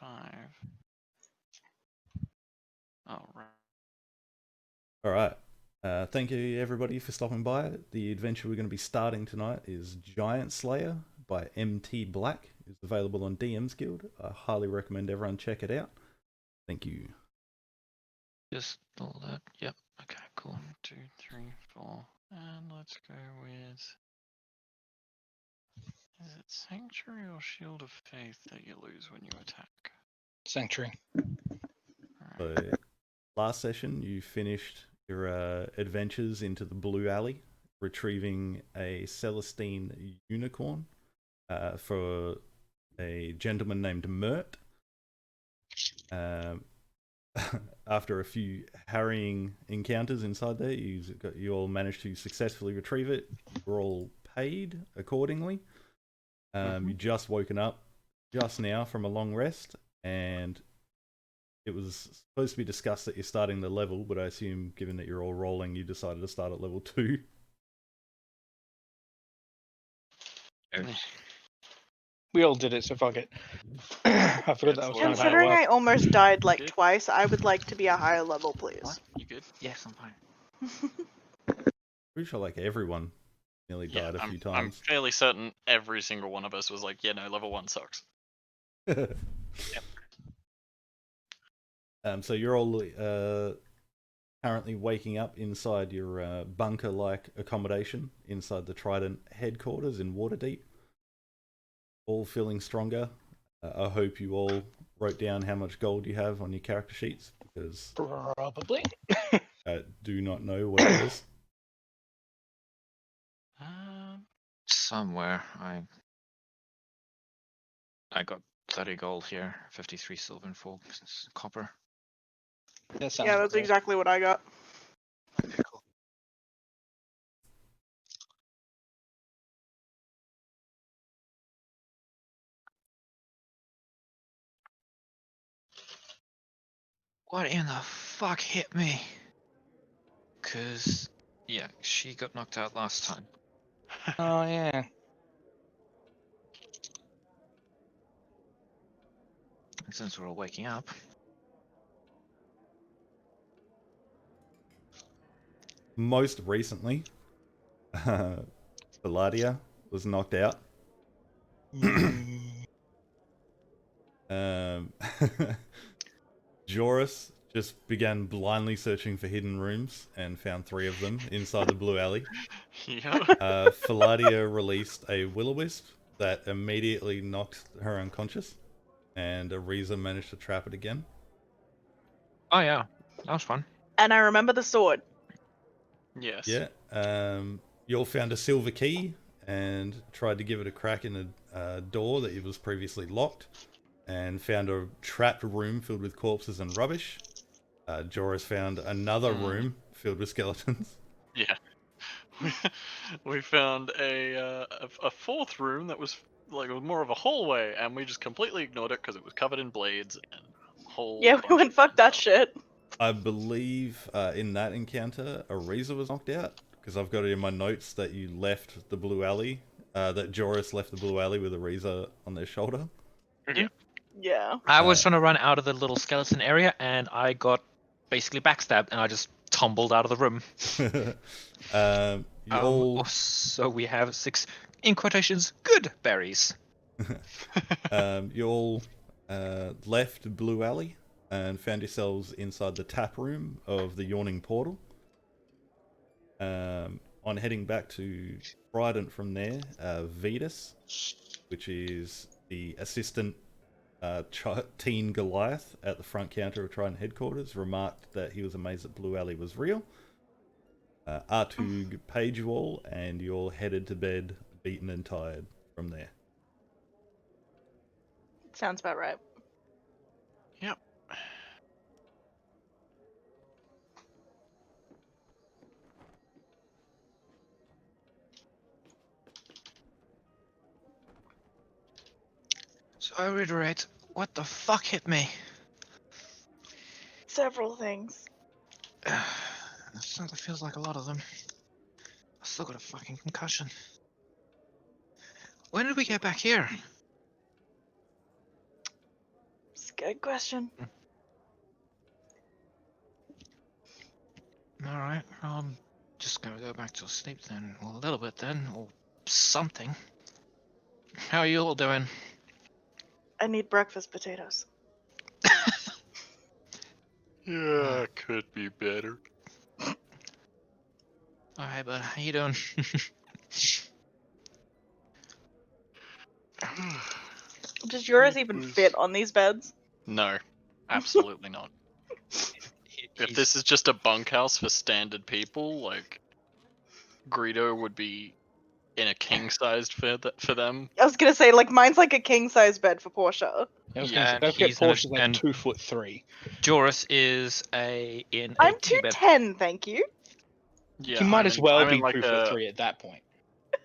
35. Oh, right. All right. Thank you, everybody, for stopping by. The adventure we're going to be starting tonight is Giant Slayer by MT Black. It's available on DM's Guild. I highly recommend everyone check it out. Thank you. Just all that. Yep. Okay, cool. 1, 2, 3, 4. And let's go with... Is it Sanctuary or Shield of Faith that you lose when you attack? Sanctuary. So, last session, you finished your adventures into the Blue Alley, retrieving a Celestine unicorn for a gentleman named Mert. After a few harrying encounters inside there, you all managed to successfully retrieve it. You're all paid accordingly. You just woken up just now from a long rest, and it was supposed to be discussed that you're starting the level, but I assume, given that you're all rolling, you decided to start at level 2. We all did it, so fuck it. I forgot that was kind of how it Considering worked. I almost died like Good. twice, I would like to be a higher level, please. What? You good? Yes, I'm fine. Pretty sure like everyone nearly died a few I'm times. fairly certain every single one of us was like, yeah, no, level 1 sucks. So you're all currently waking up inside your bunker-like accommodation inside the Trident headquarters in Waterdeep. All feeling stronger. I hope you all wrote down how much gold you have on your character sheets, because Probably. I do not know what it is. Somewhere. I got 30 gold here, 53 silver and 4 copper. That sounds Yeah, that's right. exactly what I got. Okay, cool. What in the fuck hit me? Cause, yeah, she got knocked out last time. Oh, yeah. And since we're all waking up, Most recently, Valadia was knocked out. Joris just began blindly searching for hidden rooms and found 3 of them inside the Blue Alley. Yeah. Valadia released a will-o-wisp that immediately knocked her unconscious, and Ariza managed to trap it again. oh yeah, that was fun. And I remember the sword. Yes. Yeah. You all found a silver key and tried to give it a crack in a door that was previously locked, and found a trapped room filled with corpses and rubbish. Joris found another room filled with skeletons. Yeah. We found a 4th room that was like more of a hallway, and we just completely ignored it because it was covered in blades and whole. Yeah, we went fuck that shit. I believe in that encounter, Ariza was knocked out, because I've got it in my notes that you left the Blue Alley, that Joris left the Blue Alley with Ariza on their shoulder. Yeah. Yeah. I was trying to run out of the little skeleton area, and I got basically backstabbed, and I just tumbled out of the room. So we have 6, in quotations, good berries. You all left Blue Alley and found yourselves inside the tap room of the Yawning Portal. On heading back to Trident from there, Vetus, which is the assistant teen Goliath at the front counter of Trident headquarters, remarked that he was amazed that Blue Alley was real. Artug paid you all, and you all headed to bed, beaten and tired from there. Sounds about right. Yep. So I reiterate, what the fuck hit me? Several things. That feels like a lot of them. I still got a fucking concussion. When did we get back here? good question. All right, I'm just gonna go back to sleep then, or a little bit then, or something. How are you all doing? I need breakfast potatoes. Yeah, could be better. All right, but how you doing? Does yours It even was- fit on these beds? No, absolutely not. If this is just a bunkhouse for standard people, like Greedo would be in a king-sized for them. I was gonna say, like, mine's like a king size bed for Portia. I was Yeah, gonna say, and don't forget he's in a- Portia's like and- 2'3". Joris is in a I'm king bed. 2'10", thank you. Yeah, He might as well I'm be in like 2'3" at that point.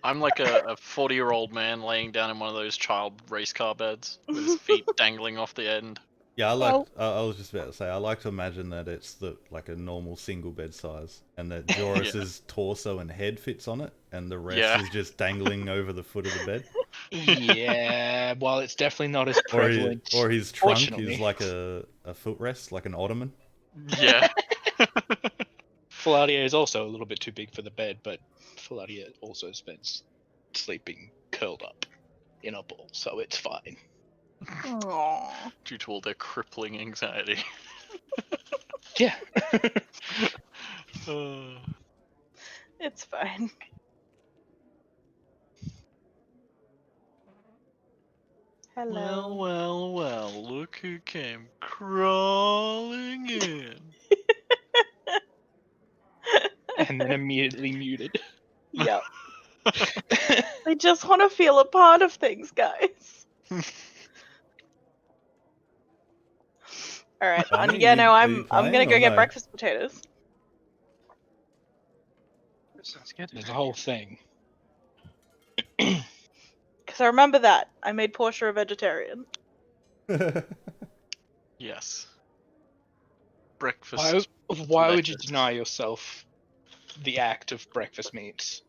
I'm like a 40-year-old man laying down in one of those child race car beds with his feet dangling off the end. Yeah, I Well- was just about to say, I like to imagine that it's like a normal single bed size, and that Joris's torso and head fits on it, and the rest Yeah. is just dangling over the foot of the bed. Yeah, well, it's definitely not as prevalent. Or his trunk fortunately. is like a footrest, like an ottoman. Yeah. Faladia is also a little bit too big for the bed, but Faladia also spends sleeping curled up in a ball, so it's fine. Aww. Due to all their crippling anxiety. Yeah. Uh, It's fine. Hello. well, look who came crawling in. And then immediately muted. Yep. I just want to feel a part of things, guys. All right. Funny, Yeah, no, are you I'm gonna playing go or get no? breakfast potatoes. Sounds good. There's a whole thing. Because I remember that I made Portia a vegetarian. Yes. Breakfast. Why would you lettuce. deny yourself the act of breakfast meats?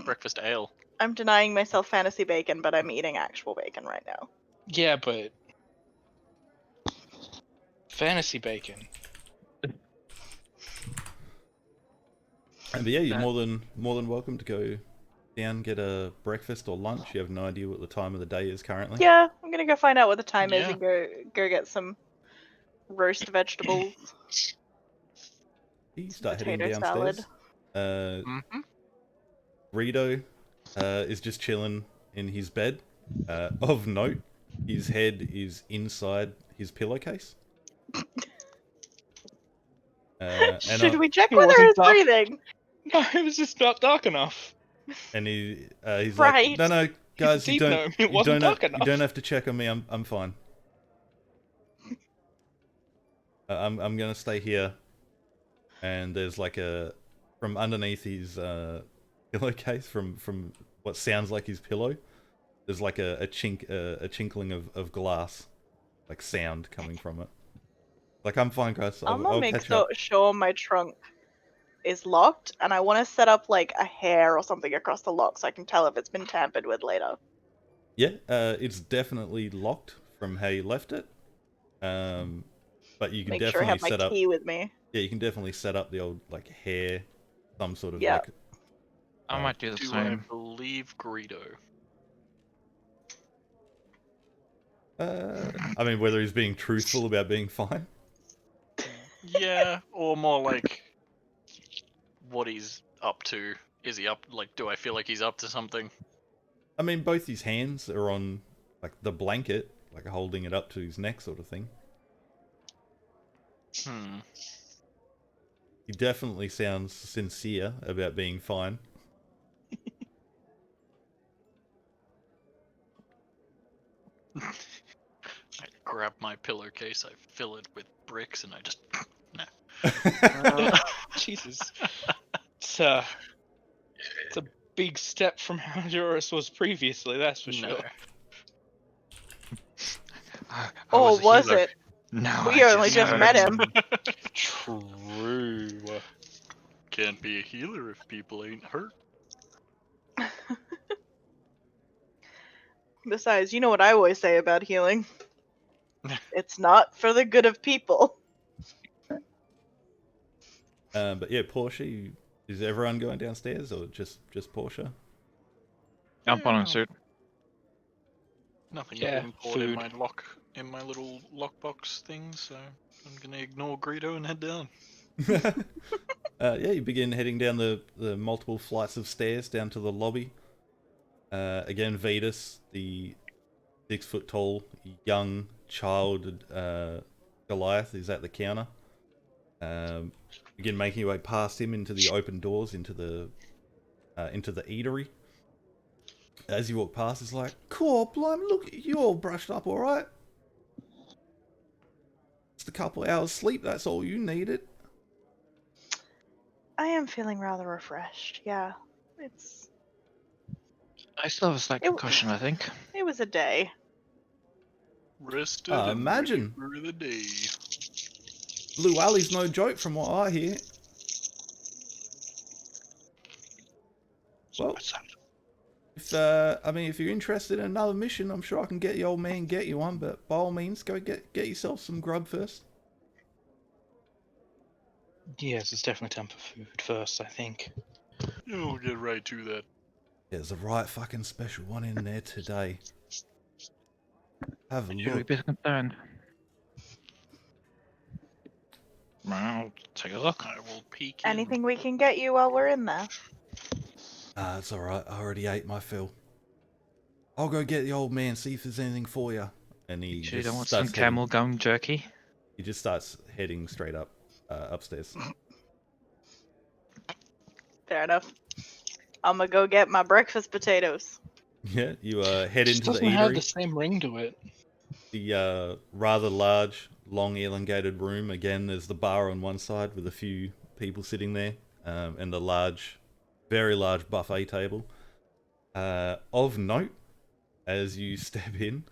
Breakfast ale. I'm denying myself fantasy bacon, but I'm eating actual bacon right now. Yeah, but fantasy bacon. But yeah, you're more than welcome to go down, get a breakfast or lunch. You have no idea what the time of the day is currently. Yeah, I'm gonna go find out what the time is Yeah. and go get some roast vegetables. You start Potato heading downstairs. Mm-hmm. Rito is just chilling in his bed. Of note, his head is inside his pillowcase. Should we check It whether wasn't he's dark. breathing? No, it was just not dark enough. And he's Right. like, no, guys, He's you a deep don't, gnome. It wasn't dark you enough. don't have to check on me. I'm fine. I'm gonna stay here. And there's like from underneath his pillowcase, from what sounds like his pillow, there's like a chinkling of glass, like sound coming from it. Like, I'm fine, guys. I'm gonna I'll make catch up. sure my trunk is locked, and I want to set up like a hair or something across the lock so I can tell if it's been tampered with later. Yeah, it's definitely locked from how you left it. But you can Make sure I definitely have my set up. key with me. Yeah, you can definitely set up the old like hair, some sort of Yeah. like. I might do the Do I same. believe Greedo? I mean, whether he's being truthful about being fine. Yeah, or more like what he's up to. Is he up? Like, do I feel like he's up to something? I mean, both his hands are on like the blanket, like holding it up to his neck, sort of thing. Hmm. He definitely sounds sincere about being fine. I grab my pillowcase, I fill it with bricks, and I just. Jesus. It's a big step from how Joris was previously, that's for No. sure. I Or a was healer. it? No, We I only just hurt. met him. True. Can't be a healer if people ain't hurt. Besides, you know what I always say about healing. It's not for the good of people. But yeah, Portia, is everyone going downstairs or just Portia? I'm following suit. Nothing Yeah, important food. in my little lockbox thing, so I'm gonna ignore Greedo and head down. Yeah, you begin heading down the multiple flights of stairs down to the lobby. Again, Vetus, the 6 foot tall young child Goliath, is at the counter. Begin making your way past him into the open doors into the eatery. As you walk past, it's like, cool, blimey, look, you all brushed up all right. Just a couple hours sleep, that's all you needed. I am feeling rather refreshed. Yeah, I still have a slight It- concussion, I think. it was a day. Rested and Imagine. ready for the day. Blue Alley's no joke from what I hear. Well, What's that? if you're interested in another mission, I'm sure I can get the old man get you one. But by all means, go get yourself some grub first. Yes, it's definitely time for food first, I think. We'll get right to that. There's a right fucking special one in there today. Have a Should we look. be concerned? I'll take a look. I will peek in. Anything we can get you while we're in there? It's alright, I already ate my fill. I'll go get the old man, see if there's anything for you. And he Sure you just don't want some starts camel gum jerky? He just starts heading straight up upstairs. Fair enough. I'm gonna go get my breakfast potatoes. Yeah, you head It into the doesn't have eatery. the same ring to it. The rather large, long, elongated room. Again, there's the bar on one side with a few people sitting there, and the large, very large buffet table. Of note, as you step in,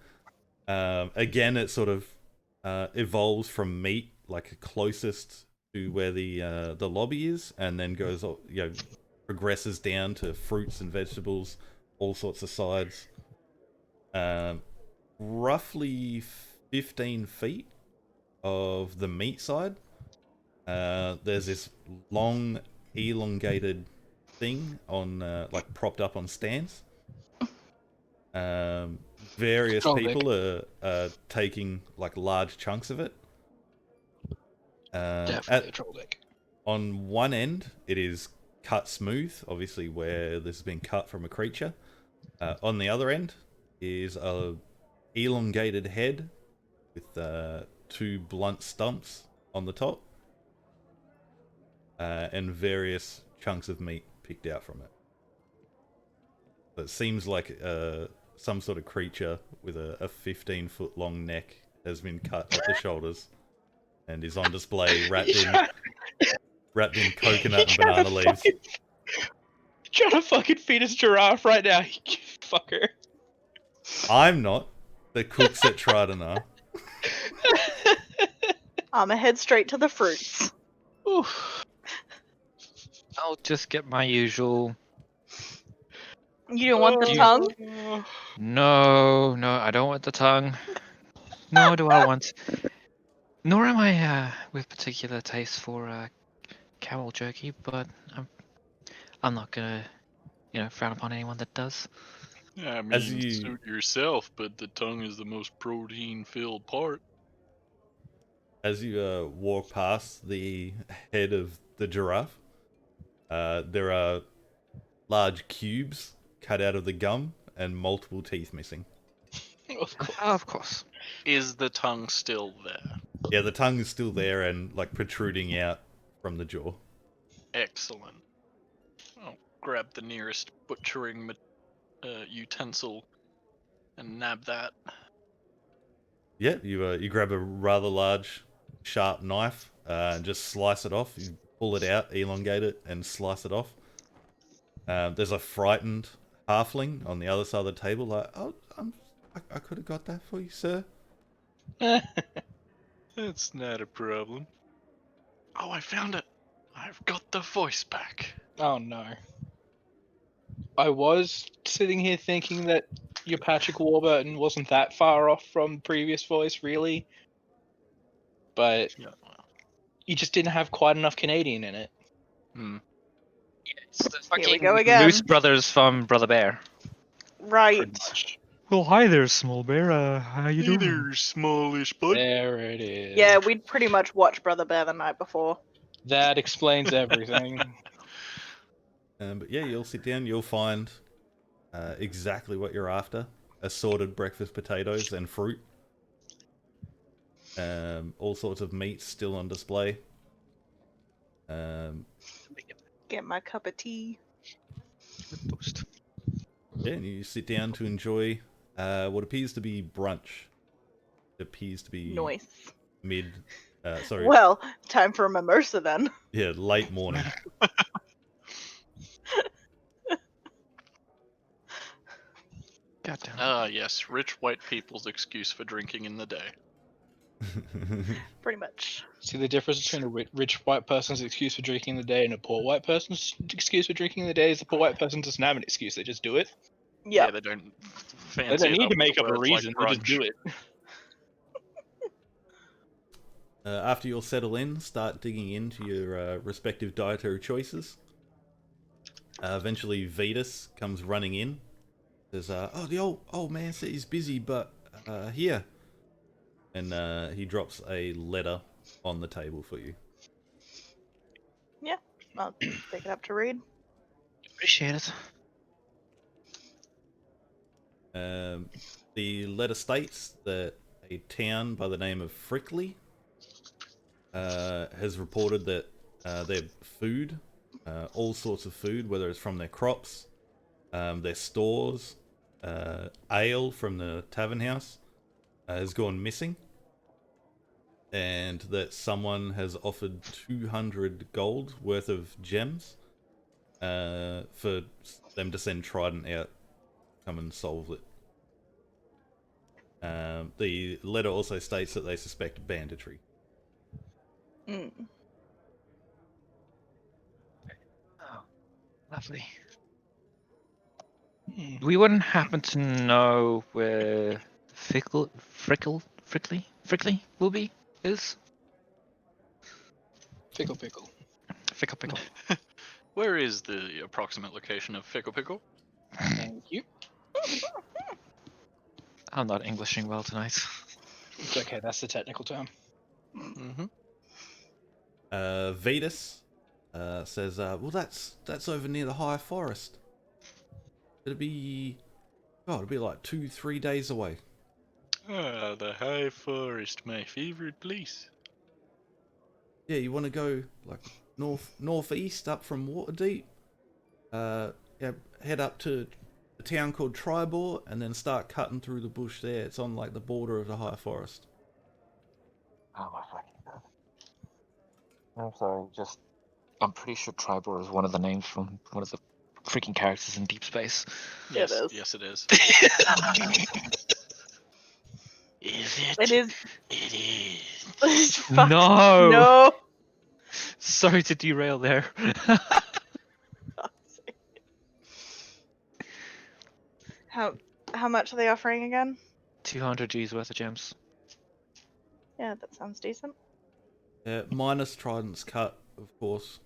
again, it sort of evolves from meat, like closest to where the lobby is, and then goes, progresses down to fruits and vegetables, all sorts of sides. Roughly 15 feet of the meat side, there's this long, elongated thing on, like, propped up on stands. Various Oh, people are taking, like, large chunks of it. Definitely a troll deck. On one end, it is cut smooth, obviously where this has been cut from a creature. On the other end is a elongated head with 2 blunt stumps on the top, and various chunks of meat picked out from it. So it seems like some sort of creature with a 15-foot long neck has been cut at the shoulders and is on display wrapped in coconut and banana leaves. Trying to fucking feed us giraffe right now, you fucker. I'm not. The cooks at Trident are. I'ma head straight to the fruits. Oof. I'll just get my usual. You don't want the You- tongue? No, I don't want the tongue. Nor do I want. Nor am I with particular taste for camel jerky, but I'm not gonna, frown upon anyone that does. Yeah, I As mean, you- suit yourself, but the tongue is the most protein-filled part. As you walk past the head of the giraffe, there are large cubes cut out of the gum and multiple teeth missing. Of course. Of course. Is the tongue still there? Yeah, the tongue is still there and, like, protruding out from the jaw. Excellent. I'll grab the nearest butchering utensil and nab that. Yeah, you grab a rather large, sharp knife and just slice it off. You pull it out, elongate it, and slice it off. There's a frightened halfling on the other side of the table, like, "Oh, I could have got that for you, sir." That's not a problem. Oh, I found it! I've got the voice back. Oh no. I was sitting here thinking that your Patrick Warburton wasn't that far off from the previous voice, really. But Yeah. you just didn't have quite enough Canadian in it. Hmm. It's the Here we fucking go again. Loose Brothers from Brother Bear. Right. Pretty much. Well, hi there, Small Bear. How you doing? smallish bud. There it is. Yeah, we'd pretty much watched Brother Bear the night before. That explains everything. But yeah, you'll sit down. You'll find exactly what you're after: assorted breakfast potatoes and fruit. All sorts of meats still on display. Get my cup of tea. Yeah, and you sit down to enjoy what appears to be brunch. It appears to be Noise. sorry, Well, time for a mimosa then. yeah, late morning. Goddamn. Ah, yes, rich white people's excuse for drinking in the day. Pretty much. See the difference between a rich white person's excuse for drinking in the day and a poor white person's excuse for drinking in the day is the poor white person doesn't have an excuse, they just do it. Yeah, Yep. they don't They fancy don't it need up to with make up a words reason, like they just do brunch. it. After you'll settle in, start digging into your respective dietary choices. Eventually, Vetus comes running in. Says, "Oh, the old man said he's busy, but here." And he drops a letter on the table for you. I'll pick it up to read. Appreciate it. The letter states that a town by the name of Frickley has reported that their food, all sorts of food, whether it's from their crops, their stores, ale from the tavern house, has gone missing. And that someone has offered 200 gold worth of gems for them to send Trident out, come and solve it. The letter also states that they suspect banditry. Mm. Oh, lovely. Hmm. We wouldn't happen to know where Frickly will be? Is? Pickle pickle. Fickle. Where is the approximate location of Fickle Pickle? Thank you. I'm not Englishing well tonight. It's okay, that's the technical term. Mm-hmm. Vetus says, well, that's over near the high forest. It'll be like 2-3 days away. Ah, the High Forest, my favorite place. Yeah, you want to go like northeast up from Waterdeep. Yeah, head up to a town called Tribor, and then start cutting through the bush there. It's on like the border of the high forest. Oh my fucking god. I'm sorry, I'm pretty sure Tribor is one of the names from one of the freaking characters in Deep Space. Yes, is. yes, it is. Is It is. It is. Fuck. No! No. Sorry to derail there. How much are they offering again? 200 G's worth of gems. Yeah, that sounds decent. Minus Trident's cut, of course.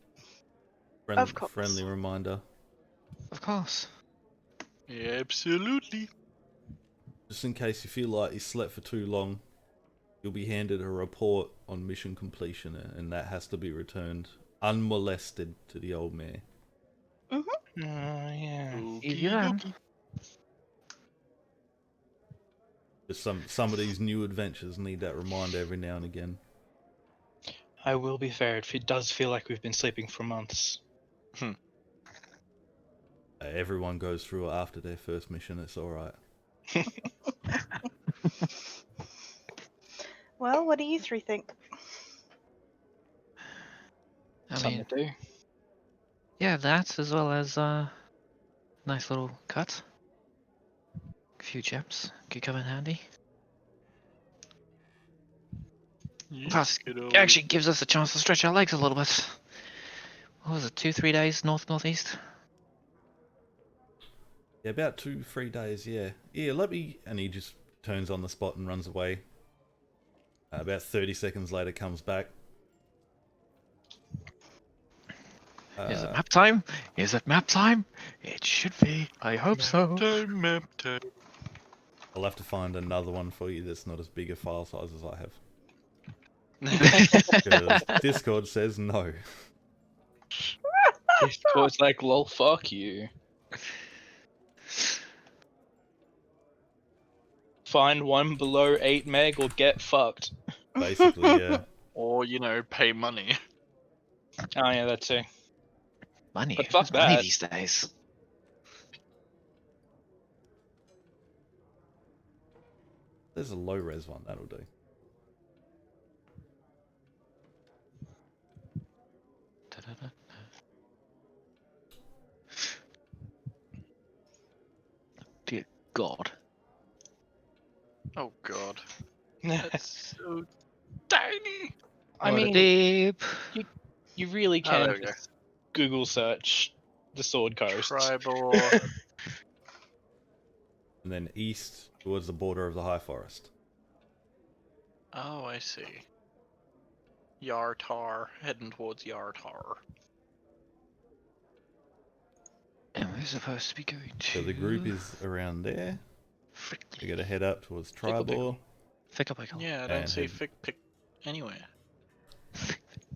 Of course. Friendly reminder. Of course. Absolutely. Just in case you feel like you slept for too long, you'll be handed a report on mission completion, and that has to be returned unmolested to the old man. Yeah. Easy then. Just some of these new adventures need that reminder every now and again. I will be fair, it does feel like we've been sleeping for months. Everyone goes through it after their first mission. It's all right. Well, what do you three think? I Something mean, to do. yeah, that as well as nice little cut. A few gems could come in handy. Plus, it actually gives us a chance to stretch our legs a little bit. What was it, 2-3 days northeast? Yeah, about 2-3 days. Yeah, yeah. Let me. And he just turns on the spot and runs away. About 30 seconds later, comes back. Is it map time? Is it map time? It should be. I hope so. Map time. I'll have to find another one for you that's not as big a file size as I have. Because Discord says no. Discord's like, lol, fuck you. Find one below 8 meg or get fucked. Basically, yeah. Or, you know, pay money. Oh yeah, that too. Money. But fuck Who's money that. these days? There's a low res one, that'll do. Da-da-da. Dear God. Oh god. That's so tiny. I What a mean, deep. you really Oh, can there we go. just Google search the Sword Coast. Tribal. And then east towards the border of the High Forest. Oh, I see. Yartar. Heading towards Yartar. And we're supposed to be going to. So the group is around there. We gotta head up towards Pickle, pickle. Tribor. Fickle pickle. Yeah, I don't And see head- Fick Pick anywhere.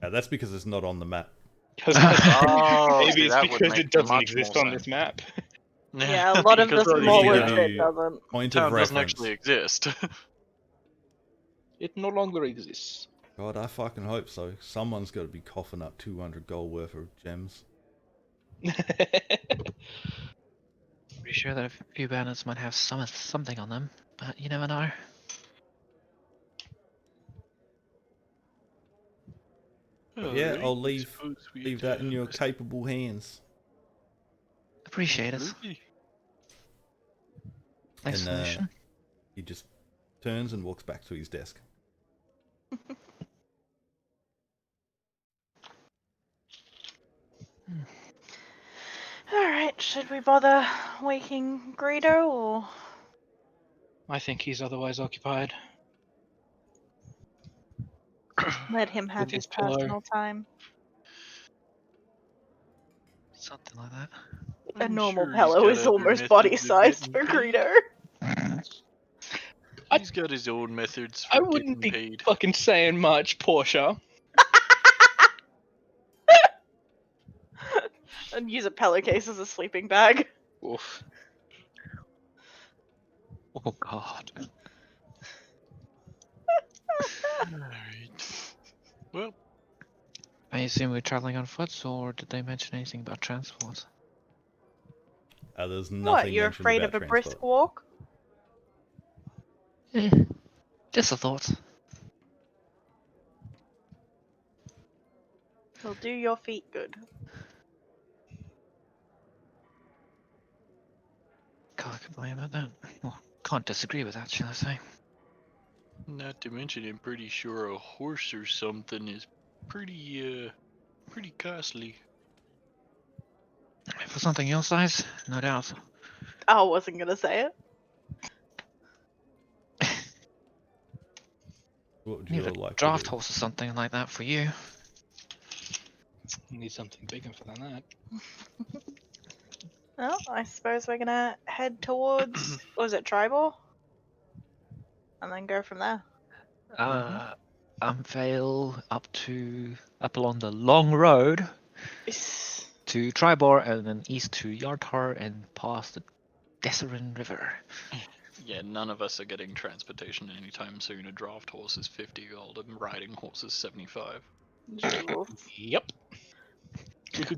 That's because it's not on the map. Oh, Maybe see, it's that would because make it doesn't much exist more on this sense. map. Yeah, a lot of the Because smaller give shit you- doesn't. Point town of doesn't reference. actually exist. It no longer exists. God, I fucking hope so. Someone's got to be coughing up 200 gold worth of gems. Pretty sure that a few bandits might have something on them, but you never know. But yeah, Alright, I'll leave suppose we leave that in your just- capable hands. Appreciate it. Alrighty. Explanation. He just turns and walks back to his desk. Alright, should we bother waking Greedo or. I think he's otherwise occupied. Let him have With his his pillow. personal time? Something like that. A I'm normal sure he's pillow got is other almost body methods of sized getting for paid. Greedo. He's got his own methods for I getting wouldn't be paid. fucking saying much, Portia. And use a pillowcase as a sleeping bag. Oof. Oh God. Alright. Well, I assume we're traveling on foot, or did they mention anything about transport? There's nothing What, you're mentioned afraid about of a transport. brisk walk? Just a thought. It'll do your feet good. Can't complain about that. Well, can't disagree with that, shall I say? not to mention, I'm pretty sure a horse or something is pretty costly. For something your size, no doubt. I wasn't gonna say it. What would Need you a all like draft to do? horse or something like that for you. Need something bigger than that. Well, I suppose we're gonna head towards. Was it Tribal? And then go from there. Vale up along the long road to Tribor, and then east to Yartar, and past the Desserin River. Yeah, none of us are getting transportation anytime soon. A draft horse is 50 gold, and riding horse is 75. Oof. Yep.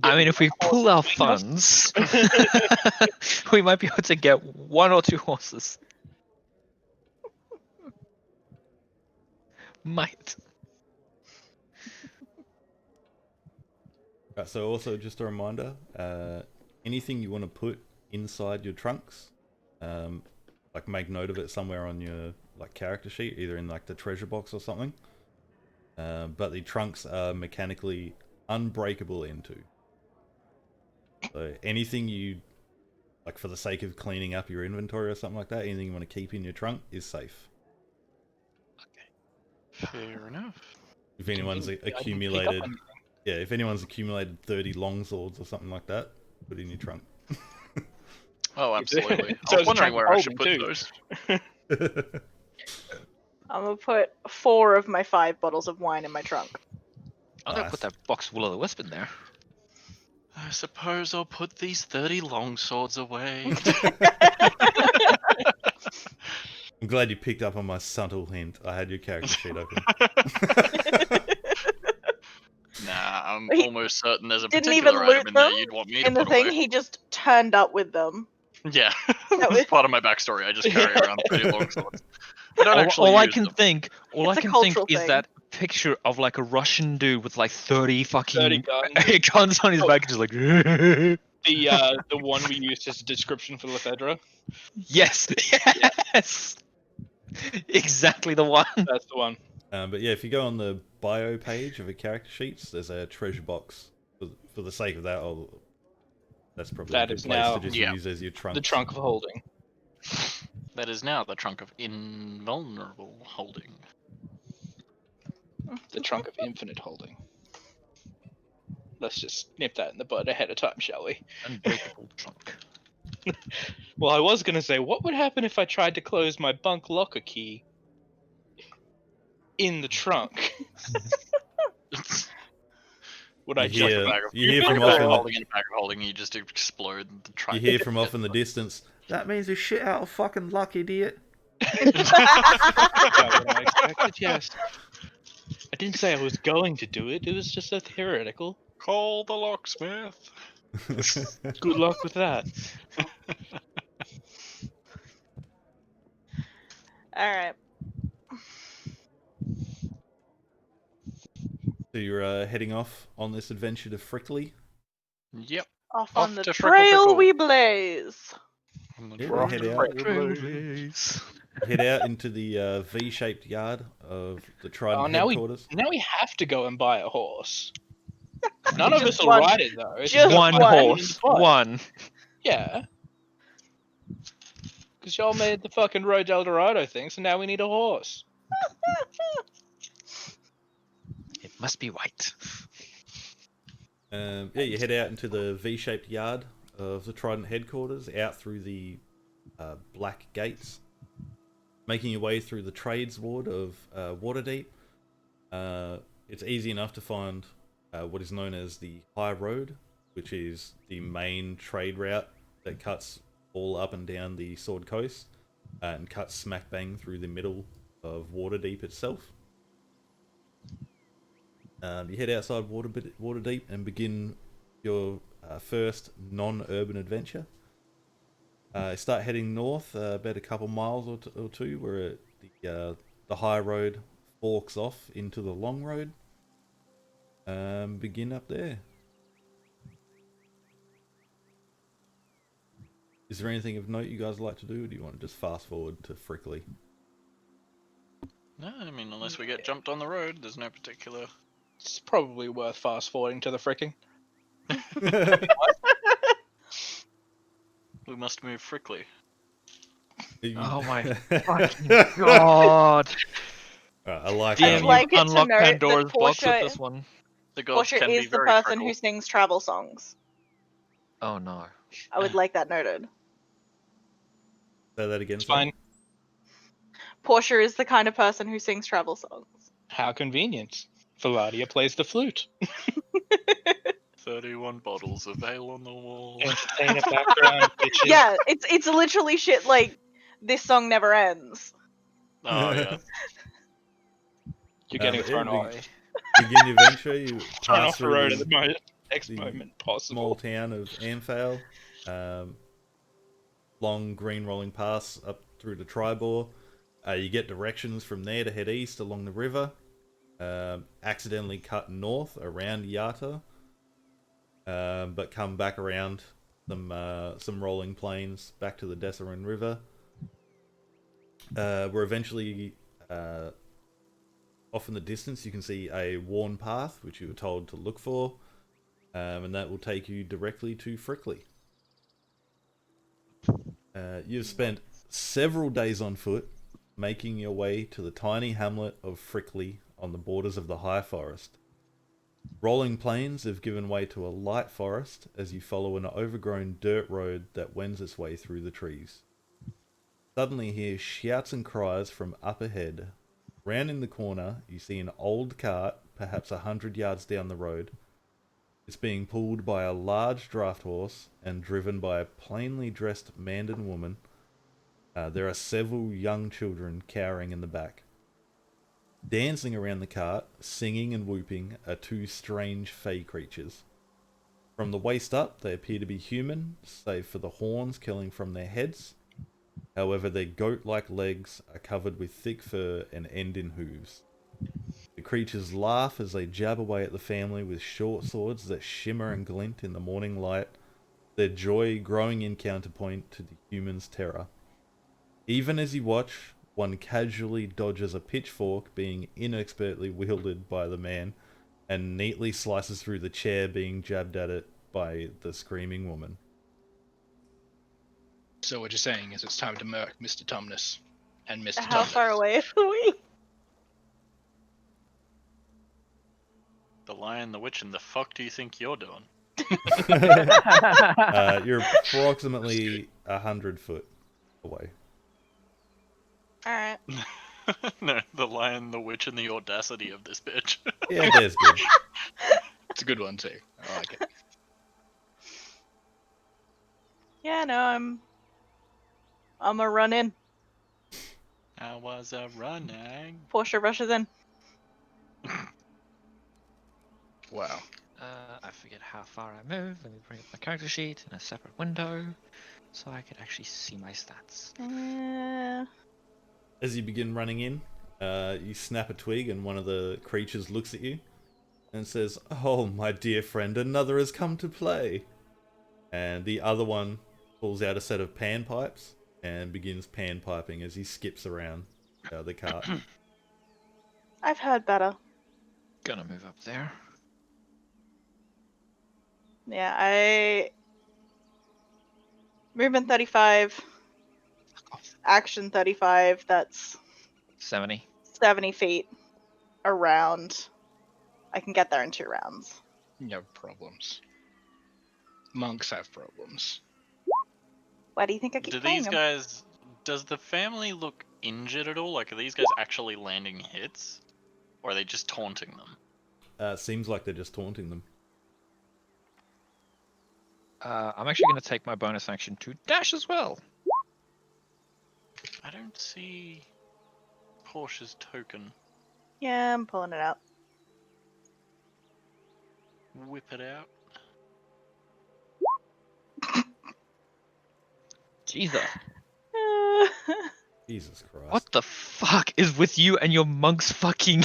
I mean, if we pool our funds, we might be able to get 1 or 2 horses. Might. Right, so also just a reminder, anything you want to put inside your trunks, like make note of it somewhere on your like character sheet, either in like the treasure box or something. But the trunks are mechanically unbreakable into. So anything you like for the sake of cleaning up your inventory or something like that, anything you want to keep in your trunk is safe. Fair enough. If anyone's I didn't pick up accumulated, on yeah, if anyone's accumulated 30 longswords or something like that, put it in your trunk. Oh, absolutely. So I it's was a wondering trunk where I should put holding, those. I'm gonna put 4 of my 5 bottles of wine in my trunk. I'm gonna put Nice. that box of Will o' the Wisp in there. I suppose I'll put these 30 longswords away. I'm glad you picked up on my subtle hint. I had your character sheet open. Nah, I'm He almost certain there's a didn't particular even item loot in there them you'd want me to in the put thing. away. He just turned up with them. Yeah, That was- that's part of my backstory. I just carry around 30 longswords. I don't actually All I use can them. think, all It's I a can think cultural is thing. that picture of like a Russian dude with like 30 fucking 30 guns. guns on his Oh. back, just like. The one we used as a description for Lefedra. Yes, yes, exactly the one. That's the one. But yeah, if you go on the bio page of the character sheets, there's a treasure box. For the sake of that, that's probably That a good is place now to just Yeah. use as your trunk. The trunk of holding. That is now the trunk of invulnerable holding. The trunk of infinite holding. Let's just nip that in the bud ahead of time, shall we? Unbreakable trunk. Well, I was gonna say, what would happen if I tried to close my bunk locker key in the trunk? Would I You just hear- Bag of, you hear like from a bag often of the- holding and a bag of holding, you just explode the trunk. You hear from off in the distance, that means you're shit out of fucking luck, idiot. That's what I expected? Yes. I didn't say I was going to do it. It was just a theoretical. Call the locksmith. Good luck with that. Alright. So you're heading off on this adventure to Frickley. Yep. Off Off on the to trail Frickle. we blaze. Yeah, We're off head to out. Trailways. Head out into the V-shaped yard of the Trident Oh, now headquarters. we have to go and buy a horse. None of Just us will one. ride it though. It's Just got One my name in horse. the butt. One. Yeah. Because y'all made the fucking Road Eldorado thing, so now we need a horse. It must be white. Yeah, you head out into the V-shaped yard of the Trident headquarters, out through the black gates, making your way through the trades ward of Waterdeep. It's easy enough to find what is known as the High Road, which is the main trade route that cuts all up and down the Sword Coast and cuts smack bang through the middle of Waterdeep itself. You head outside Waterdeep and begin your first non-urban adventure. Start heading north about a couple miles or two, where the high road forks off into the long road. Begin up there. Is there anything of note you guys like to do, or do you want to just fast forward to Frickley? No, I mean, unless we get jumped on the road, there's no particular. It's probably worth fast forwarding to the fricking. We must move Frickley. Oh my fucking god. I like Damn, I'd that. like it to unlock note that Pandora's box with Portia- this one. The gods Portia can be is the very person Frickle. who sings travel songs. Oh no. I would like that noted. Say that again. It's sorry. fine. Portia is the kind of person who sings travel songs. How convenient. Valadia plays the flute. 31 bottles of ale on the wall. Entertainer background, bitches. Yeah, it's literally shit like this song never ends. Oh, yeah. You're getting but thrown yeah, off. Begin your venture. You Thrown pass off the through road the at the next the moment small possible. town of Amphale. Long green rolling pass up through to Tribor. You get directions from there to head east along the river. Accidentally cut north around Yata, but come back around some rolling plains back to the Desserin River. We're eventually off in the distance. You can see a worn path, which you were told to look for, and that will take you directly to Frickley. You've spent several days on foot, making your way to the tiny hamlet of Frickley on the borders of the high forest. Rolling plains have given way to a light forest as you follow an overgrown dirt road that wends its way through the trees. Suddenly hear shouts and cries from up ahead. Rounding the corner, you see an old cart, perhaps 100 yards down the road. It's being pulled by a large draft horse and driven by a plainly dressed Mandan woman. There are several young children cowering in the back. Dancing around the cart, singing and whooping, are two strange fey creatures. From the waist up, they appear to be human, save for the horns curling from their heads. However, their goat-like legs are covered with thick fur and end in hooves. The creatures laugh as they jab away at the family with short swords that shimmer and glint in the morning light, their joy growing in counterpoint to the humans' terror. Even as you watch, one casually dodges a pitchfork being inexpertly wielded by the man and neatly slices through the chair being jabbed at it by the screaming woman. So what you're saying is it's time to murk Mr. Tumnus and Mr. How Tumnus. far away are we? The Lion, the Witch, and the fuck do you think you're doing? You're approximately 100 foot away. Alright. No, the Lion, the Witch, and the audacity of this bitch. Yeah, there's good. It's a good one too. I like it. Yeah, no, I'm a run in. I was a running. Portia rushes in. Wow. I forget how far I move. Let me bring up my character sheet in a separate window so I can actually see my stats. As you begin running in, you snap a twig and one of the creatures looks at you and says, "Oh, my dear friend, another has come to play." And the other one pulls out a set of panpipes and begins panpiping as he skips around the cart. I've heard better. Gonna move up there. Yeah, movement 35, action 35, that's 70. 70 feet around. I can get there in 2 rounds. You have problems. Monks have problems. Why do you think I keep Do playing these them? guys... Does the family look injured at all? Like, are these guys actually landing hits? Or are they just taunting them? Seems like they're just taunting them. I'm actually going to take my bonus action to dash as well. I don't see Portia's token. Yeah, I'm pulling it out. Whip it out. Jesus. Jesus Christ. What the fuck is with you and your monks fucking...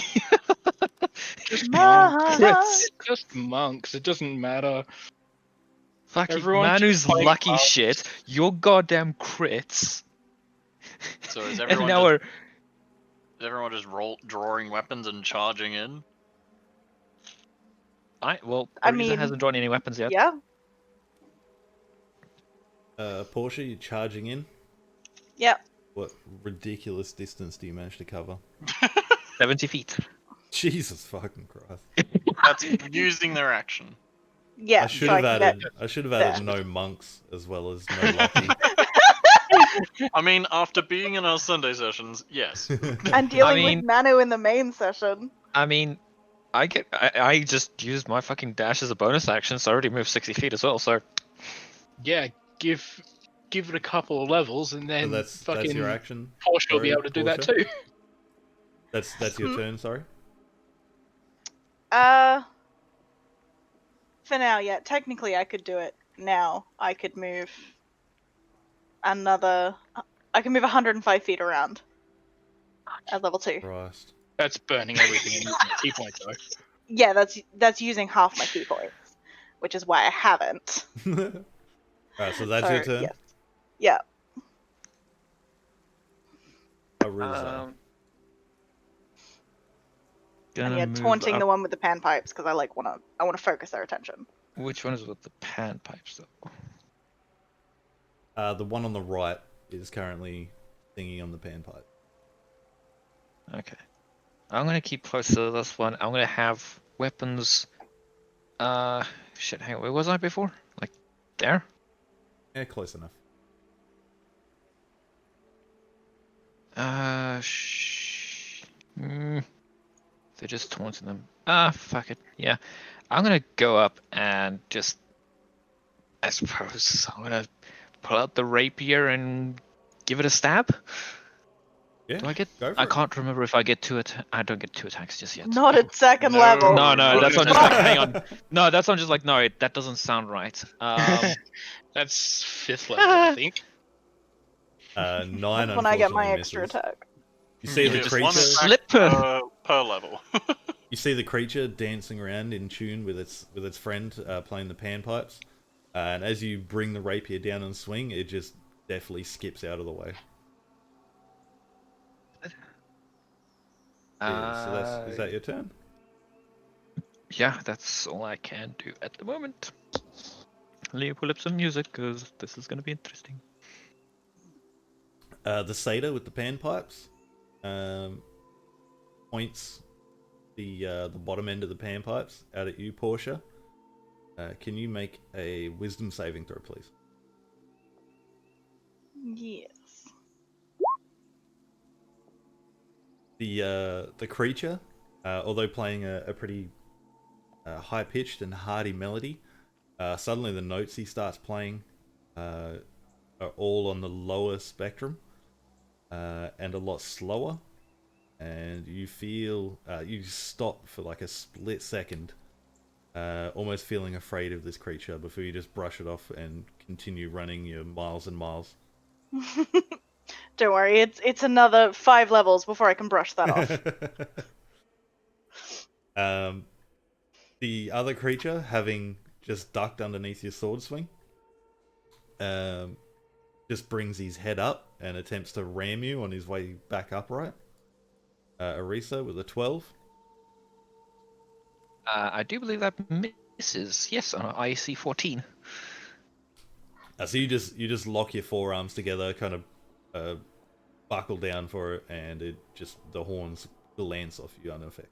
Just monks. monks. Just monks. It doesn't matter. Fucking Everyone Manu's just playing lucky monks. shit. Your goddamn crits. So is And everyone now just... Is everyone just drawing weapons and charging in? Well, I Ariza mean, hasn't drawn any weapons yet. Yeah. Portia, you're charging in. Yep. What ridiculous distance do you manage to cover? 70 feet. Jesus fucking Christ. That's using their action. Yeah. I should so have I can added. get I should have there. added no monks as well as no lucky. I mean, after being in our Sunday sessions, yes. And dealing mean- with Manu in the main session. I mean, I just used my fucking dash as a bonus action, so I already moved 60 feet as well, so... Yeah, give it a couple of levels, and So then that's fucking your action. Portia will be Sorry, able to do that Portia? too. That's your turn. Sorry. For now, yeah. Technically, I could do it now. I could move another. I can move 105 feet around at level 2. Christ. That's burning everything and using a key point though. Yeah, that's using half my key points, which is why I haven't. Alright, so that's your So, turn. yes. Yeah. Ariza. And yeah, taunting the one with the panpipes because I wanna focus their attention. Which one is with the pan pipes, though? The one on the right is currently singing on the panpipe. Okay. I'm gonna keep close to this one. I'm gonna have weapons. Shit. Hang on. Where was I before? Like there? Yeah, close enough. They're just taunting them. Fuck it. Yeah. I'm gonna go up and just. I suppose I'm gonna pull out the rapier and give it a stab. Yeah, Do I get? go for I it. can't remember if I get two. I don't get two attacks just yet. Not at second No. level. No, not that's at I'm just like, all. hang on. No, that's I'm just like, no, that doesn't sound right. That's 5th level, I think. 9 That's when I get my unfortunately extra misses. attack. You see You the get just one creature. attack Slipper. per level. You see the creature dancing around in tune with its friend playing the panpipes, and as you bring the rapier down and swing, it just definitely skips out of the way. Yeah, so is that your turn? Yeah, that's all I can do at the moment. Let me pull up some music because this is gonna be interesting. The satyr with the panpipes points the bottom end of the panpipes out at you, Portia. Can you make a wisdom saving throw, please? Yes. The creature, although playing a pretty high pitched and hearty melody, suddenly the notes he starts playing are all on the lower spectrum and a lot slower. And you feel you stop for like a split second, almost feeling afraid of this creature before you just brush it off and continue running your miles and miles. Don't worry, it's another 5 levels before I can brush that off. The other creature, having just ducked underneath your sword swing, just brings his head up and attempts to ram you on his way back upright. Arisa with a 12. I do believe that misses. Yes, on an IC 14. So you just lock your forearms together, kind of buckle down for it, and the horns glance off you unaffected.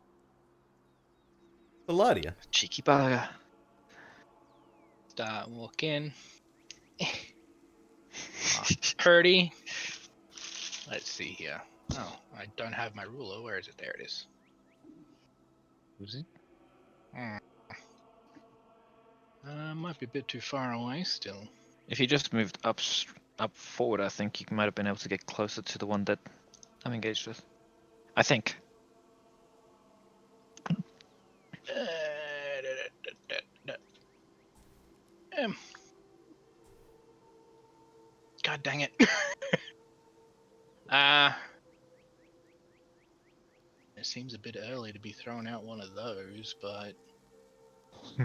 Eladia. Cheeky bugger. Start walking. Purdy. Let's see here. Oh, I don't have my ruler. Where is it? There it is. Who's it? Might be a bit too far away still. If you just moved up forward, I think you might have been able to get closer to the one that I'm engaged with. I think. God dang it. It seems a bit early to be throwing out one of those, but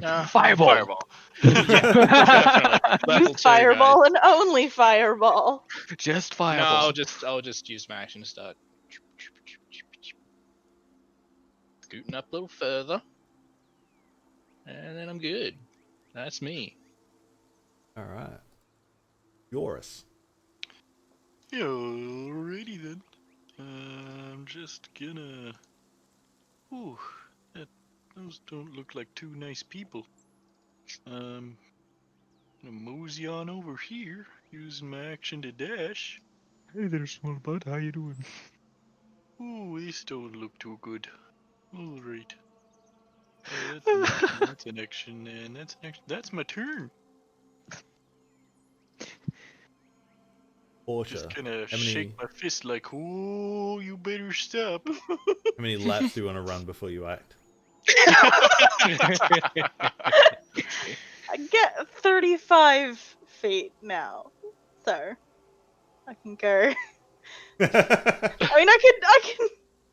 Fireball. Fireball. definitely. Level 2, Fireball and only fireball. Just guys. fireball. No, I'll just use my action to start scooting up a little further, and then I'm good. That's me. All right. Yoris. Alrighty then. I'm just gonna. Ooh, those don't look like two nice people. Gonna mosey on over here, using my action to dash. Hey there, small bud. How you doing? Ooh, this don't look too good. Alright. That's an action, and that's an action. That's my turn. Portia. Just gonna How shake my fist like, oh, you better stop. How many laps do you want to run before you act? I get 35 feet now, so I can go. I mean, I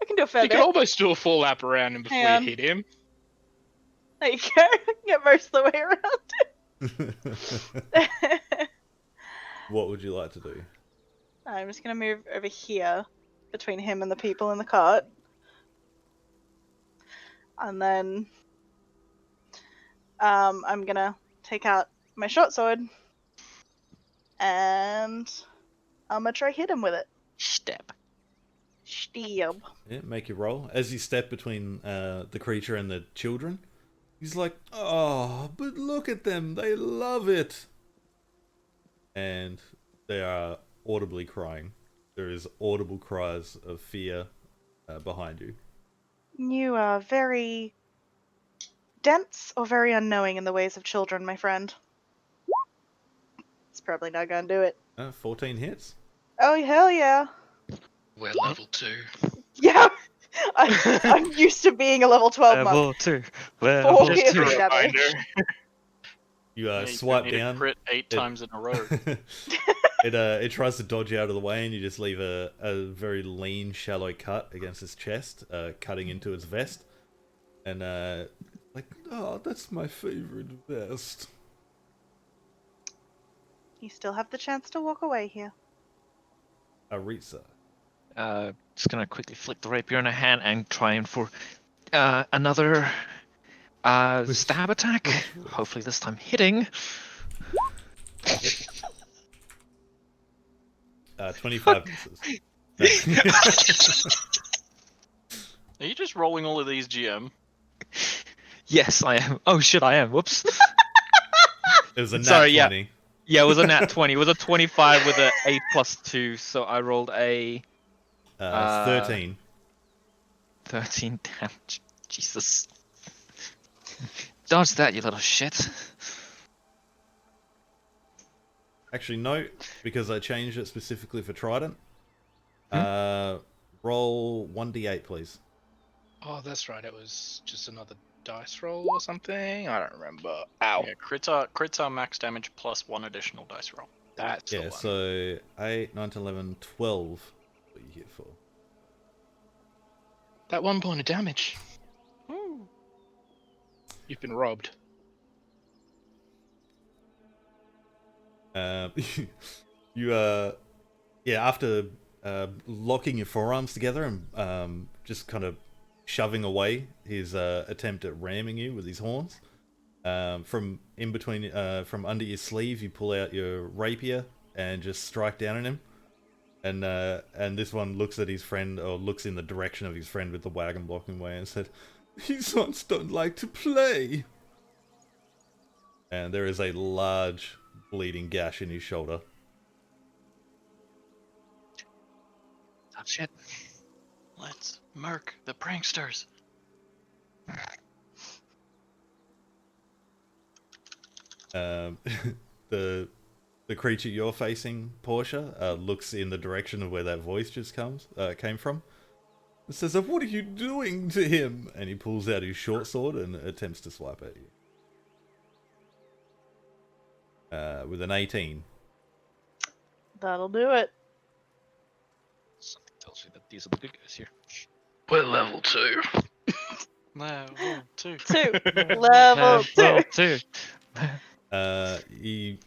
can do a fair You can bit. almost do a full lap around him before Hang on. you hit him. There you go. I can get most of the way around. What would you like to do? I'm just gonna move over here between him and the people in the cart, and then I'm gonna take out my short sword and I'm gonna try hit him with it. Step. Stab. Yeah, make your roll. As you step between the creature and the children, he's like, "Oh, but look at them. They love it." And they are audibly crying. There is audible cries of fear behind you. You are very dense or very unknowing in the ways of children, my friend. It's probably not gonna do it. 14 hits. Oh, hell yeah. We're level 2. Yeah. I'm used to being a level 12 monk. Level 2. 4 Level Just a piercing 2. damage. You Yeah, you swipe need to down. crit 8 times in a row. It tries to dodge out of the way, and you just leave a very lean, shallow cut against its chest, cutting into its vest. And like, oh, that's my favorite vest. You still have the chance to walk away here. Arisa. Just gonna quickly flick the rapier in a hand and try and for another stab attack. Hopefully this time hitting. 25 misses. Are you just rolling all of these, GM? Yes, I am. Oh shit, I am. Whoops. It was a nat Sorry, 20. yeah. Yeah, it was a nat 20. It was a 25 with a 8 plus 2, so I rolled a 13. 13 damage. Jesus. Dodge that, you little shit. Actually, no, because I changed it specifically for Trident. Roll 1d8, please. Oh, that's right. It was just another dice roll or something. I don't remember. Ow. Yeah, crits are max damage plus 1 additional dice roll. That's the Yeah, one. so 8, 9, 11, 12. What are you here for? That 1 point of damage. Ooh. You've been robbed. After locking your forearms together and just kind of shoving away his attempt at ramming you with his horns, from in between, from under your sleeve, you pull out your rapier and just strike down on him. And this one looks at his friend, or looks in the direction of his friend with the wagon blocking way, and said, "These sons don't like to play." And there is a large bleeding gash in his shoulder. Oh shit. Let's murk the pranksters. The creature you're facing, Portia, looks in the direction of where that voice just came from. It says, "What are you doing to him?" And he pulls out his short sword and attempts to swipe at you. With an 18. That'll do it. Something tells me that these are the good guys here. We're level 2. Level 2. 2. Level 2. 2. He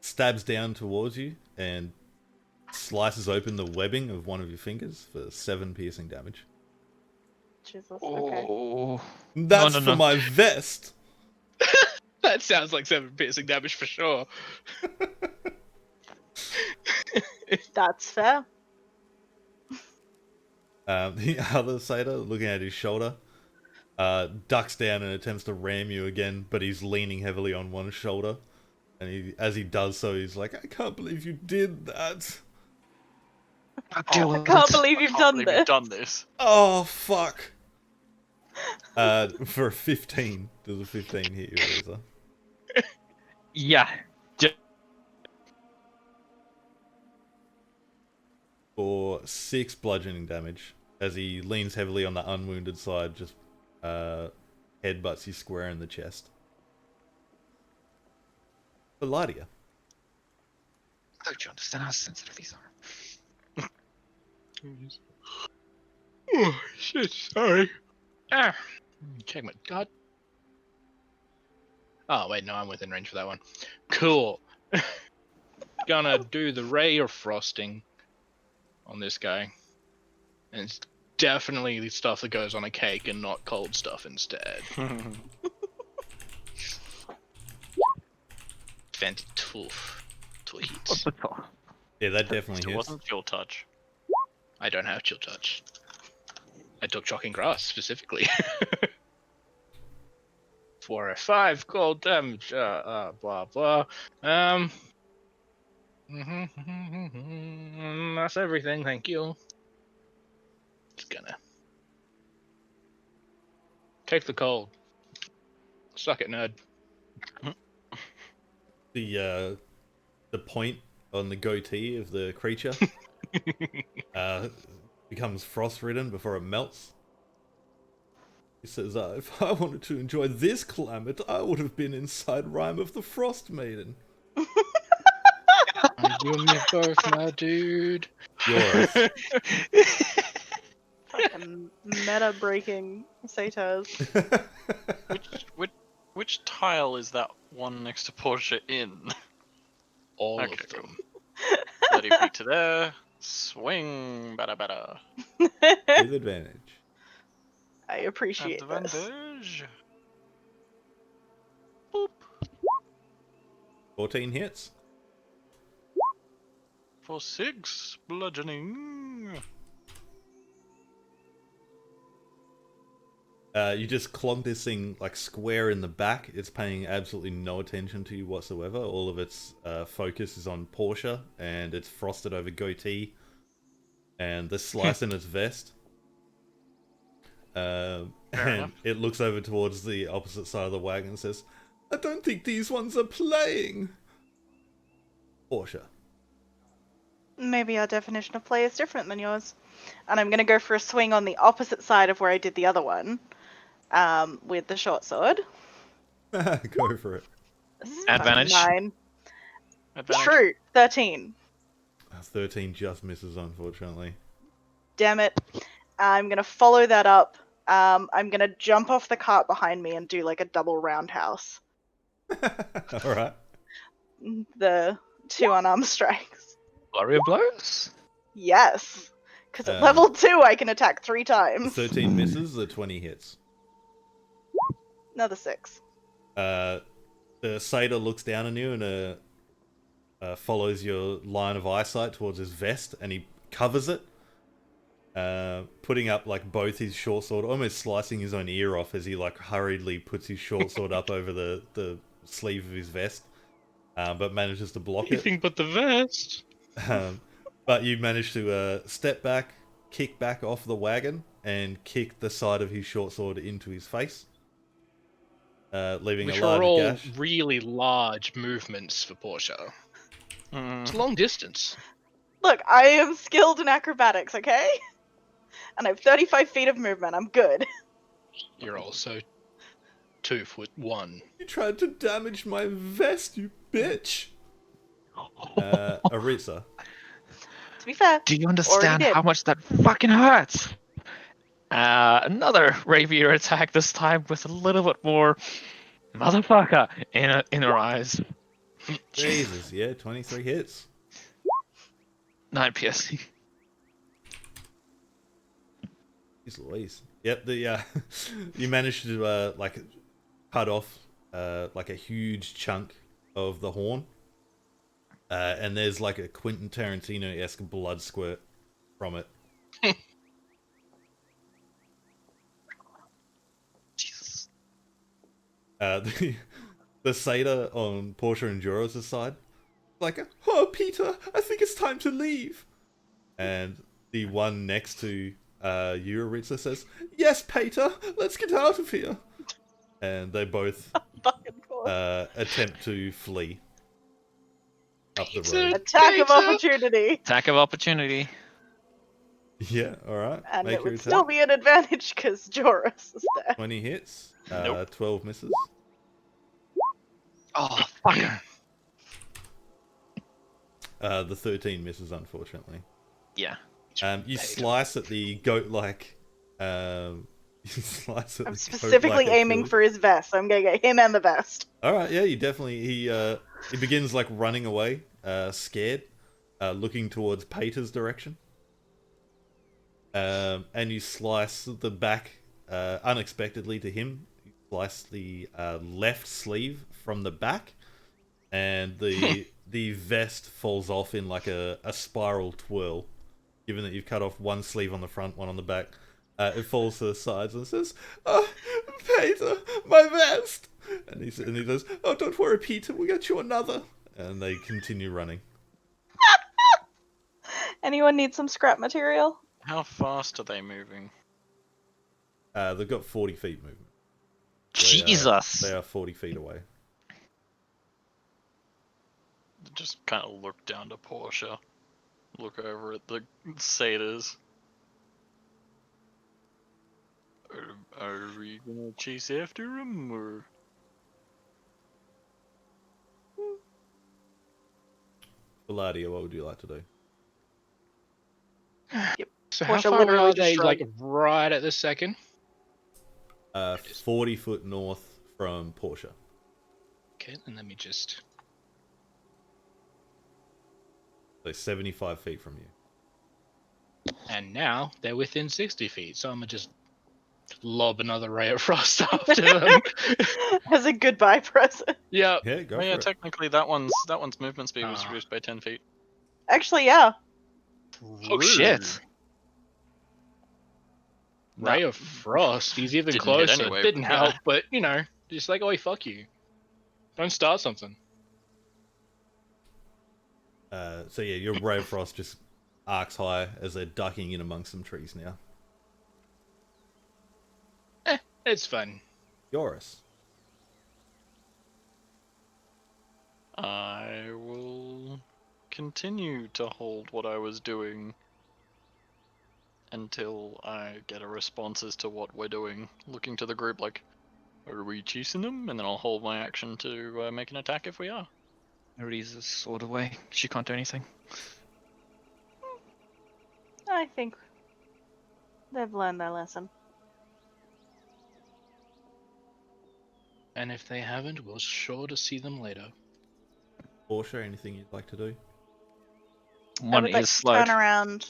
stabs down towards you and slices open the webbing of one of your fingers for 7 piercing damage. Jesus. Okay. Oh. That's No. for my vest. That sounds like 7 piercing damage for sure. That's fair. The other satyr, looking at his shoulder, ducks down and attempts to ram you again, but he's leaning heavily on one shoulder. And as he does so, he's like, "I can't believe you did that. I Can't believe you've done this. You've done this. Oh, fuck." For a 15. Does a 15 hit you, Reza? Yeah. For 6 bludgeoning damage, as he leans heavily on the unwounded side, just headbutts you square in the chest. Eladia. Don't you understand how sensitive these are? Oh, shit, sorry. Ah. Check my god. Oh, wait, no, I'm within range for that one. Cool. Gonna do the ray of frosting on this guy. And it's definitely the stuff that goes on a cake and not cold stuff instead. 22. to hit. Yeah, that definitely It hits. wasn't Fuel Touch. I don't have chill touch. I took shocking grass specifically. For a 5 cold damage, blah blah. That's everything. Thank you. Just gonna take the cold. Suck it, nerd. The point on the goatee of the creature becomes frost-ridden before it melts. He says, if I wanted to enjoy this climate, I would have been inside Rime of the Frost Maiden. You and me both, my dude. Yours. Fucking meta breaking satyrs. Which tile is that one next to Portia in? All Okay, of them. 30 feet to there. Swing, bada. With advantage. I appreciate this. Advantage. Boop. 14 hits. For 6 bludgeoning. You just clonk this thing like square in the back. It's paying absolutely no attention to you whatsoever. All of its focus is on Portia and its frosted over goatee and the slice in its vest. And enough. it looks over towards the opposite side of the wagon and says, I don't think these ones are playing. Portia. Maybe our definition of play is different than yours. And I'm going to go for a swing on the opposite side of where I did the other one. With the short sword. Go for it. Advantage. 9. Advantage. True. 13. 13 just misses, unfortunately. Damn it. I'm going to follow that up. I'm going to jump off the cart behind me and do like a double roundhouse. Alright. The 2 unarmed strikes. Flurry of blows? Yes. Because at level 2 I can attack 3 The times. 13 misses, the 20 hits. Another 6. The satyr looks down on you and follows your line of eyesight towards his vest, and he covers it, putting up like both his short sword, almost slicing his own ear off as he like hurriedly puts his short sword up over the sleeve of his vest, but manages to block it. Anything but the vest. But you manage to step back, kick back off the wagon, and kick the side of his short sword into his face. Leaving Which a large are all gash. really large movements for Portia. It's long distance. Look, I am skilled in acrobatics, okay? And I have 35 feet of movement. I'm good. You're also 2'1". You tried to damage my vest, you bitch! Aritza. To be fair, Do you already understand did. how much that fucking hurts? Another rapier attack, this time with a little bit more motherfucker in her eyes. Jesus, yeah, 23 hits. 9 piercing. Jeez Louise. Yep, you managed to like cut off like a huge chunk of the horn. And there's like a Quentin Tarantino-esque blood squirt from it. Jesus. The satyr on Portia and Joros' side, like, oh Peter, I think it's time to leave. And the one next to you, Aritza, says, yes, Peter, let's get out of here. And they both attempt to flee up the road. Attack of opportunity. Attack of opportunity. Yeah, alright. And Make it your would attack. still be an advantage because Joris is there. 20 hits, Nope. 12 misses. Oh, fucker. The 13 misses, unfortunately. Yeah. You slice at the goat-like. You slice at I'm the specifically goat-like aiming Achilles. for his vest. I'm gonna get him and the vest. All right, yeah, you definitely. He begins like running away, scared, looking towards Pater's direction. And you slice the back unexpectedly to him. You slice the left sleeve from the back, and the the vest falls off in like a spiral twirl. Given that you've cut off one sleeve on the front, one on the back, it falls to the sides and says, "Oh, Peter, my vest!" And he says, "Oh, don't worry, Peter, we'll get you another." And they continue running. Anyone need some scrap material? How fast are they moving? They've got 40 feet movement. Jesus. They are 40 feet away. Just kind of look down to Portia. Look over at the satyrs. Are we gonna chase after him, or...? Valadia, what would you like to do? So Portia how far literally are just they, like, shrugged. right at the second? 40 foot north from Portia. Okay, then let me just... So 75 feet from you. And now they're within 60 feet, so I'm gonna just lob another ray of frost after them. As a goodbye present. Yep. Yeah, go Oh yeah, for it. technically that one's movement speed was Ah. reduced by 10 feet. Actually, yeah. Oh shit. Ray of frost. He's even Didn't hit closer. anyway, Didn't but yeah. help, but you know, just like, oh, fuck you. Don't start something. So yeah, your ray of frost just arcs high as they're ducking in amongst some trees now. It's fun. Yoris. I will continue to hold what I was doing until I get a response as to what we're doing. Looking to the group like, are we chasing them? And then I'll hold my action to make an attack if we are. Marisa's sword away. She can't do anything. I think they've learned their lesson. And if they haven't, we'll sure to see them later. Portia, anything you'd like to do? I One would like is to slowed. turn around.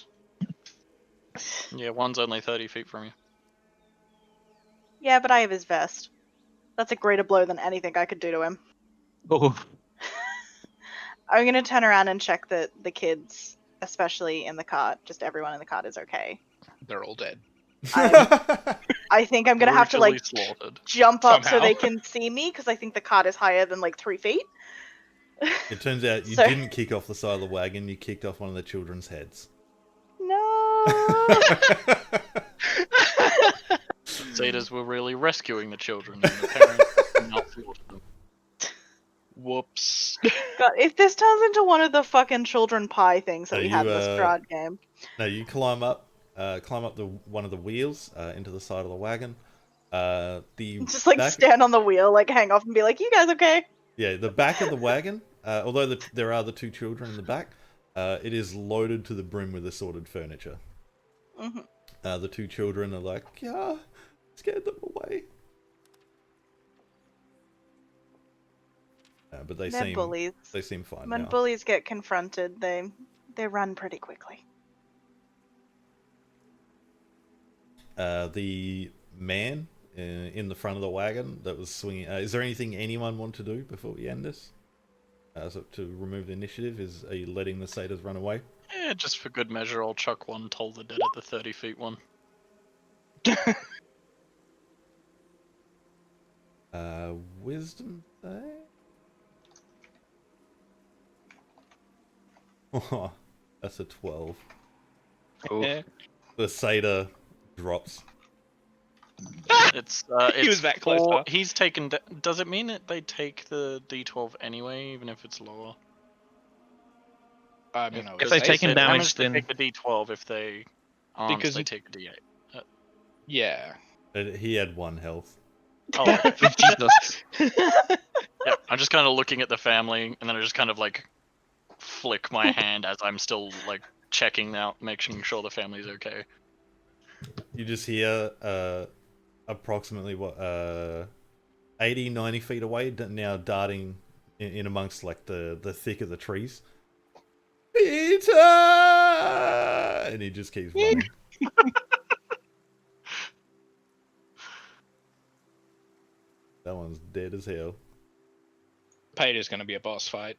Yeah, one's only 30 feet from you. Yeah, but I have his vest. That's a greater blow than anything I could do to him. Oh. I'm gonna turn around and check that the kids, especially in the cart, just everyone in the cart is okay. They're all dead. I think I'm gonna have to like Brutally slaughtered. jump up so Somehow. they can see me because I think the cart is higher than like 3 feet. It turns out you So- didn't kick off the side of the wagon, you kicked off one of the children's heads. No. Satyrs were really rescuing the children, and the parents did not slaughter them. Whoops. God, if this turns into one of the fucking children pie things that So we had in you, this Strahd game. No, you climb up one of the wheels into the side of the wagon. The Just like back, stand on the wheel, like hang off and be like, you guys okay? yeah, the back of the wagon. Although there are the two children in the back, it is loaded to the brim with assorted furniture. Hmm. The two children are like, yeah, scared them away. But They're seem bullies. they seem fine When now. bullies get confronted, they run pretty quickly. The man in the front of the wagon that was swinging. Is there anything anyone want to do before we end this? So to remove the initiative, are you letting the satyrs run away? Yeah, just for good measure, I'll chuck one Toll the Dead at the 30 feet one. Wisdom save? Oh, that's a 12. Oh. Yeah. The satyr drops. It's He was that close, huh? He's taken. Does it mean that they take the D12 anyway, even if it's lower? I mean, I If would they've say taken so. damage, They then take the D12. If they aren't, Because they you- take a D8. Yeah. He had 1 health. Oh, okay. Jesus. Yeah, I'm just kind of looking at the family, and then I just kind of like flick my hand as I'm still like checking out, making sure the family's okay. You just hear approximately 80, 90 feet away, now darting in amongst like the thick of the trees. Peter! And he just keeps running. That one's dead as hell. Peter's gonna be a boss fight.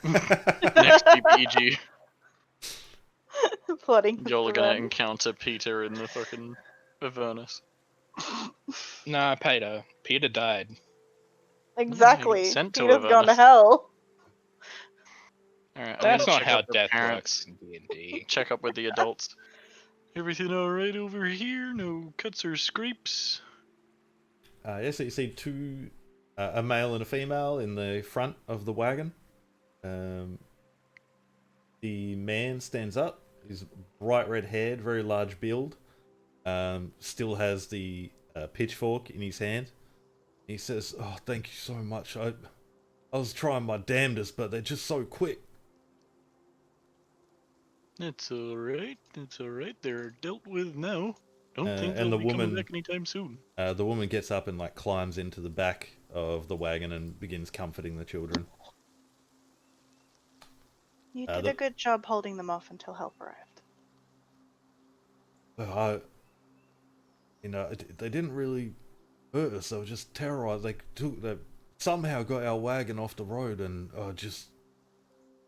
Next PPG, Plotting with you're the gonna run. encounter Peter in the fucking Avernus. Nah, Peter. Peter died. Exactly. sent to Peter's gone to Avernus. hell. Alright, I'm That's gonna not check how up the death parents. works in D&D. Check up with the adults. Everything alright over here? No cuts or scrapes? Yes, you see a male and a female in the front of the wagon. The man stands up. He's bright red haired, very large build. Still has the pitchfork in his hand. He says, "Oh, thank you so much. I was trying my damnedest, but they're just so quick." It's alright. It's alright. They're dealt with now. Don't think And they'll the be coming woman, back anytime soon. the woman gets up and like climbs into the back of the wagon and begins comforting the children. You Uh, did the- a good job holding them off until help arrived. Well, they didn't really hurt us. They were just terrorized. They somehow got our wagon off the road, and I just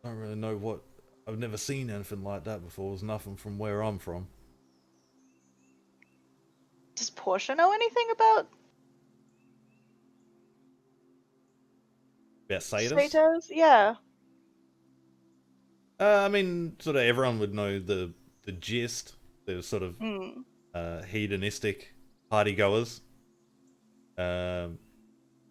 don't really know what. I've never seen anything like that before. It was nothing from where I'm from. Does Portia know anything about Satyrs? Satyrs? Yeah. I mean, sort of everyone would know the gist. They're sort of Hmm. hedonistic party goers. Yeah,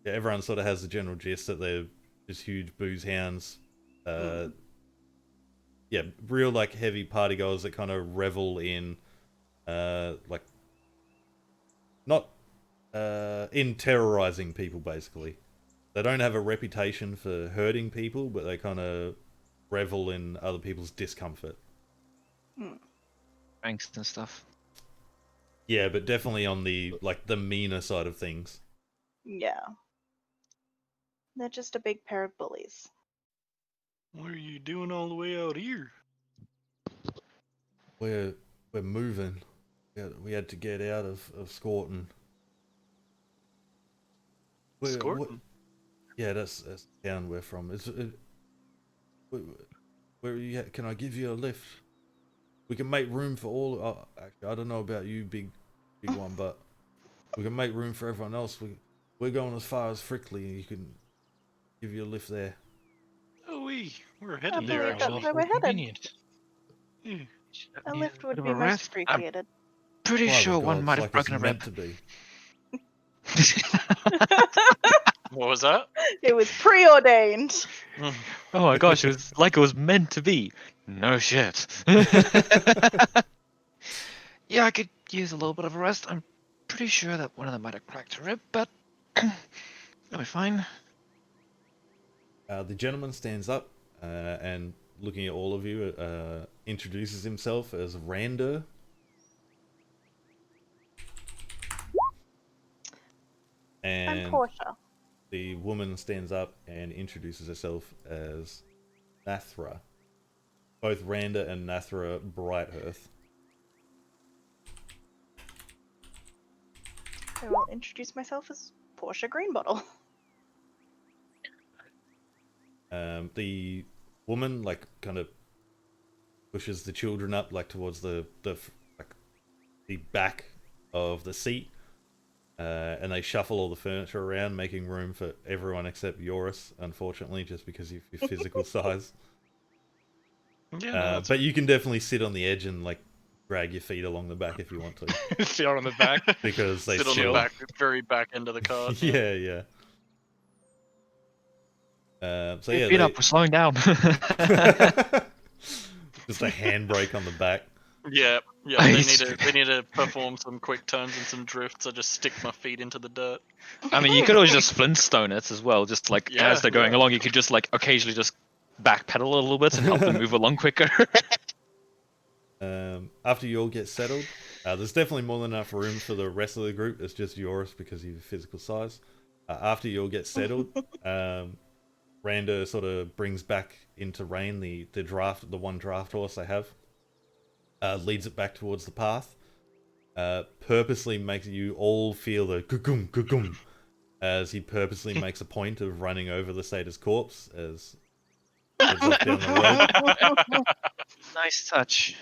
everyone sort of has the general gist that they're just huge booze hounds. Yeah, real like heavy party goers that kind of revel in, like, not in terrorizing people. Basically, they don't have a reputation for hurting people, but they kind of revel in other people's discomfort. Angst and stuff. Yeah, but definitely on the the meaner side of things. Yeah. They're just a big pair of bullies. What are you doing all the way out here? We're moving. We had to get out of Scorton. Scorton? Yeah, that's the town we're from. Where are you at? Can I give you a lift? We can make room for all. Actually, I don't know about you, big one, but we can make room for everyone else. We're going as far as Frickley. You can give you a lift there. Oh, we're I headed believe there that's actually. where we're headed. Convenient. Yeah. A lift would Bit of be a most rest. I'm appreciated. pretty By sure the one gods, might have like it's broken a meant rib. to be. What was that? It was preordained. Oh my gosh, it was like it was meant to be. No shit. Yeah, I could use a little bit of a rest. I'm pretty sure that one of them might have cracked a rib, but it'll be fine. The gentleman stands up and, looking at all of you, introduces himself as Rander. I'm And Portia. the woman stands up and introduces herself as Nathra. Both Randa and Nathra Brighthearth. I will introduce myself as Portia Greenbottle. The woman kind of pushes the children up towards the back of the seat, and they shuffle all the furniture around, making room for everyone except Yoris, unfortunately, just because of your physical size. Yeah, no, But you can definitely sit on the edge and drag your feet along the back if you want to, Sit on the back. because they sit on still... the very back end of the cart. yeah, yeah. So yeah, Feet up, we're slowing down. just a handbrake on the back. Yeah. They need to perform some quick turns and some drifts. I just stick my feet into the dirt. I mean, you could always just Flintstone it as well. Just Yeah, as they're going along, you could just occasionally just backpedal a little bit and help them move along quicker. After you all get settled, there's definitely more than enough room for the rest of the group. It's just yours because of your physical size. After you all get settled, Randa sort of brings back into Rain the one draft horse they have. Leads it back towards the path. Purposely makes you all feel the as he purposely makes a point of running over the satyr's corpse, as Heads off down the road. Nice touch.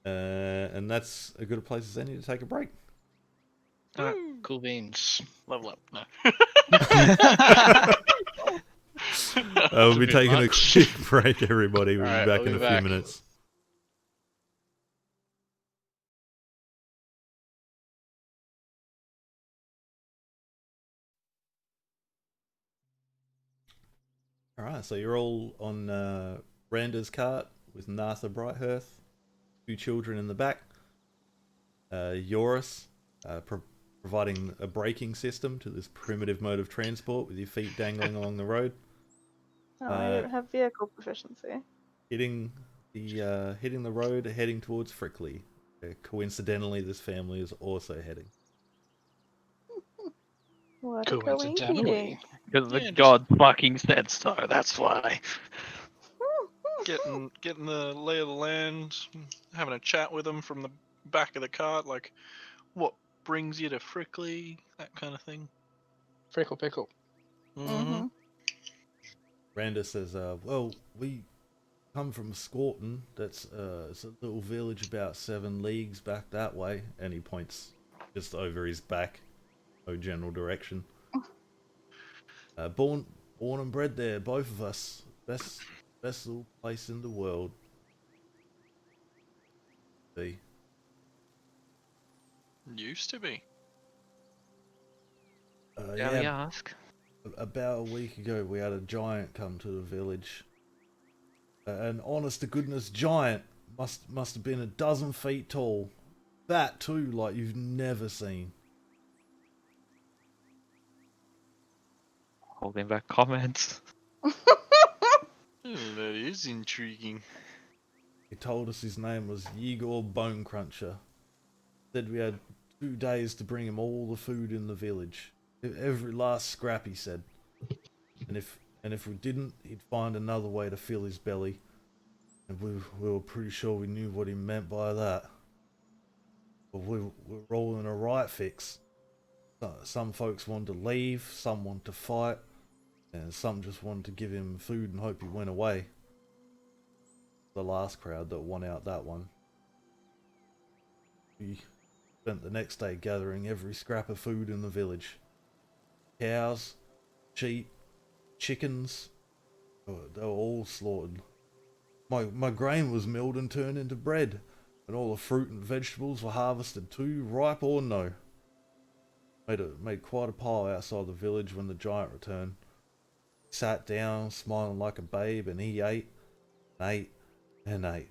And that's a good place as any to take a break. Alright, cool beans. Level up. No. We'll be Bit taking a much. quick break, everybody. We'll Alright, be back I'll in be a few back. minutes. Alright, so you're all on Randa's cart with Nartha Brighthearth, 2 children in the back. Yoris providing a braking system to this primitive mode of transport with your feet dangling along the road. Oh, I don't have vehicle proficiency. Hitting the road, heading towards Frickley. Coincidentally, this family is also heading. What a Coincidentally. Because the Yeah, just- god fucking said so, that's why. Getting the lay of the land, having a chat with them from the back of the cart, like what brings you to Frickley, that kind of thing. Frickle pickle. Mm-hmm. Randa says, well, we come from Scorton. That's it's a little village about 7 leagues back that way. And he points just over his back, no general direction. Born and bred there, both of us. Best little place in the world. See. Used to be. Shall we ask? About a week ago, we had a giant come to the village. An honest-to-goodness giant. Must have been a dozen feet tall. That too, like you've never seen. Holding back comments. Oh, that is intriguing. He told us his name was Igor Bonecruncher. Said we had 2 days to bring him all the food in the village. Every last scrap, he said. And if we didn't, he'd find another way to fill his belly. And we were pretty sure we knew what he meant by that. But we're all in a right fix. Some folks wanted to leave, some wanted to fight, and some just wanted to give him food and hope he went away. The last crowd that won out that one. We spent the next day gathering every scrap of food in the village. Cows, sheep, chickens, they were all slaughtered. My grain was milled and turned into bread, and all the fruit and vegetables were harvested too, ripe or no. Made quite a pile outside the village when the giant returned. He sat down, smiling like a babe, and he ate, and ate, and ate.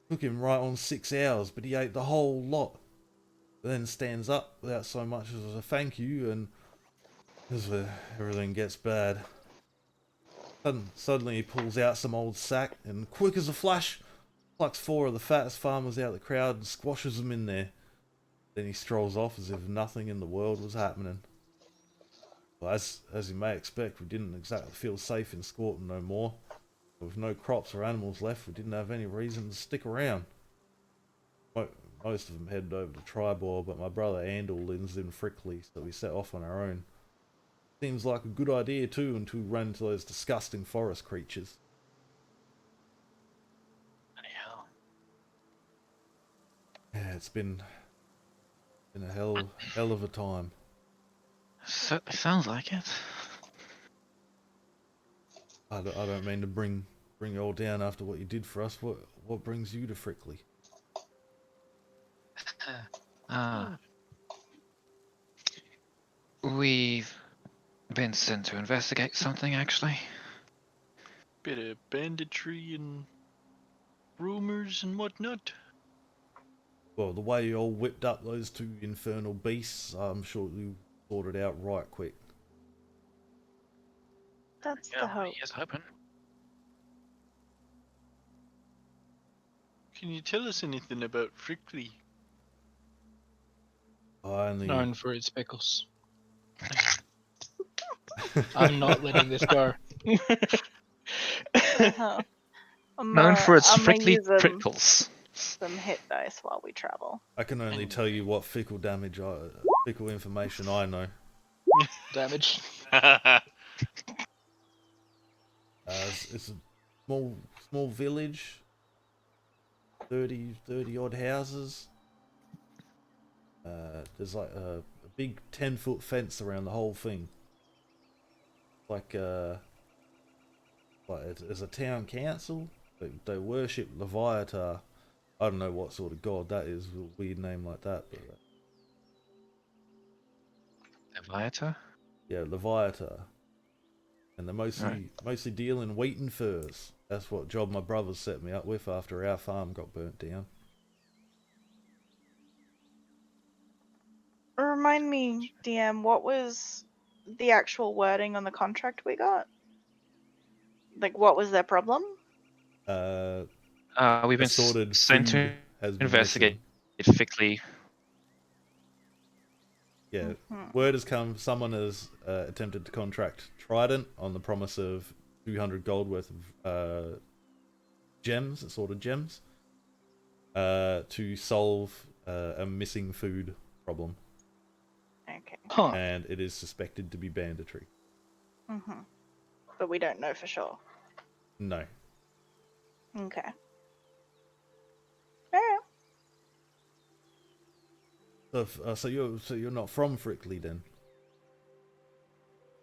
Took him right on 6 hours, but he ate the whole lot. Then stands up without so much as a thank you, and this is where everything gets bad. Suddenly he pulls out some old sack, and quick as a flash, plucks 4 of the fattest farmers out of the crowd and squashes them in there. Then he strolls off as if nothing in the world was happening. Well, as you may expect, we didn't exactly feel safe in Scorton no more. With no crops or animals left, we didn't have any reason to stick around. Most of them headed over to Tribor, but my brother Andal lives in Frickley, so we set off on our own. Seems like a good idea too, until we run into those disgusting forest creatures. Anyhow. Yeah, it's been a hell of a time. Certainly sounds like it. I don't mean to bring you all down after what you did for us. What brings you to Frickley? We've been sent to investigate something, actually. Bit of banditry and rumors and whatnot. Well, the way you all whipped up those 2 infernal beasts, I'm sure you sorted out right quick. That's the Yeah, hope. he is hoping. Can you tell us anything about Frickley? I only Known for its pickles. I'm not letting this go. Uh-huh. Known for its I'm gonna prickly use prickles. some hit dice while we travel. I can only tell you what fickle information I know. Damage. It's a small village. 30 odd houses. There's like a big 10-foot fence around the whole thing. Like it's a town council. They worship Leviathan. I don't know what sort of god that is. A weird name like that, but Leviathan? yeah, Leviathan. And they're Right. mostly deal in wheat and furs. That's what job my brother set me up with after our farm got burnt down. Remind me, DM, what was the actual wording on the contract we got? Like, what was their problem? We've been Assorted sent food to has been investigate missing. Fickley. Yeah, Mhm. word has come. Someone has attempted to contract Trident on the promise of 200 gold worth of gems, assorted gems, to solve a missing food problem. Okay. Huh. And it is suspected to be banditry. Mm-hmm. But we don't know for sure. No. Okay. Alright. So you're not from Frickley then?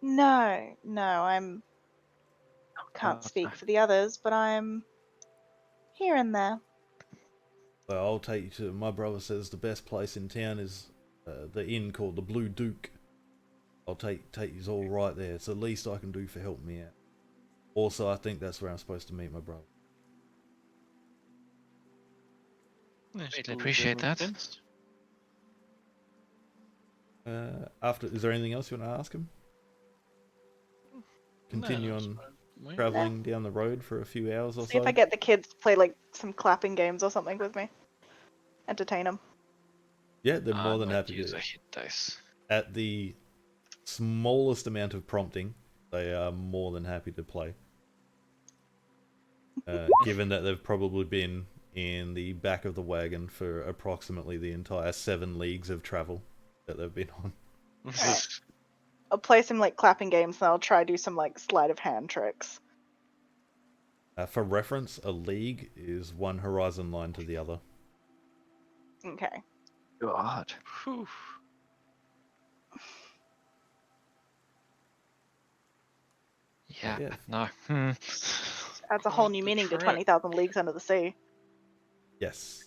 No, I'm can't speak for the others, but I'm here and there. Well, I'll take you to. My brother says the best place in town is the inn called the Blue Duke. I'll take you all right there. It's the least I can do for helping me out. Also, I think that's where I'm supposed to meet my brother. Greatly appreciate that. Is there anything else you want to ask him? Continue on traveling down the road for a few hours or See so. if I get the kids to play like some clapping games or something with me. Entertain them. Yeah, they're more I than might happy use to. a hit dice. At the smallest amount of prompting, they are more than happy to play. Given that they've probably been in the back of the wagon for approximately the entire 7 leagues of travel that they've been on. Alright. I'll play some like clapping games and I'll try do some like sleight of hand tricks. For reference, a league is one horizon line to the other. Okay. God. Whew. Yeah. Yeah. No. Adds a whole Quite new the meaning to trek. 20,000 Leagues Under the Sea. Yes.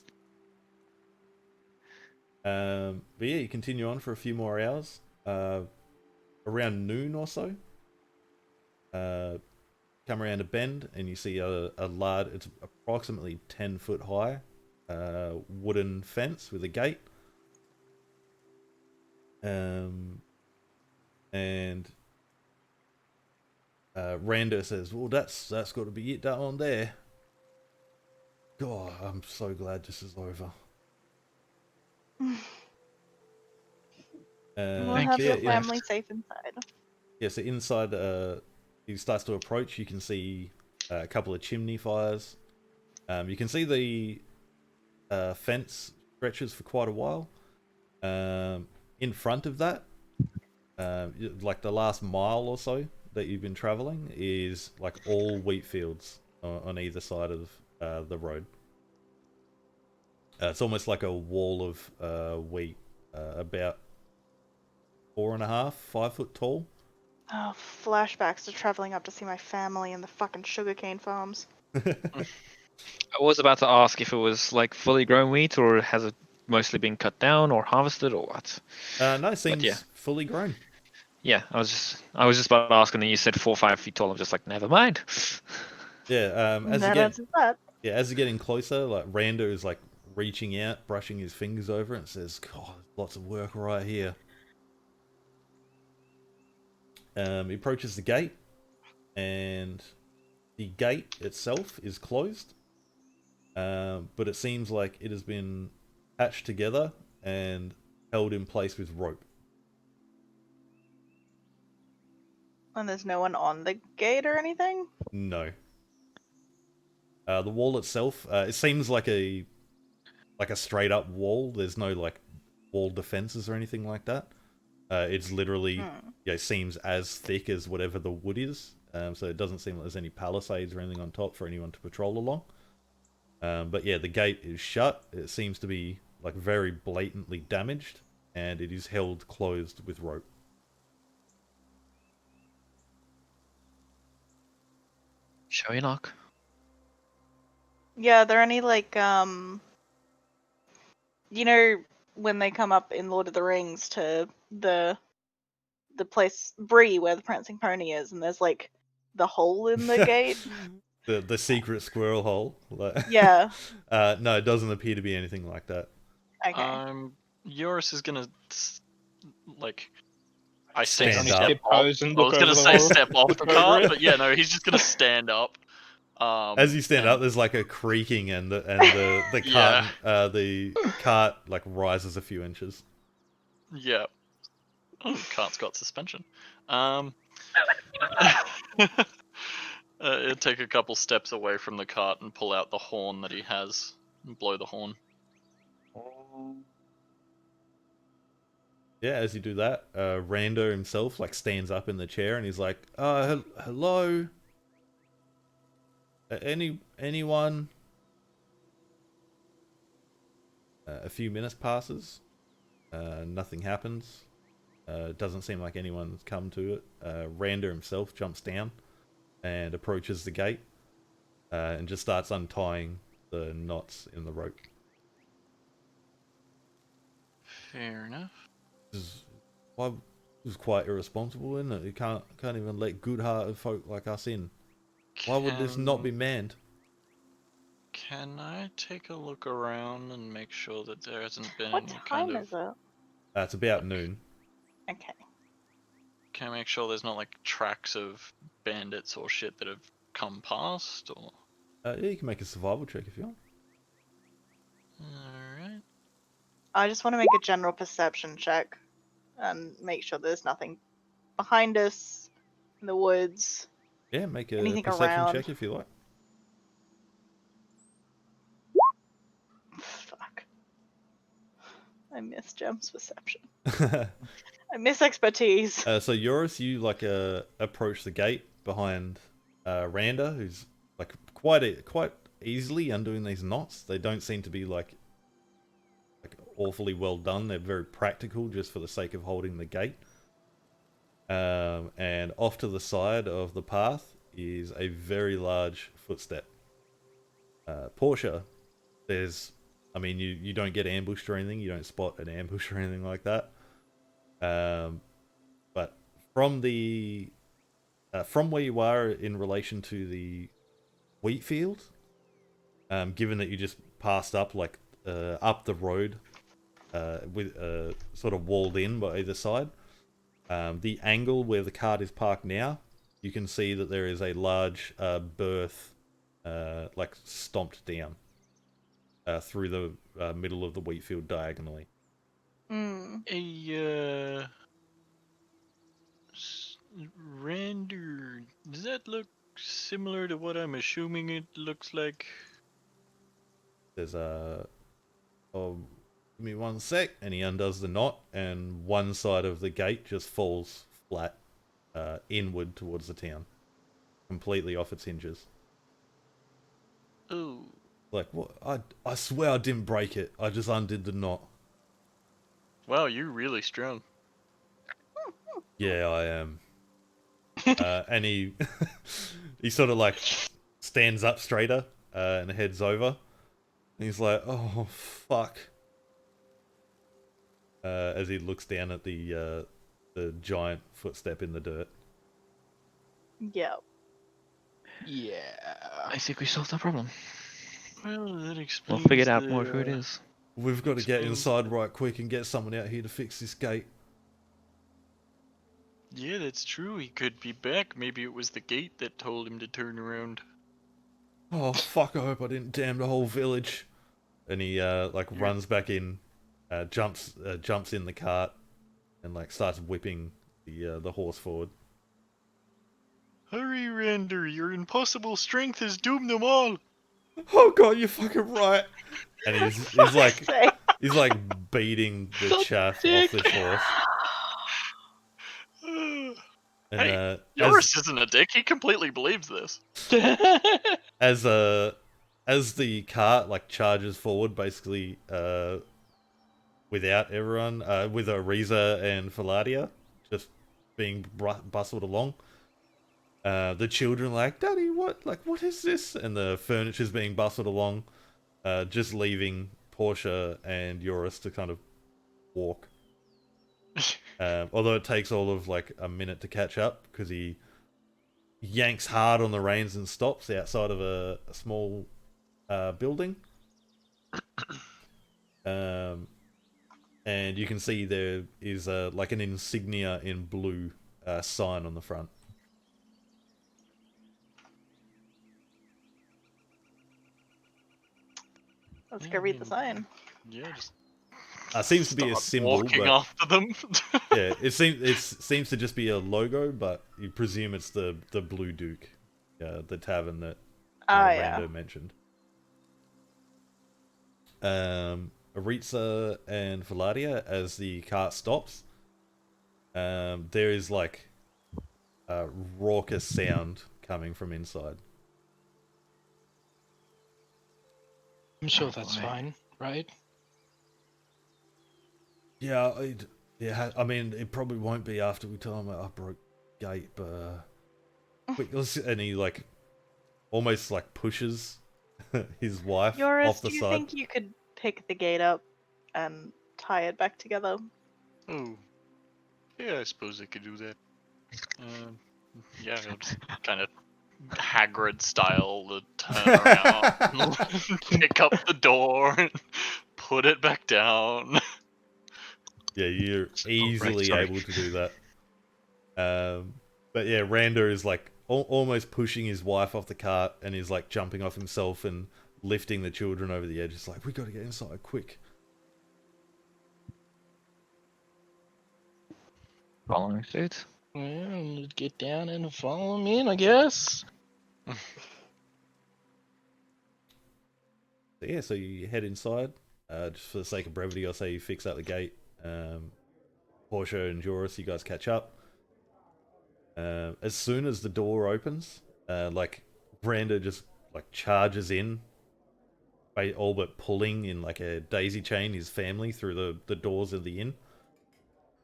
But yeah, you continue on for a few more hours. Around noon or so, come around a bend and you see a large, it's approximately 10 foot high, wooden fence with a gate. And Rando says, "Well, that's got to be it down there." God, I'm so glad this is over. We'll Thank have you your for family left. safe inside. Yeah, so inside, he starts to approach. You can see a couple of chimney fires. You can see the fence stretches for quite a while. In front of that, like the last mile or so that you've been traveling, is like all wheat fields on either side of the road. It's almost like a wall of wheat, about 4.5, 5 foot tall. Oh, flashbacks to traveling up to see my family in the fucking sugarcane farms. I was about to ask if it was like fully grown wheat or has it mostly been cut down or harvested or what. No, But yeah. seems fully grown. Yeah, I was just about to ask, and then you said 4 or 5 feet tall. I'm just like, never mind. Yeah, as you That get answers that. as you're getting closer, like Rando is like reaching out, brushing his fingers over it, and says, "God, lots of work right here." He approaches the gate, and the gate itself is closed, but it seems like it has been patched together and held in place with rope. And there's no one on the gate or anything? No. The wall itself, it seems like a straight up wall. There's no like wall defenses or anything like that. It's literally, seems as thick as whatever the wood is, so it doesn't seem like there's any palisades or anything on top for anyone to patrol along. But yeah, the gate is shut. It seems to be like very blatantly damaged, and it is held closed with rope. Shall we knock? Yeah, are there any like you know when they come up in Lord of the Rings to the place Bree where the prancing pony is, and there's like the hole in the gate? The secret squirrel hole. Like, Yeah. no, it doesn't appear to be anything like that. Okay. Yoris is gonna like. I Stand say up. step Skip off. pose and I look was gonna over the say wall. step off the Look over cart, it. but yeah, no, he's just gonna stand up. As you stand and- up, there's like a creaking, and the Yeah. the cart like rises a few inches. Yeah. Oh, cart's got suspension. It'd take a couple steps away from the cart and pull out the horn that he has and blow the horn. Yeah, as you do that, Rando himself like stands up in the chair and he's like, hello? Anyone? A few minutes passes. Nothing happens. It doesn't seem like anyone's come to it. Rando himself jumps down and approaches the gate and just starts untying the knots in the rope. Fair enough. This is quite irresponsible, isn't it? You can't even let good-hearted folk like us in. Why would this not be manned? Can I take a look around and make sure that there hasn't been What any time kind of... is it? It's about noon. Okay. Can I make sure there's not like tracks of bandits or shit that have come past, or... Yeah, you can make a survival check if you want. Alright. I just want to make a general perception check and make sure there's nothing behind us in the woods. Yeah, make a Anything perception around? check if you like. Fuck. I miss Gem's perception. I miss expertise. So Yoris, you like approach the gate behind Randa, who's like quite easily undoing these knots. They don't seem to be like awfully well done. They're very practical, just for the sake of holding the gate. And off to the side of the path is a very large footstep. Portia, I mean, you don't get ambushed or anything. You don't spot an ambush or anything like that. But from where you are in relation to the wheat field, given that you just passed up up the road, with sort of walled in by either side, the angle where the cart is parked now, you can see that there is a large berth, like stomped down through the middle of the wheat field diagonally. Rander, does that look similar to what I'm assuming it looks like? There's give me one sec, and he undoes the knot, and one side of the gate just falls flat inward towards the town, completely off its hinges. Oh. Like, what? I swear I didn't break it. I just undid the knot. Wow, you're really strong. Yeah, I am. And he he sort of like stands up straighter and heads over. And he's like, "Oh fuck!" As he looks down at the giant footstep in the dirt. Yeah. Yeah. I think we solved that problem. Well, that We'll explains figure it out more who it is. We've got to get Explains- inside right quick and get someone out here to fix this gate. Yeah, that's true. He could be back. Maybe it was the gate that told him to turn around. Oh fuck! I hope I didn't damn the whole village. And he runs back in, jumps in the cart, and like starts whipping the horse forward. Hurry, Rander! Your impossible strength has doomed them all. Oh god, you're fucking right. And he's like Say. he's like beating the chaff off this horse. And Hey, Yoris isn't a dick. He completely believes this. as the cart like charges forward, basically without everyone, with Ariza and Faladia just being bustled along. The children are like, Daddy, what is this? And the furniture's being bustled along, just leaving Portia and Eurus to kind of walk. Although it takes all of like a minute to catch up because he yanks hard on the reins and stops outside of a small building. And you can see there is like an insignia in blue sign on the front. Let's go read the sign. Yeah, just Seems to be a start symbol, walking but after them. yeah, it seems to just be a logo, but you presume it's the Blue Duke, the tavern that Yeah. Rando mentioned. Aritza and Valadia, as the cart stops, there is like a raucous sound coming from inside. I'm sure that's fine, right? Yeah, I mean, it probably won't be after we tell him I broke gate, but quick, and he like almost like pushes his wife Yoris, off the do you side. think you could pick the gate up and tie it back together? Oh, yeah, I suppose I could do that. Yeah, I'll just kind of Hagrid style to turn around, pick up the door, and put it back down. Yeah, you're easily sorry. able to do that. But yeah, Rando is like almost pushing his wife off the cart, and he's like jumping off himself and lifting the children over the edge. It's like, we got to get inside quick. Following suit. Well, get down and follow me in, I guess. So yeah, so you head inside. Just for the sake of brevity, I'll say you fix up the gate. Portia and Joris, you guys catch up. As soon as the door opens, like Rando just like charges in, all but pulling in like a daisy chain his family through the doors of the inn.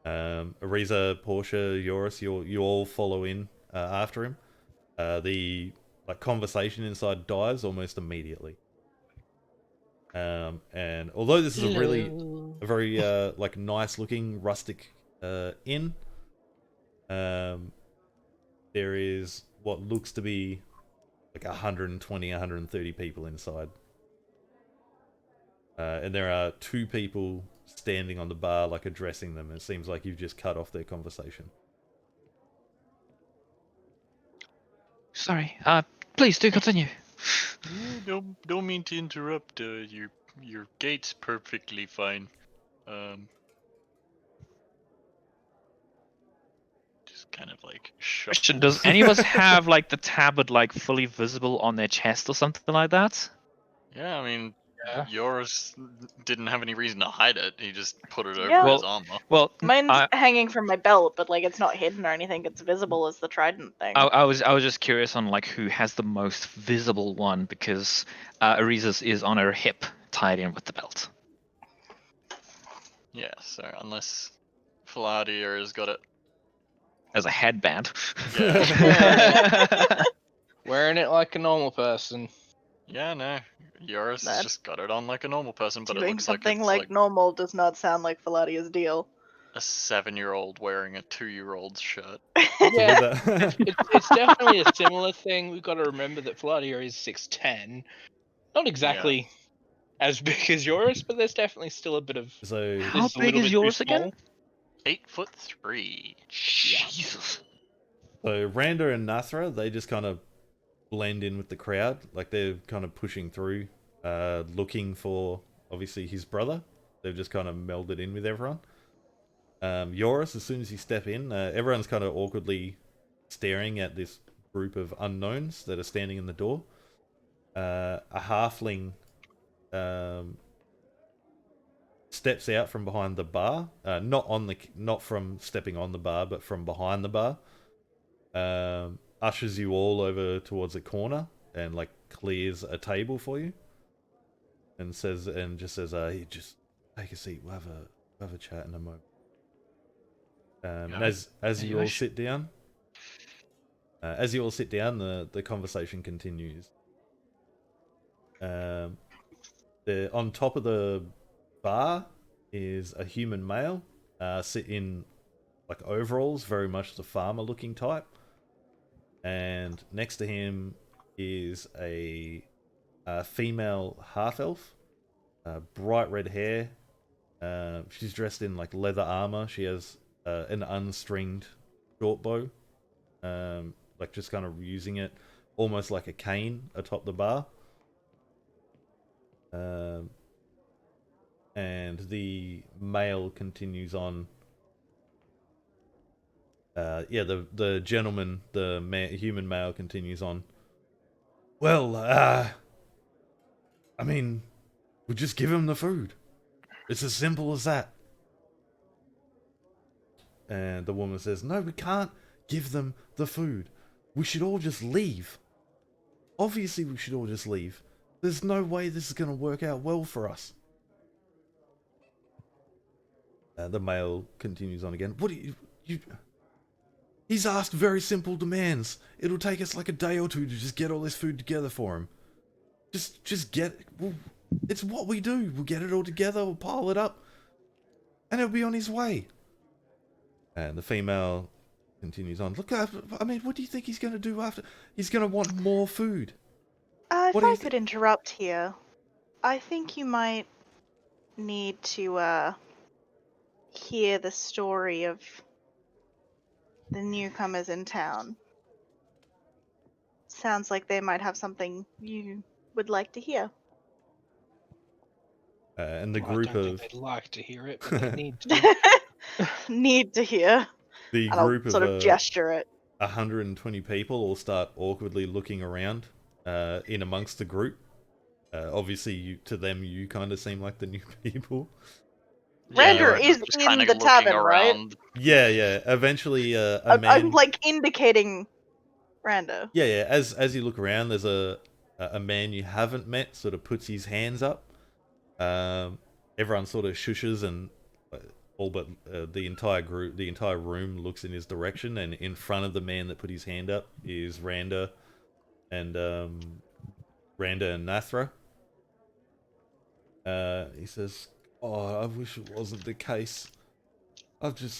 Ariza, Portia, Joris, you all follow in after him. The like conversation inside dies almost immediately. And although this is a very like nice looking rustic inn, there is what looks to be like 120, 130 people inside. And there are two people standing on the bar, like addressing them. It seems like you've just cut off their conversation. Sorry. Please do continue. Yeah, don't mean to interrupt. Your gate's perfectly fine. Just kind of like Question: does shuffles. any of us have like the tablet like fully visible on their chest or something like that? Yeah, I mean, Yeah. yours didn't have any reason to hide it. He just put it over Yeah. his armor. Well, Mine's hanging from my belt, but like it's not hidden or anything. It's visible as the Trident thing. I was just curious on like who has the most visible one because Ariza's is on her hip, tied in with the belt. Yeah, so unless Faladia has got it. As a headband. Yeah. Wearing it like a normal person. Yeah, no. Yours has That- just got it on like a normal person, but it Doing looks like something it's like like normal does not sound like Faladia's deal. a 7-year-old wearing a 2-year-old's shirt. Yeah, it's definitely a similar thing. We've got to remember that Fladia is 6'10". Not exactly as big as yours, but there's definitely still a bit of. So How just a big little is bit too yours again? small. 8'3". Jesus. So Randa and Nathra, they just kind of blend in with the crowd. Like they're kind of pushing through, looking for obviously his brother. They've just kind of melded in with everyone. Yoris, as soon as you step in, everyone's kind of awkwardly staring at this group of unknowns that are standing in the door. A halfling steps out from behind the bar, not from stepping on the bar, but from behind the bar. ushers you all over towards a corner and like clears a table for you, and just says, "Hey, just take a seat. We'll have a chat in a moment." And as you all sit down, the conversation continues. On top of the bar is a human male, sit in like overalls, very much the farmer-looking type. And next to him is a female half-elf, bright red hair. She's dressed in like leather armor. She has an unstringed short bow, like just kind of using it almost like a cane atop the bar. And the male continues on. The gentleman, human male continues on. Well, I mean, we just give him the food. It's as simple as that. And the woman says, "No, we can't give them the food. We should all just leave. Obviously, we should all just leave. There's no way this is going to work out well for us." The male continues on again. "What do you... He's asked very simple demands. It'll take us like a day or two to just get all this food together for him. Just get... it's what we do. We'll get it all together, we'll pile it up, and it'll be on his way." And the female continues on. "Look, I mean, what do you think he's going to do after? He's going to want more food." If I could interrupt here, I think you might need to hear the story of the newcomers in town. Sounds like they might have something you would like to hear. And the Well, group I don't of... think they'd like to hear it, but they need to. Need to hear. The And group I'll sort of of gesture it. 120 people all start awkwardly looking around in amongst the group. Obviously, to them, you kind of seem like the new people. Rander is just in kinda the looking tavern, right? around. Yeah. Eventually, I'm like indicating Rando. Yeah. As you look around, there's a man you haven't met sort of puts his hands up. Everyone sort of shushes, and all but the entire room looks in his direction. And in front of the man that put his hand up is Randa and Nathra. He says, "Oh, I wish it wasn't the case.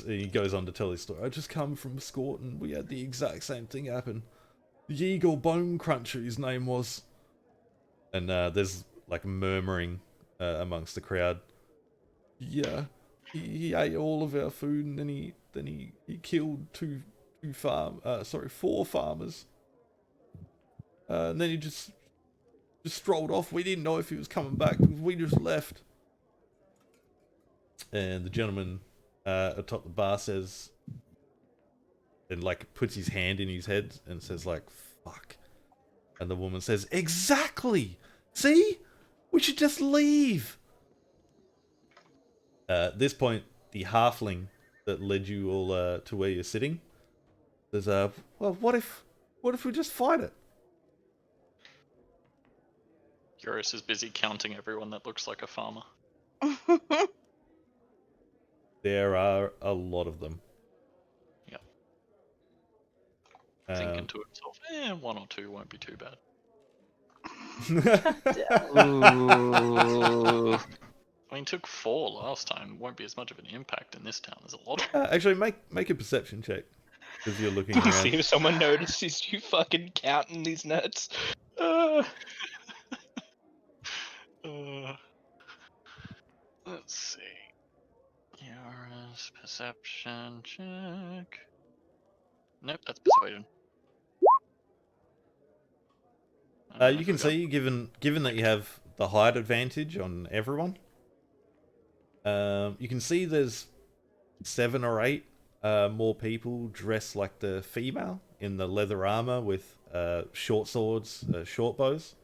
He goes on to tell his story. "I just come from Scort and we had the exact same thing happen. The Eagle Bone Cruncher, his name was." And there's like murmuring amongst the crowd. "Yeah, he ate all of our food, and then he killed four farmers. And then he just strolled off. We didn't know if he was coming back. We just left." And the gentleman atop the bar says, and like puts his hand in his head and says like, "Fuck." And the woman says, "Exactly. See? We should just leave." At this point, the halfling that led you all to where you're sitting says, "Well, what if we just fight it?" Eurus is busy counting everyone that looks like a farmer. There are a lot of them. Yep. Thinking to himself, one or two won't be too bad. Ooh. I mean, took 4 last time. Won't be as much of an impact in this town. There's a lot. Actually, make a perception check because you're looking Did you around. see if someone notices you fucking counting these nuts? Let's see. Eurus, perception check. Nope, that's persuasion. You can see, given that you have the height advantage on everyone, you can see there's 7 or 8 more people dressed like the female in the leather armor with short swords, short bows.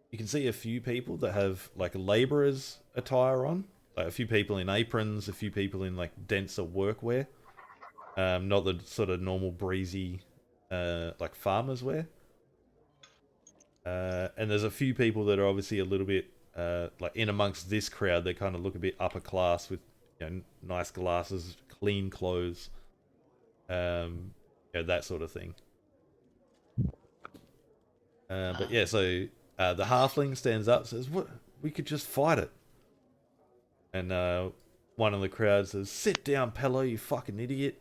You can see a few people that have like laborers attire on, like a few people in aprons, a few people in like denser workwear. not the sort of normal breezy, like farmers wear. And there's a few people that are obviously a little bit, like in amongst this crowd, they kind of look a bit upper class with, nice glasses, clean clothes, that sort of thing. But yeah, so the halfling stands up, says, "What? We could just fight it." And one of the crowd says, "Sit down, Pello, you fucking idiot."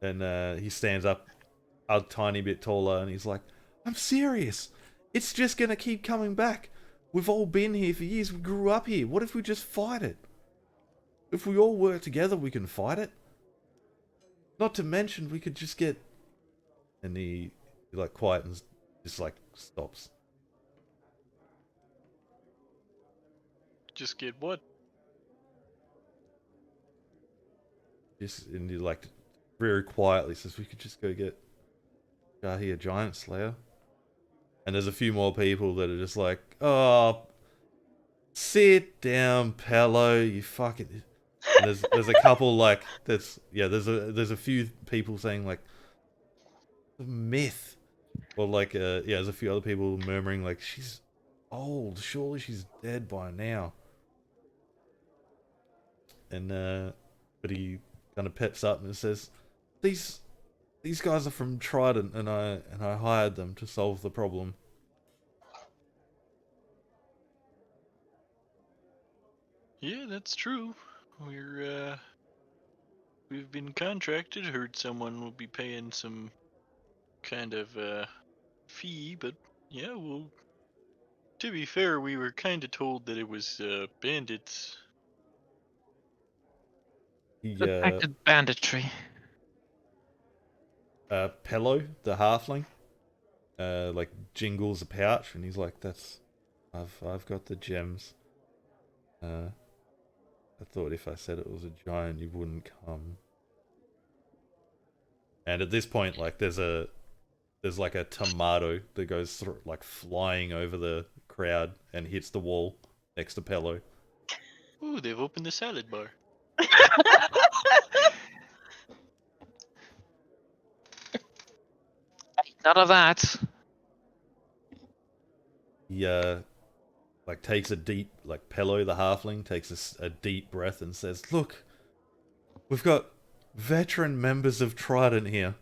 And he stands up a tiny bit taller, and he's like, "I'm serious. It's just gonna keep coming back. We've all been here for years. We grew up here. What if we just fight it? If we all work together, we can fight it. Not to mention, we could just get..." And he like quietens, just like stops. Just get what? And he like very quietly says, "We could just go get Jahi a giant slayer." And there's a few more people that are just like, "Oh, sit down, Pello, you fucking..." And there's a couple like there's a few people saying like, "Myth," or like there's a few other people murmuring like, "She's old, surely she's dead by now." And but he kind of peps up and says, "These guys are from Trident, and I hired them to solve the problem." Yeah, that's true. We've been contracted. Heard someone will be paying some kind of fee, but yeah, well, to be fair, we were kind of told that it was bandits. He Suspected banditry. Pello, the halfling, like jingles a pouch, and he's like, "That's, I've got the gems. I thought if I said it was a giant, you wouldn't come." And at this point, like there's like a tomato that goes through, like flying over the crowd and hits the wall next to Pello. Ooh, they've opened the salad bar. None of that. He like takes a deep, like Pello the halfling takes a deep breath and says, "Look, we've got veteran members of Trident here.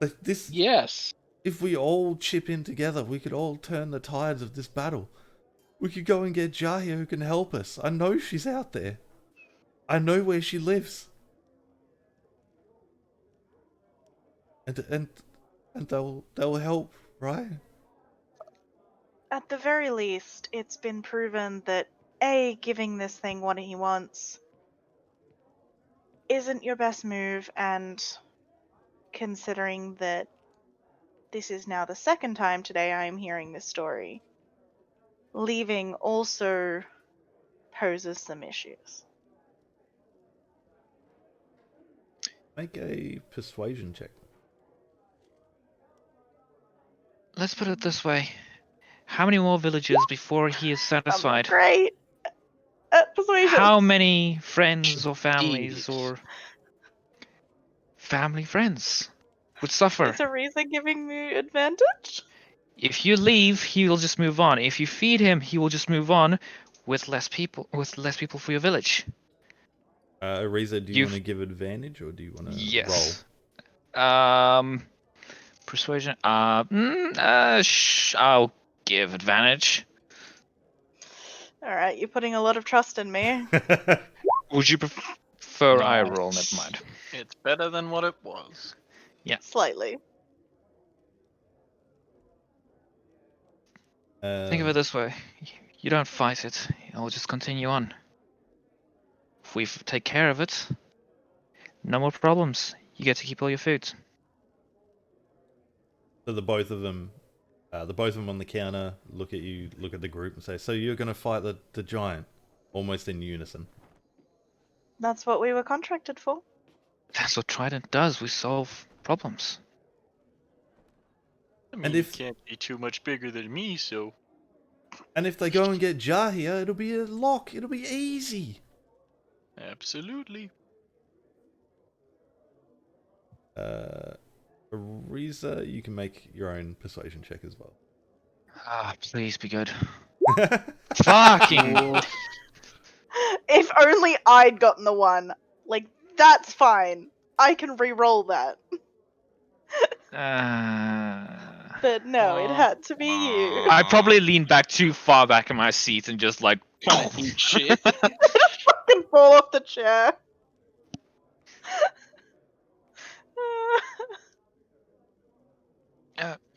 Like this, Yes. if we all chip in together, we could all turn the tides of this battle. We could go and get Jahia who can help us. I know she's out there. I know where she lives. And they'll help, right?" At the very least, it's been proven that A, giving this thing what he wants isn't your best move, and considering that this is now the second time today I am hearing this story, leaving also poses some issues. Make a persuasion check. Let's put it this way. How many more villages before he is satisfied? I'm great at persuasion. How many friends or families or family friends would suffer? Is Ariza giving me advantage? If you leave, he will just move on. If you feed him, he will just move on with less people for your village. Ariza, do you want to give advantage or do you want to Yes. roll? Persuasion. I'll give advantage. All right, you're putting a lot of trust in me. Would you prefer I No. roll? Never mind. It's better than what it was. Yeah. Slightly. Think of it this way. You don't fight it. It'll just continue on. If we take care of it, no more problems. You get to keep all your food. So the both of them on the counter look at you, look at the group, and say, "So you're going to fight the giant?" Almost in unison. That's what we were contracted for. That's what Trident does. We solve problems. I mean, And you if- can't be too much bigger than me, so And if they go and get Jahia, it'll be a lock. It'll be easy. absolutely. Ariza, you can make your own persuasion check as well. Ah, please be good. Fucking. If only I'd gotten the one. Like, that's fine. I can re-roll that. But no, it had to be you. I probably leaned back too far back in my seat and just like. Eat shit. Fucking fall off the chair.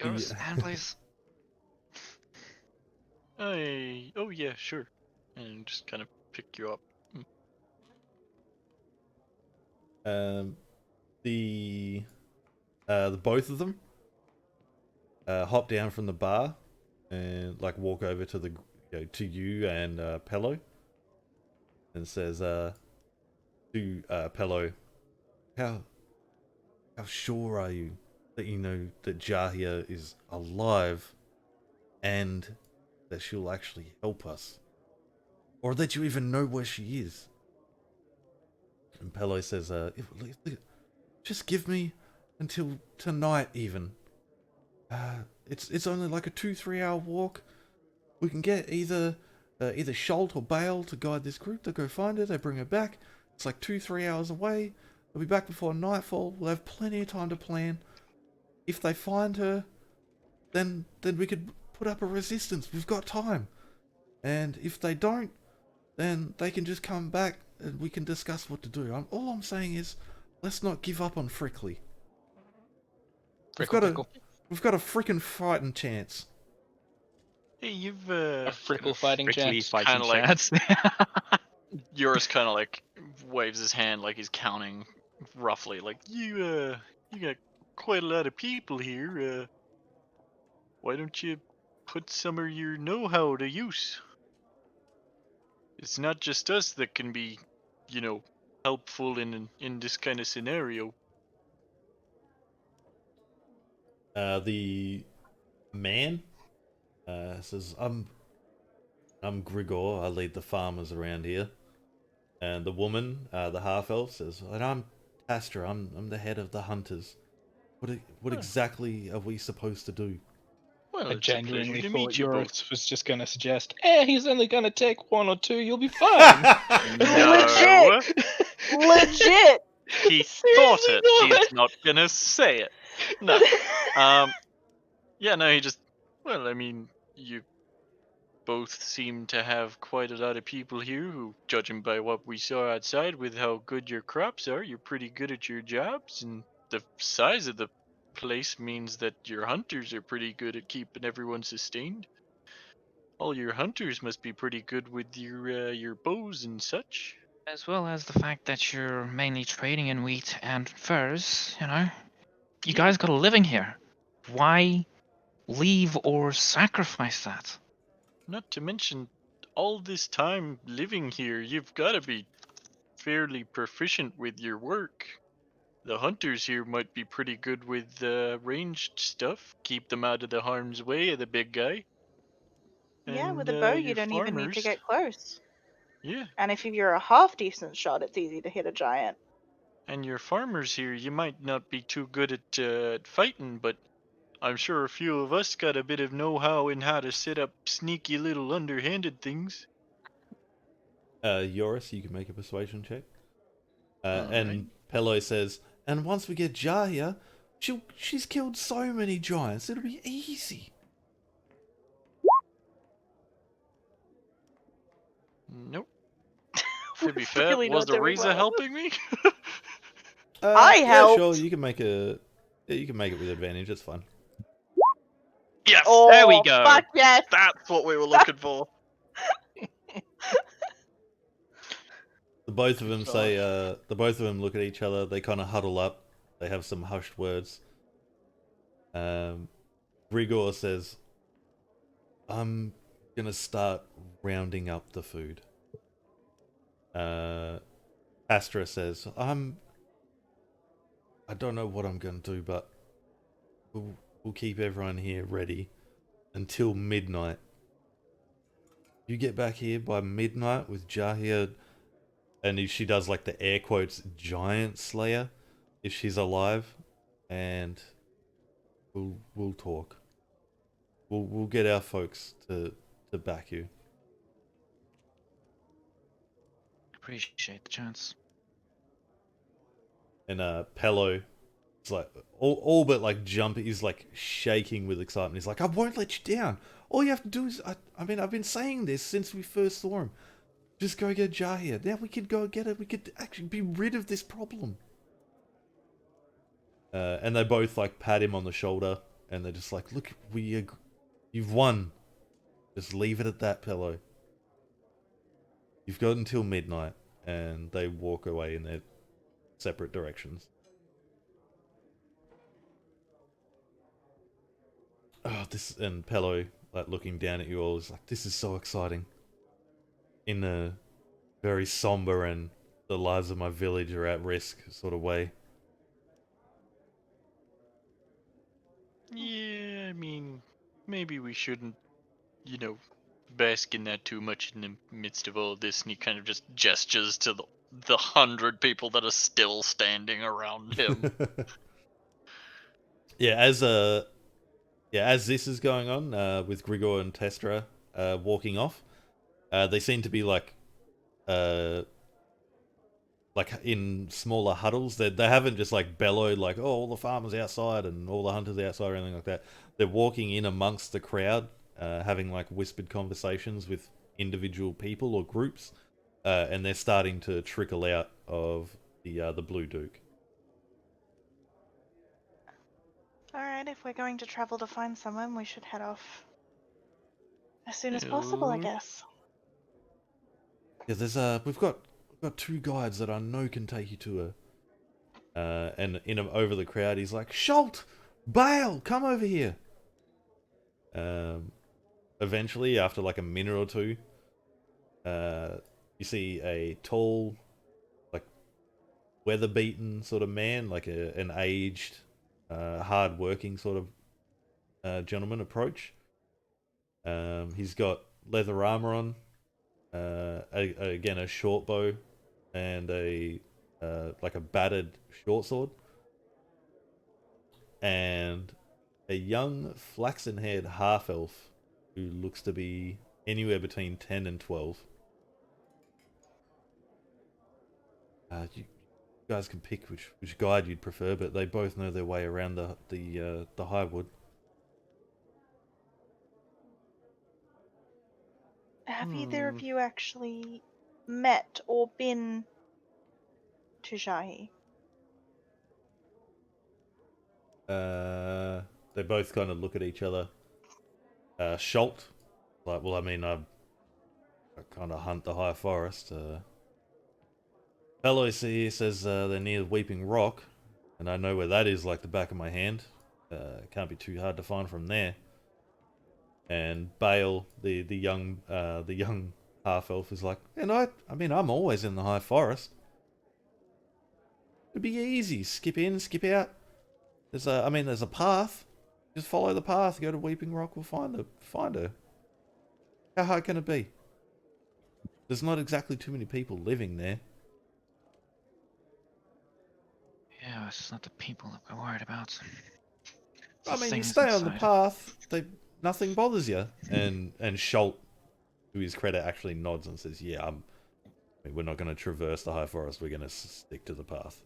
Yours, Yeah. hand, please. Oh yeah, sure. And just kind of pick you up. The both of them hop down from the bar and like walk over to to you and Pello, and says to Pello, how sure are you that you know that Jahia is alive and that she'll actually help us, or that you even know where she is? And Pello says, just give me until tonight even. It's only like a 2-3 hour walk. We can get either Schult or Bale to guide this group. They go find her, they bring her back. It's like 2-3 hours away. They'll be back before nightfall. We'll have plenty of time to plan. If they find her, then we could put up a resistance. We've got time. And if they don't, then they can just come back and we can discuss what to do. All I'm saying is, let's not give up on Frickley. We've got a freaking fighting chance. Hey, you've A frickle fighting Prickly chance. fighting Kinda like- chance. Yours kind of like waves his hand like he's counting roughly. Like you got quite a lot of people here. Why don't you put some of your know-how to use? It's not just us that can be, helpful in this kind of scenario. The man says, I'm Grigor. I lead the farmers around here. And the woman, the half elf, says, and I'm Tastra. I'm the head of the hunters. What exactly are we supposed to do? Well, I it's a pleasure genuinely to thought meet you both. yours was just going to suggest, he's only going to take 1 or 2, you'll be fine. No, Legit. he thought Seriously it. not. He's not gonna say it. No. Yeah, no, he just. Well, I mean, you both seem to have quite a lot of people here who, judging by what we saw outside with how good your crops are, you're pretty good at your jobs, and the size of the place means that your hunters are pretty good at keeping everyone sustained. All your hunters must be pretty good with your bows and such. As well as the fact that you're mainly trading in wheat and furs, you know. You guys got a living here. Why leave or sacrifice that? Not to mention, all this time living here, you've got to be fairly proficient with your work. The hunters here might be pretty good with ranged stuff. Keep them out of the harm's way of the big guy. Yeah, And with a bow, you your don't even need to farmers, get close. yeah, And if you're a half decent shot, it's easy to hit a giant. and your farmers here, you might not be too good at fighting, but I'm sure a few of us got a bit of know-how in how to set up sneaky little underhanded things. Yoris, you can make a persuasion check. Alright. And Pello says, and once we get Jar here, she's killed so many giants, it'll be easy. Nope. To be fair, Really was not doing Ariza well. helping me? I Yeah, helped. sure, you can make it with advantage, it's fine. Yes! Oh, There we go. Fuck yes. That's what we were looking for. The both of them God. say, the both of them look at each other, they kind of huddle up, they have some hushed words. Grigor says, I'm gonna start rounding up the food. Astra says, I don't know what I'm gonna do, but we'll keep everyone here ready until midnight. You get back here by midnight with Jahia, and if she does like the air quotes giant slayer, if she's alive, and we'll talk. We'll get our folks to back you. Appreciate the chance. And Pello is like all but like jumping. He's like shaking with excitement. He's like, I won't let you down. All you have to do is, I mean, I've been saying this since we first saw him. Just go get Jahir. Now we could go get it. We could actually be rid of this problem. And they both like pat him on the shoulder, and they're just like, look, you've won. Just leave it at that, Pello. You've got until midnight. And they walk away in their separate directions. Oh, and Pello, like looking down at you all, is like, this is so exciting. In a very somber and the lives of my village are at risk sort of way. Yeah, I mean, maybe we shouldn't, bask in that too much in the midst of all this. And he kind of just gestures to the 100 people that are still standing around him. Yeah, as this is going on, with Grigor and Testra walking off, they seem to be like in smaller huddles. They haven't just like bellowed like, oh, all the farmers outside and all the hunters outside or anything like that. They're walking in amongst the crowd, having like whispered conversations with individual people or groups, and they're starting to trickle out of the Blue Duke. Alright, if we're going to travel to find someone, we should head off as soon as possible, I guess. Yeah, there's we've got two guides that I know can take you to and over the crowd, he's like, Schult, Bale, come over here. Eventually, after like a minute or two, you see a tall, like weather-beaten sort of man, like an aged, hard-working sort of gentleman approach. He's got leather armor on, again a short bow, and a like a battered short sword, and a young flaxen-haired half-elf who looks to be anywhere between 10 and 12. You guys can pick which guide you'd prefer, but they both know their way around the Highwood. Have either of you actually met or been to Jahi? They both kind of look at each other. Schult, like, well, I mean, I kind of hunt the high forest. Fellow here says they're near Weeping Rock, and I know where that is like the back of my hand. Can't be too hard to find from there. And Bale, the young half elf, is like, and I mean, I'm always in the high forest. It'd be easy. Skip in, skip out. There's a path. Just follow the path. Go to Weeping Rock. We'll find her. How hard can it be? There's not exactly too many people living there. Yeah, it's not the people that we're worried about. I mean, you stay on the path. Nothing bothers you. And Schult, to his credit, actually nods and says, "Yeah, I mean, we're not going to traverse the high forest. We're going to stick to the path."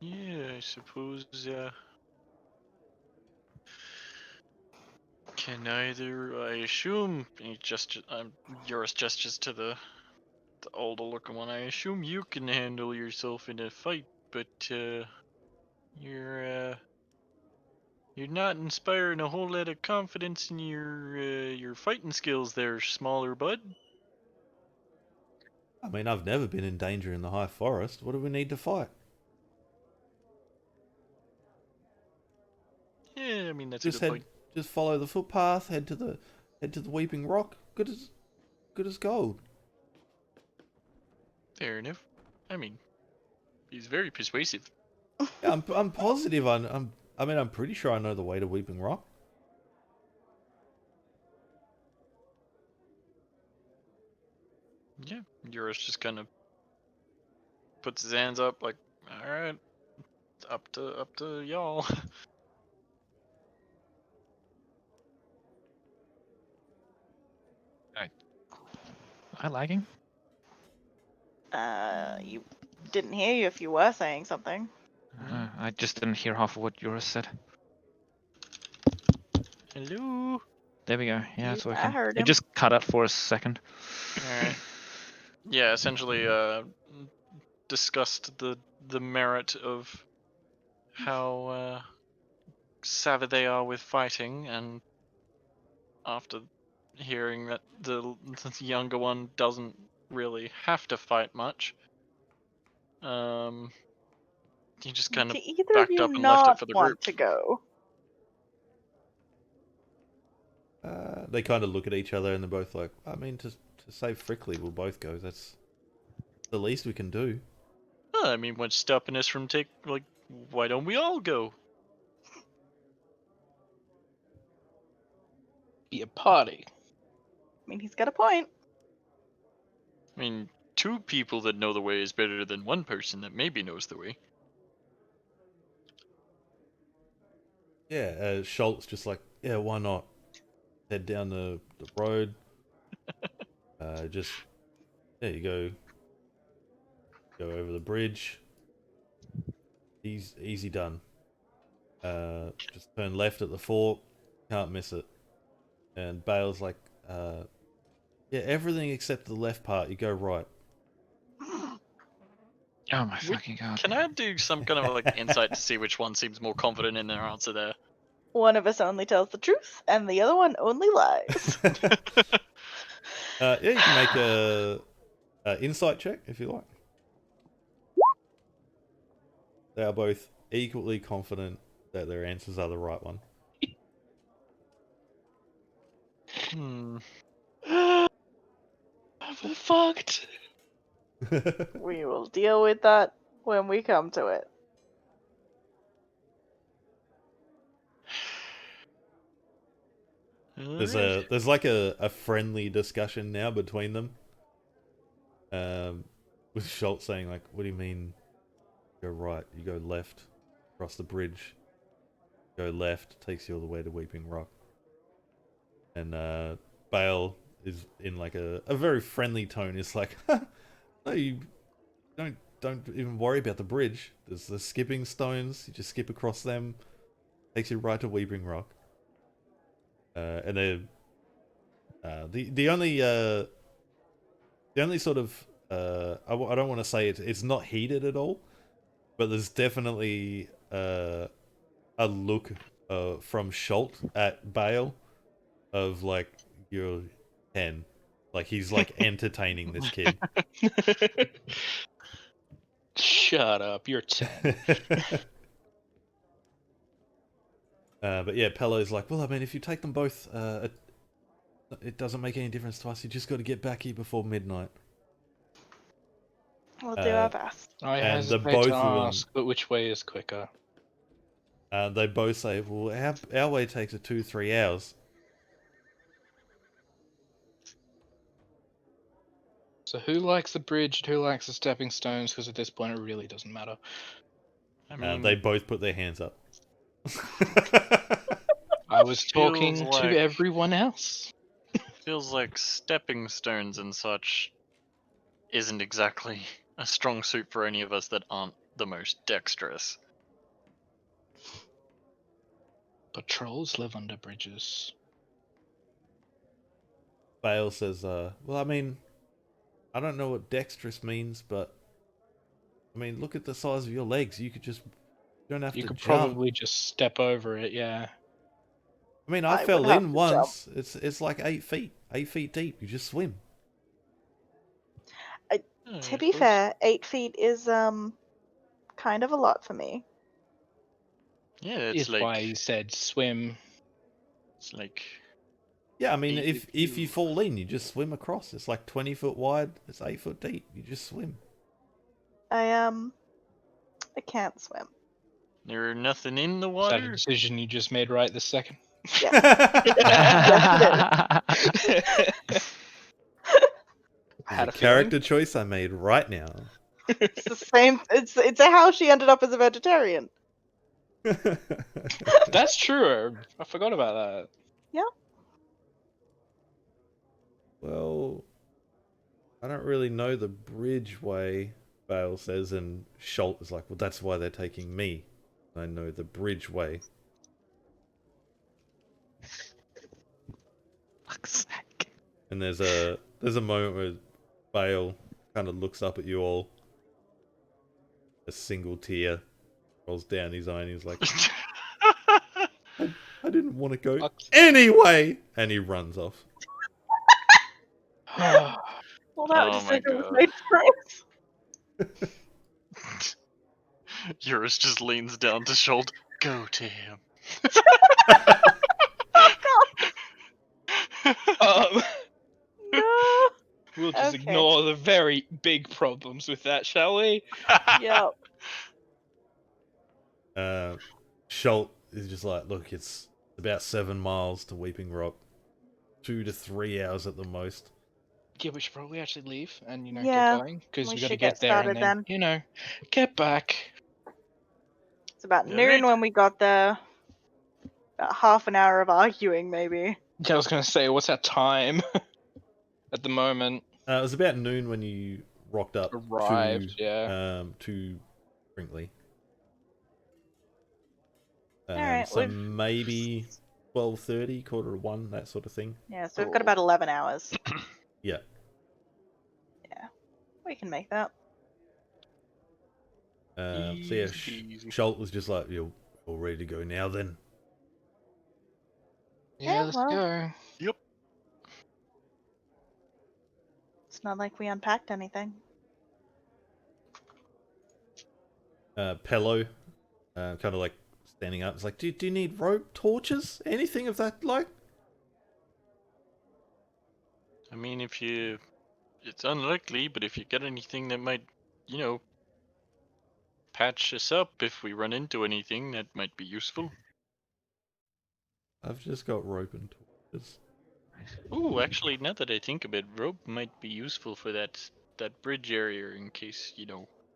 Yeah, I suppose, can either, I assume, Eurus gestures to the older looking one, I assume you can handle yourself in a fight, but, you're not inspiring a whole lot of confidence in your fighting skills there, smaller bud. I mean, I've never been in danger in the high forest. What do we need to fight? Yeah, I mean, that's a good point. Just follow the footpath. Head to the Weeping Rock. Good as gold. Fair enough. I mean, he's very persuasive. Yeah, I'm positive. I'm pretty sure I know the way to Weeping Rock. Yeah, Eurus just kind of puts his hands up like, all right, up to y'all. I lagging? You didn't hear you if you were saying something. I just didn't hear half of what Yoris said. Hello. There we go. Yeah, it's working. I heard It him. just cut out for a second. Alright. Yeah, essentially discussed the merit of how savvy they are with fighting, and after hearing that the younger one doesn't really have to fight much, he just kind Do of either of backed you up and left it not for the want group. to go? They kind of look at each other and they're both like, I mean, to save Frickley, we'll both go. That's the least we can do. I mean, what's stopping us from why don't we all go? Be a party. I mean, he's got a point. I mean, 2 people that know the way is better than 1 person that maybe knows the way. Yeah, Schultz just like, yeah, why not? Head down the road. Just, there you go over the bridge. Easy done. Just turn left at the fork. Can't miss it. And Bale's like, yeah, everything except the left part. You go right. Oh my fucking god. Can I do some kind of like insight to see which one seems more confident in their answer there? One of us only tells the truth, and the other one only lies. Yeah, you can make a insight check if you like. They are both equally confident that their answers are the right one. We're fucked. We will deal with that when we come to it. There's like a friendly discussion now between them. With Schultz saying like, "What do you mean? Go right? You go left, across the bridge. Go left, takes you all the way to Weeping Rock." And Bale is in like a very friendly tone. It's like, "No, you don't even worry about the bridge. There's the skipping stones. You just skip across them. Takes you right to Weeping Rock." And then the only sort of I don't want to say it's not heated at all, but there's definitely a look from Schultz at Bale of like, you're 10, like he's like entertaining this kid. Shut up, you're 10. But yeah, Pello's like, well, I mean, if you take them both, it doesn't make any difference to us. You just got to get back here before midnight. We'll do our best. I And hesitate both to of them- ask, but which way is quicker? They both say, well, our way takes 2-3 hours. So who likes the bridge and who likes the stepping stones? Because at this point it really doesn't matter. I mean, They both put their hands up. I was talking Feels to like- everyone else. feels like stepping stones and such isn't exactly a strong suit for any of us that aren't the most dexterous. But trolls live under bridges. Bale says, well, I mean, I don't know what dexterous means, but I mean, look at the size of your legs. You don't have You to could jump. probably just step over it, yeah. I mean, I I fell would have in to once. It's like 8 feet deep. You just swim. To be fair, 8 feet is kind of a lot for me. Yeah, it's It's like why he said swim. it's like Yeah, I mean, If if you you- fall in, you just swim across. It's like 20 foot wide. It's 8 foot deep. You just swim. I can't swim. there's nothing in the Is that a water. decision you just made right this second? Yes. I had a character feeling. choice I made right now. It's the same. It's how she ended up as a vegetarian. That's true. I forgot about that. Yeah. Well, I don't really know the bridge way, Bale says, and Schult is like, well, that's why they're taking me. I know the bridge way. Fuck's sake. And there's a moment where Bale kind of looks up at you all. A single tear rolls down his eye and he's like, I didn't want to go anyway! And he runs off. Well, that Oh just my was God. made for Eurus just leans down to Schult. Go to him. No. We'll just Okay. ignore the very big problems with that, shall we? Yep. Schult is just like, look, it's about 7 miles to Weeping Rock. 2 to 3 hours at the most. Yeah, we should probably actually leave and, Yeah, get going. Because we we got to should get get there and started then, get back. It's about Yeah, noon right. when we got there. About half an hour of arguing, maybe. Yeah, I was going to say, what's that time at the moment? It was about noon when you rocked up Arrived, yeah. to Brinkley. Alright, so we've... maybe 12:30, 1:45, that sort of thing. Yeah, so we've got about 11 hours. Yeah. Yeah, we can make that. So yeah, Schult was just like, you're all ready to go now then. Yeah, let's well. go. Yep. It's not like we unpacked anything. Pello, kind of like standing up, is like, do you need rope, torches, anything of that like? I mean, it's unlikely, but if you get anything that might, patch us up if we run into anything, that might be useful. I've just got rope and torches. Ooh, actually, now that I think of it, rope might be useful for that bridge area in case,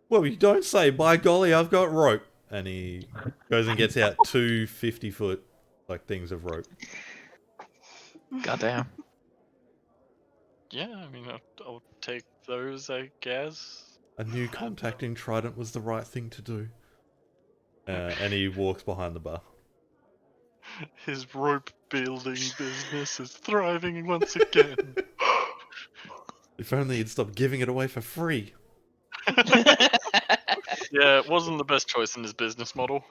Well, you don't say, by golly, I've got rope. And he goes and gets out 2 50-foot like things of rope. Goddamn. Yeah, I mean, I'll take those, I guess. I knew contacting Trident was the right thing to do. And he walks behind the bar. His rope building business is thriving once again. If only he'd stop giving it away for free. Yeah, it wasn't the best choice in his business model.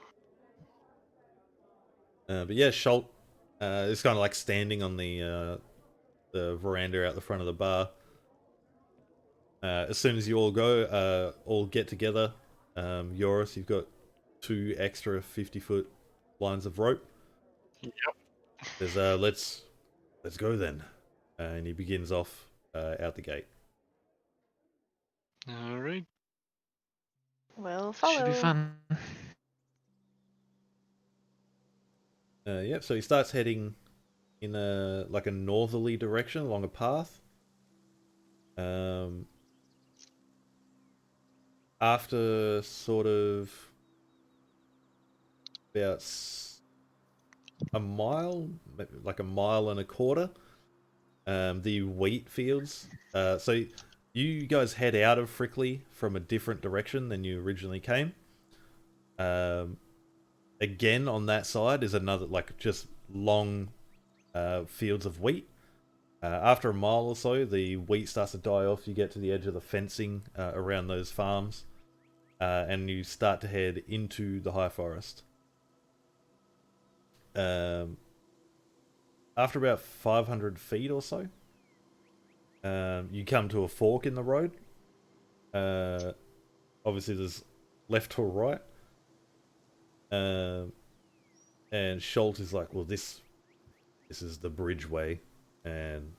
But yeah, Schult is kind of like standing on the veranda out the front of the bar. As soon as you all go, all get together. Eurus, you've got 2 extra 50-foot lines of rope. Yep. Says, let's go then. And he begins off out the gate. All right. We'll follow. Should be fun. Yep, so he starts heading in a northerly direction along a path. After sort of about a mile, like a mile and a quarter, the wheat fields. So you guys head out of Frickley from a different direction than you originally came. Again, on that side is another, just long fields of wheat. After a mile or so, the wheat starts to die off. You get to the edge of the fencing around those farms, and you start to head into the high forest. After about 500 feet or so, you come to a fork in the road. Obviously, there's left to right. And Schult is like, well, this is the bridge way, and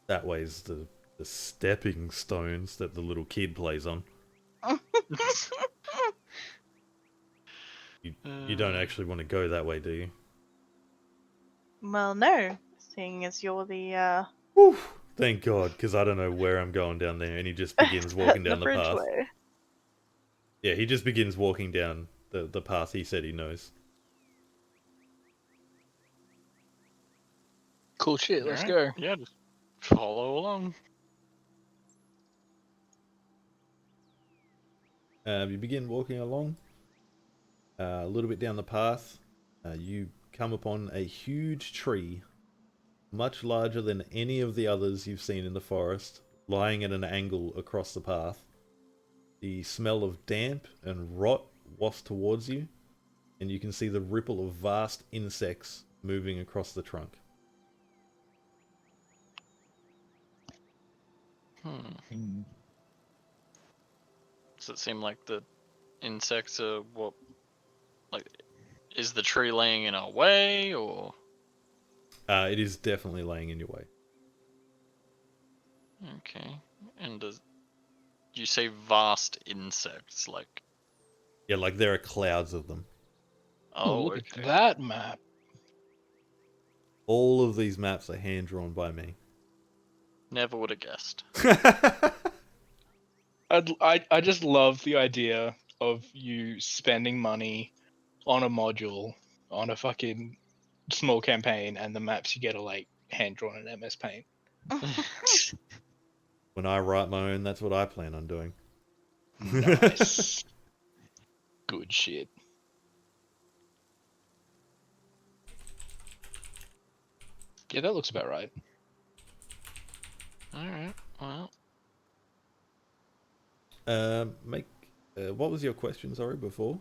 that way's the stepping stones that the little kid plays on. You don't actually want to go that way, do you? Well, no. Seeing as you're the, Whew, thank God, because I don't know where I'm going down there, and he just begins walking down the path. bridgeway. Yeah, he just begins walking down the path he said he knows. Cool shit. Let's Alright, go. yeah, just follow along. You begin walking along. A little bit down the path, you come upon a huge tree, much larger than any of the others you've seen in the forest, lying at an angle across the path. The smell of damp and rot wafts towards you, and you can see the ripple of vast insects moving across the trunk. Does it seem like the insects are what? Like, is the tree laying in our way, or? It is definitely laying in your way. Okay. And does you say vast insects? Like, Yeah, like there are clouds of them. Oh, look okay. at that map. All of these maps are hand drawn by me. Never would have guessed. I just love the idea of you spending money on a module on a fucking small campaign, and the maps you get are like hand drawn in MS Paint. When I write my own, that's what I plan on doing. Nice. Good shit. Yeah, that looks about right. Alright, well. What was your question, sorry, before?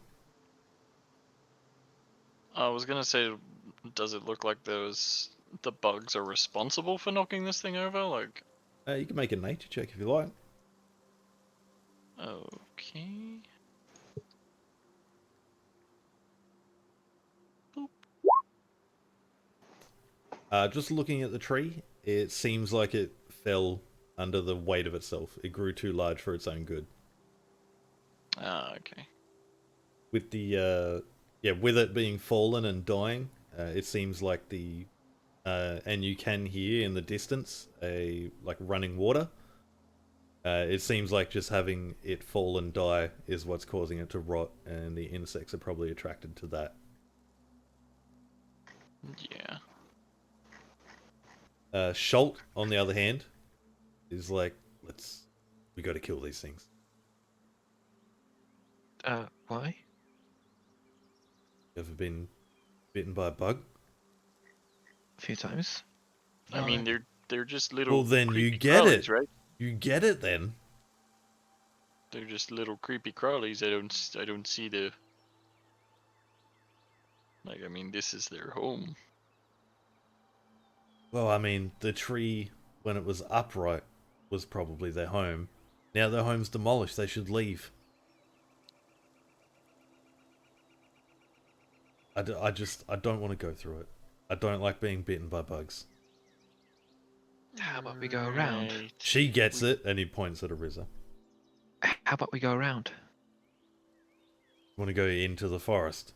I was gonna say, does it look like the bugs are responsible for knocking this thing over? Like, You can make a nature check if you like. okay. Just looking at the tree, it seems like it fell under the weight of itself. It grew too large for its own good. Okay. With the with it being fallen and dying, it seems like and you can hear in the distance a like running water. It seems like just having it fall and die is what's causing it to rot, and the insects are probably attracted to that. Yeah. Schult, on the other hand, is like, we got to kill these things. Why? Ever been bitten by a bug? A few times. I mean, they're just little. Well, then you creepy get crawlies, it, right? You get it then. They're just little creepy crawlies. I don't see the. Like, I mean, this is their home. Well, I mean, the tree when it was upright was probably their home. Now their home's demolished. They should leave. I don't want to go through it. I don't like being bitten by bugs. How about we go around? Right. She gets it, and he points at Ariza. How about we go around? Want to go into the forest?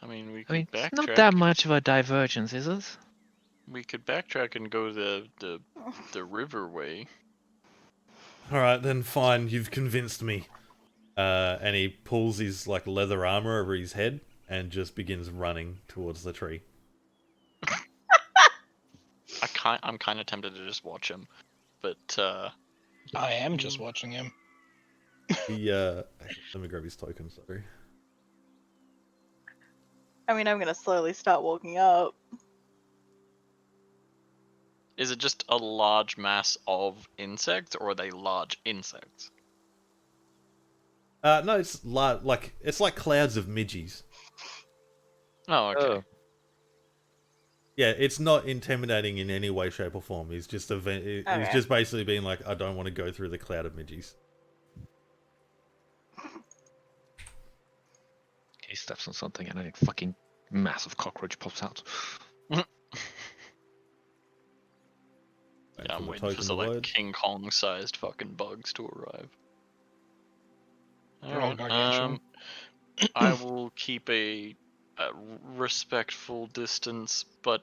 I mean, we I mean, could backtrack. it's not that much of a divergence, is it? We could backtrack and go the river way. All right, then fine. You've convinced me. And he pulls his like leather armor over his head and just begins running towards the tree. I'm kind of tempted to just watch him, but I am just watching him. He let me grab his token. Sorry. I mean, I'm gonna slowly start walking up. is it just a large mass of insects, or are they large insects? No, it's like clouds of midges. Oh, okay. Oh. Yeah, it's not intimidating in any way, shape, or form. He's just he's Okay. just basically being like, I don't want to go through the cloud of midges. He steps on something and a fucking massive cockroach pops out. Yeah, Wait I'm the waiting for token some to like load. King Kong-sized fucking bugs to arrive. They're all Alright, gargantuan. I will keep a respectful distance, but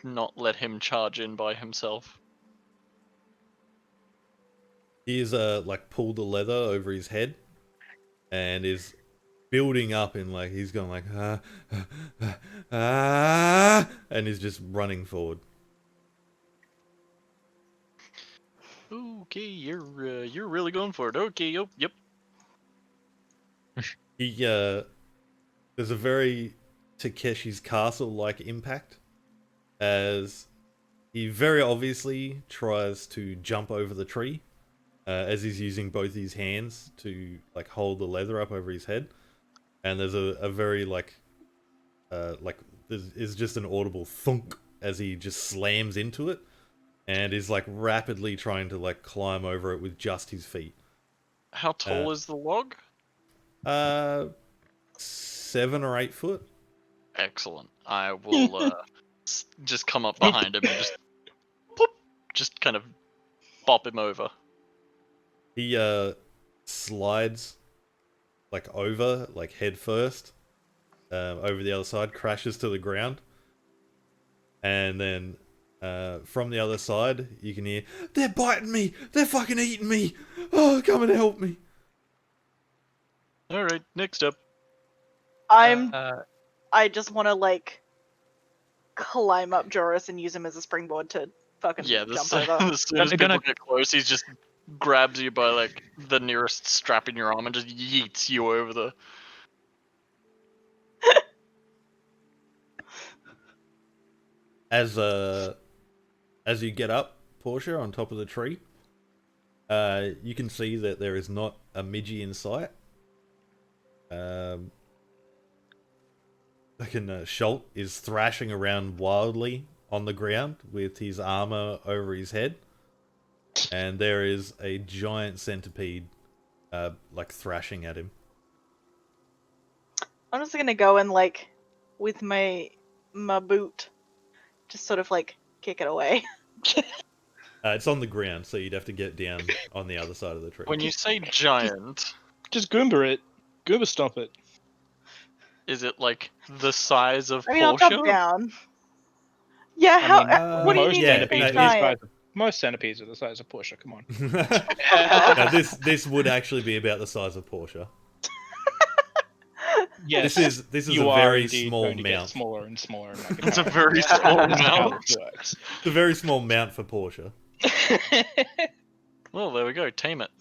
not let him charge in by himself. He's like pulled the leather over his head and is building up in like he's going like and is just running forward. Okay, you're really going for it. Okay, yep. He there's a very Takeshi's Castle like impact as he very obviously tries to jump over the tree as he's using both his hands to like hold the leather up over his head, and there's a very like there's just an audible thunk as he just slams into it and is like rapidly trying to like climb over it with just his feet. How tall is the log? 7 or 8 foot. Excellent. I will just come up behind him and just pop, just kind of bop him over. He slides like over, like head first, over the other side, crashes to the ground, and then from the other side you can hear, "They're biting me! They're fucking eating me! Oh, come and help me!" All right, next up. I just want to like climb up Joris and use him as a springboard to fucking jump over. As soon as people get close, he just grabs you by like the nearest strap in your arm and just yeets you over the. As you get up, Portia, on top of the tree, you can see that there is not a Midgie in sight. Schult is thrashing around wildly on the ground with his armor over his head, and there is a giant centipede, like thrashing at him. I'm just gonna go and like, with my boot, just sort of like kick it away. It's on the ground, so you'd have to get down on the other side of the tree. When you say giant, just Goomba it. Goomba stomp it. Is it like the size of I mean, I'll Portia? jump down. Yeah, what do you mean centipedes giant? Most centipedes are the size of Portia, come on. No, this would actually be about the size of Portia. Yes, this is a very small mount. Smaller and smaller. It's a very small mount. It's a very small mount for Portia. Well, there we go. Tame it.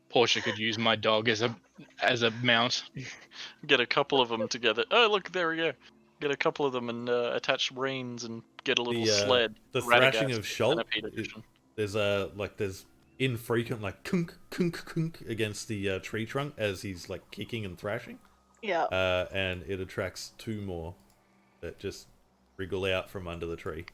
Portia could use my dog as a mount. Get a couple of them together. Oh, look, there we go. Get a couple of them and attach reins and get a little sled. The thrashing of Schult, there's infrequent like kunk kunk kunk against the tree trunk as he's like kicking and thrashing. Yeah. And it attracts 2 more that just wriggle out from under the tree.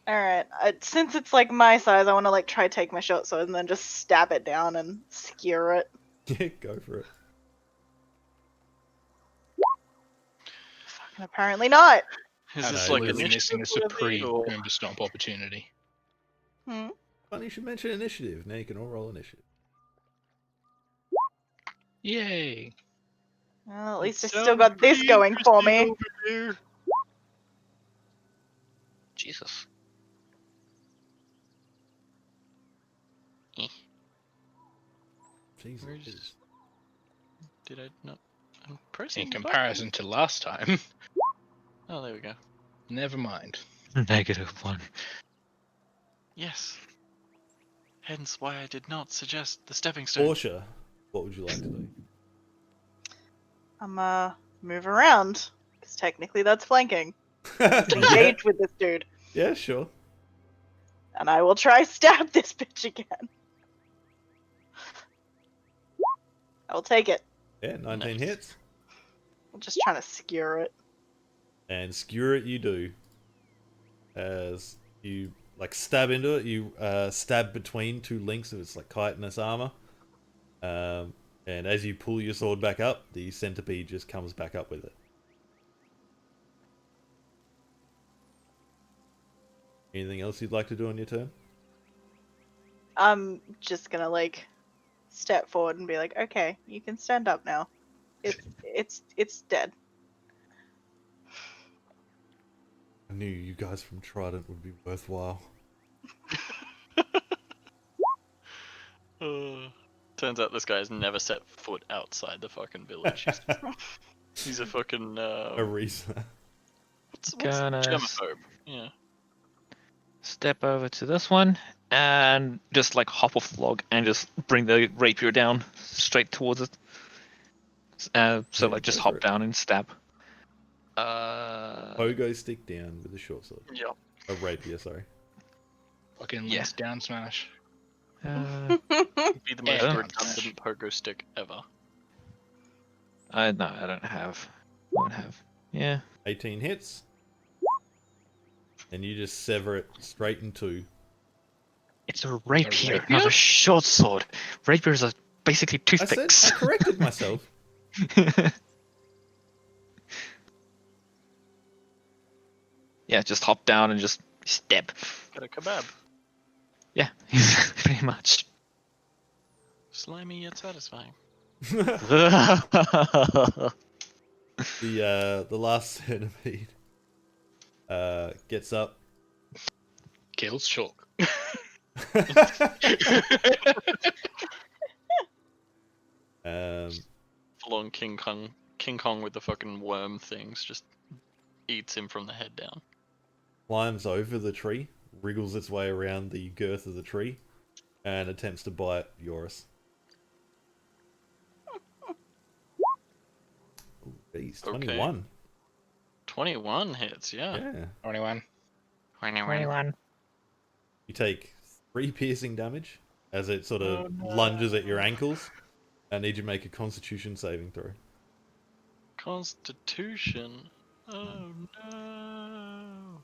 All right. Since it's like my size, I want to like try take my short sword and then just stab it down and skewer it. Yeah, go for it. Fucking apparently not. Is this like missing a supreme Goomba stomp opportunity? Funny you should mention initiative. Now you can all roll initiative. Yay! Well, at least I still got this going for me. Jesus. Jesus. Did I not? I'm pressing. In comparison to last time. Oh, there we go. Never mind. -1. Yes. Hence why I did not suggest the stepping stone. Portia, what would you like to do? Move around, because technically that's flanking. Engage with this dude. Yeah, sure. And I will try stab this bitch again. I will take it. Yeah, 19 hits. I'm just trying to skewer it. And skewer it you do. As you like stab into it, you stab between 2 links of its like chitinous armor. And as you pull your sword back up, the centipede just comes back up with it. Anything else you'd like to do on your turn? I'm just gonna like step forward and be like, okay, you can stand up now. It's dead. I knew you guys from Trident would be worthwhile. Turns out this guy has never set foot outside the fucking village. He's a fucking A reason. what's Gonna germaphobe? Yeah. step over to this one and just like hop off the log and just bring the rapier down straight towards it. So Yeah, like just go for hop it. down and stab. Pogo stick down with a short sword. Yep. A rapier, sorry. Fucking Yeah. Link's down smash. Be the most Yeah. redundant pogo stick ever. I don't have. Won't have. Yeah. 18 hits. And you just sever it straight in two. It's a rapier, rapier? not a short sword. Rapiers are basically I said toothpicks. I corrected myself. Yeah, just hop down and just step. Get a kebab. Yeah, pretty much. Slimy yet satisfying. The last centipede gets up. Kills Shulk. Full on King Kong with the fucking worm things just eats him from the head down. Climbs over the tree, wriggles its way around the girth of the tree, and attempts to bite Yoris. Ooh, geez, 21. 21 hits, yeah. Yeah. 21. 21. You take 3 piercing damage as it sort of lunges at your ankles. I need you to make a Constitution saving throw. Constitution. Oh no.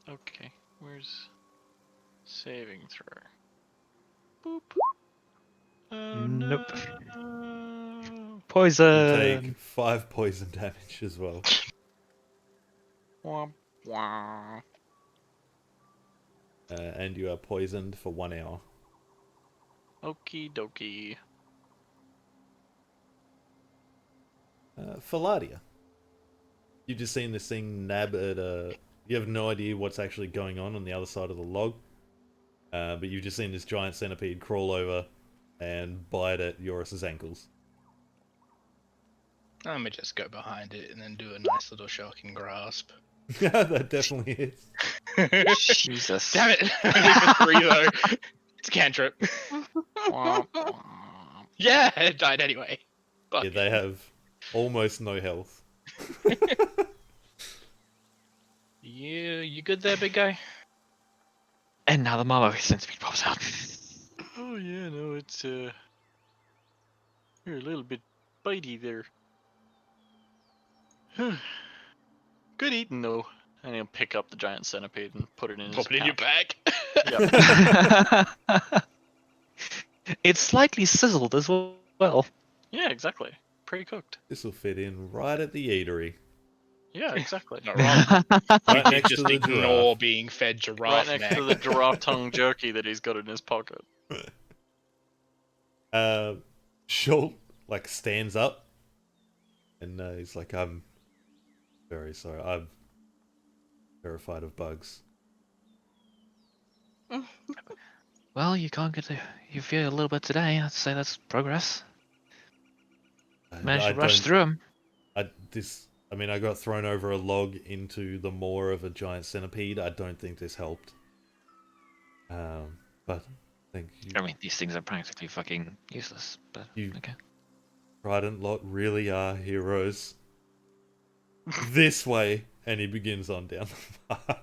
Okay, where's saving throw? Boop. Oh Nope. no. You Poison. take 5 poison damage as well. Womp womp. And you are poisoned for 1 hour. Okie dokie. Philadia. You've just seen this thing nab at a... You have no idea what's actually going on the other side of the log. But you've just seen this giant centipede crawl over and bite at Yoris's ankles. I'm gonna just go behind it and then do a nice little shocking grasp. That definitely is. Jesus. Damn it! For 3 though. It's a cantrip. Womp womp. Yeah, it died anyway. Fuck Yeah, it. they have almost no health. You good there, big guy? And now the Marlowe centipede pops out. Oh yeah, no, it's you're a little bit bitey there. Good eating though. And he'll pick up the giant centipede and put it in Pop his it in your pouch. bag. Yep. It's slightly sizzled as well. Yeah, exactly. Pre-cooked. This will fit in right at the eatery. Yeah, exactly. Not wrong. Right You next just to the ignore giraffe. being fed giraffe Right next neck. to the giraffe tongue jerky that he's got in his pocket. Schultz like stands up and he's like, I'm very sorry. I'm terrified of bugs. Well, you can't get to. You feel a little bit today. I'd say that's progress. Managed to rush through them. I got thrown over a log into the maw of a giant centipede. I don't think this helped. But thank you. I mean, these things are practically fucking useless. But You- okay. Trident lot really are heroes. This way, and he begins on down the path.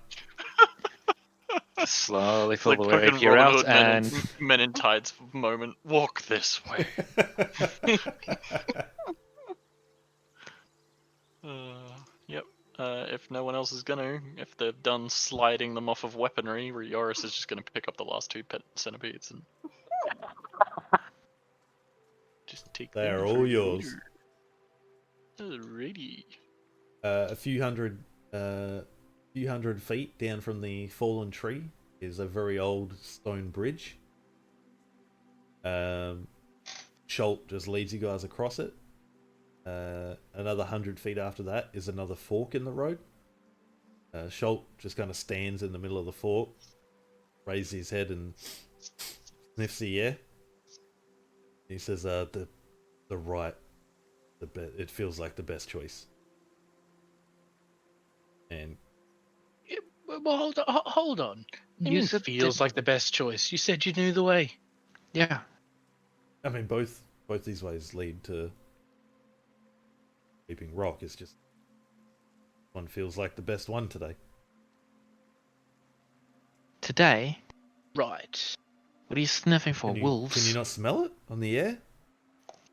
Slowly It's pull like the fucking rapier Robin out Hood and Men in Tights moment. Walk this way. Yep. If no one else is gonna, if they've done sliding them off of weaponry, Rioris is just gonna pick up the last 2 pet centipedes and just take They them are for all yours. later. Alrighty. A few hundred feet down from the fallen tree is a very old stone bridge. Schultz just leads you guys across it. Another 100 feet after that is another fork in the road. Schultz just kind of stands in the middle of the fork, raises his head and sniffs the air. He says, the right, it feels like the best choice. And Yeah, well, hold on. You You said feels that- like the best choice. You said you knew the way. Yeah. I mean, both these ways lead to Leaping Rock. It's just one feels like the best one today. Today, Right. what are you sniffing for? Wolves? Can you not smell it on the air?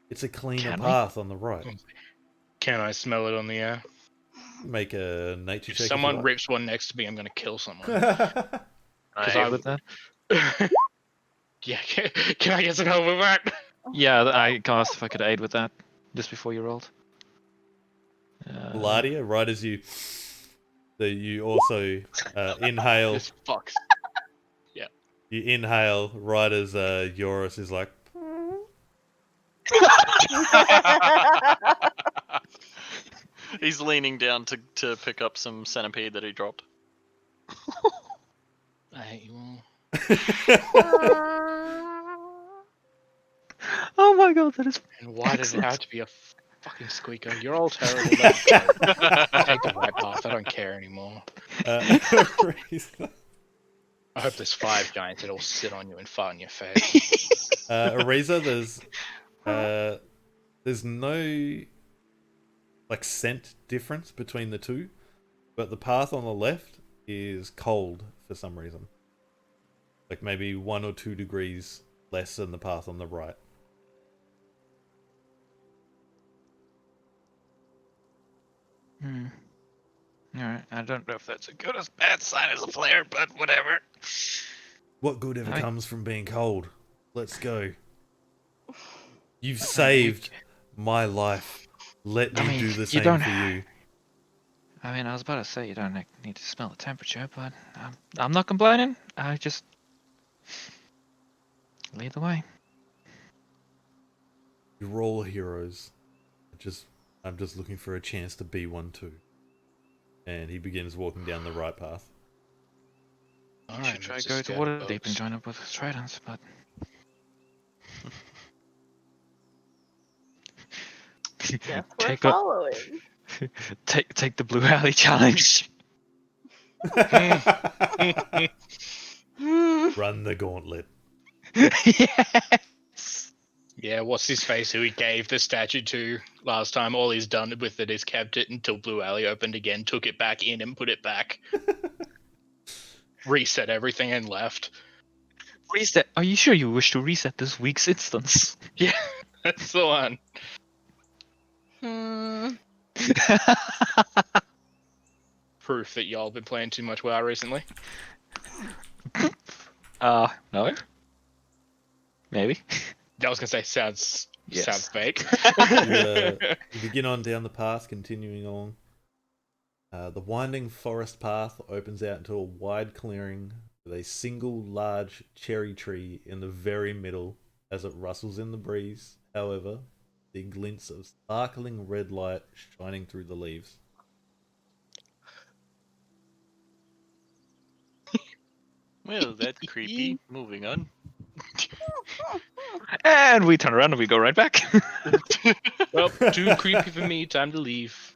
It's a cleaner Can we? path on the right. Can I smell it on the air? Make a nature If check. someone if rips one next to me, I'm gonna kill someone. you like. Because I with that? Yeah, can I get some help with that? Yeah, I asked if I could aid with that just before you rolled. Ladia, right as you also inhale. This fucks. You inhale right as Yoris is like. He's leaning down to pick up some centipede that he dropped. I hate you all. Oh my god, that is. And why did it Excellent. have to be a fucking squeaker? You're all terrible. Let me go. Take the right path. I don't care anymore. Ariza, I hope there's 5 giants that all sit on you and fart in your face. Ariza, there's no like scent difference between the two, but the path on the left is cold for some reason. Like maybe 1 or 2 degrees less than the path on the right. Alright, I don't know if that's a good or bad sign as a player, but whatever. What good ever I- comes from being cold? Let's go. You've saved my life. Let me I mean, do the you same don't- for you. I mean, I was about to say you don't need to smell the temperature, but I'm not complaining. I just lead the way. You're all heroes. I'm just looking for a chance to be one too. And he begins walking down the right path. You Alright, should try let's to go just to get Waterdeep and folks. join up with Trident, but Yes, we're take following. take the Blue Alley challenge. Run the gauntlet. Yes. Yeah, what's his face who he gave the statue to last time? All he's done with it is kept it until Blue Alley opened again, took it back in and put it back. Reset everything and left. Reset. Are you sure you wish to reset this week's instance? Yeah, that's the one. Proof that y'all been playing too much WoW recently. No. Maybe. I was gonna say sounds Yes. fake. You begin on down the path, continuing on. The winding forest path opens out into a wide clearing with a single large cherry tree in the very middle as it rustles in the breeze. However, the glints of sparkling red light shining through the leaves. Well, that's creepy. Moving on. And we turn around and we go right back. Well, too creepy for me. Time to leave.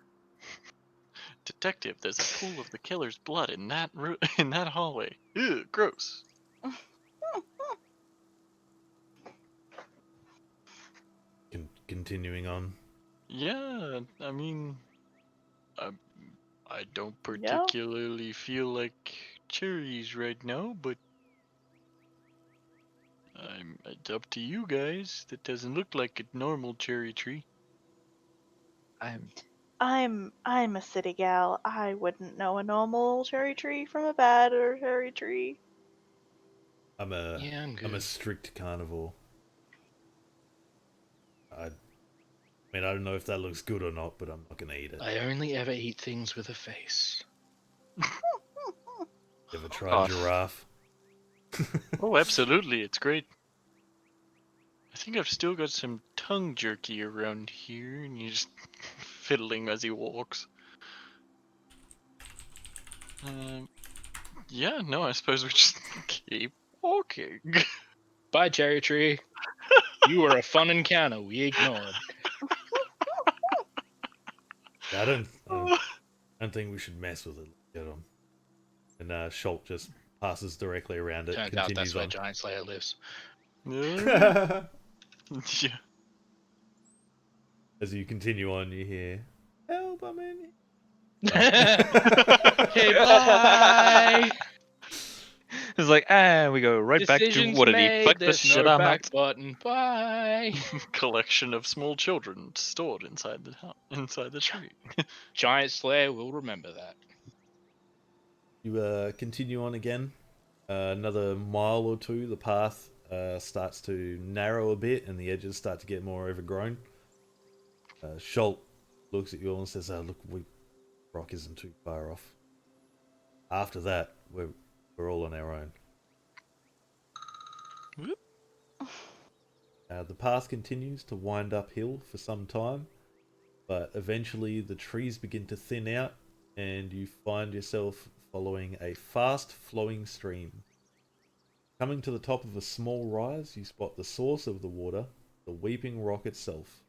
Detective, there's a pool of the killer's blood in that in that hallway. Ew, gross. Continuing on. Yeah, I mean, I don't particularly feel like cherries right now, but it's up to you guys. That doesn't look like a normal cherry tree. I'm a city gal. I wouldn't know a normal cherry tree from a bad or cherry tree. I'm a I'm I'm a good. strict carnivore. I mean, I don't know if that looks good or not, but I'm not gonna eat it. I only ever eat things with a face. Ever tried God. giraffe? Oh, absolutely, it's great. I think I've still got some tongue jerky around here, and he's fiddling as he walks. Yeah, no, I suppose we just keep walking. Bye, cherry tree. You were a fun encounter we ignored. Yeah, I don't think we should mess with it. Get on. And Schultz just passes directly around it, Turns out that's continues where on. Giant Slayer lives. Yeah. As you continue on, you hear, "Help, I'm in here." Okay, bye. It's like, we go right back to Decisions what did he made. flick the There's shit no on back that? button. Bye. Collection of small children stored inside the house, inside the tree. Giant Slayer will remember that. You continue on again. Another mile or two, the path starts to narrow a bit and the edges start to get more overgrown. Schultz looks at you all and says, "Look, rock isn't too far off. After that, we're all on our own." Whoop. The path continues to wind uphill for some time, but eventually the trees begin to thin out and you find yourself following a fast flowing stream. Coming to the top of a small rise, you spot the source of the water, the Weeping Rock itself.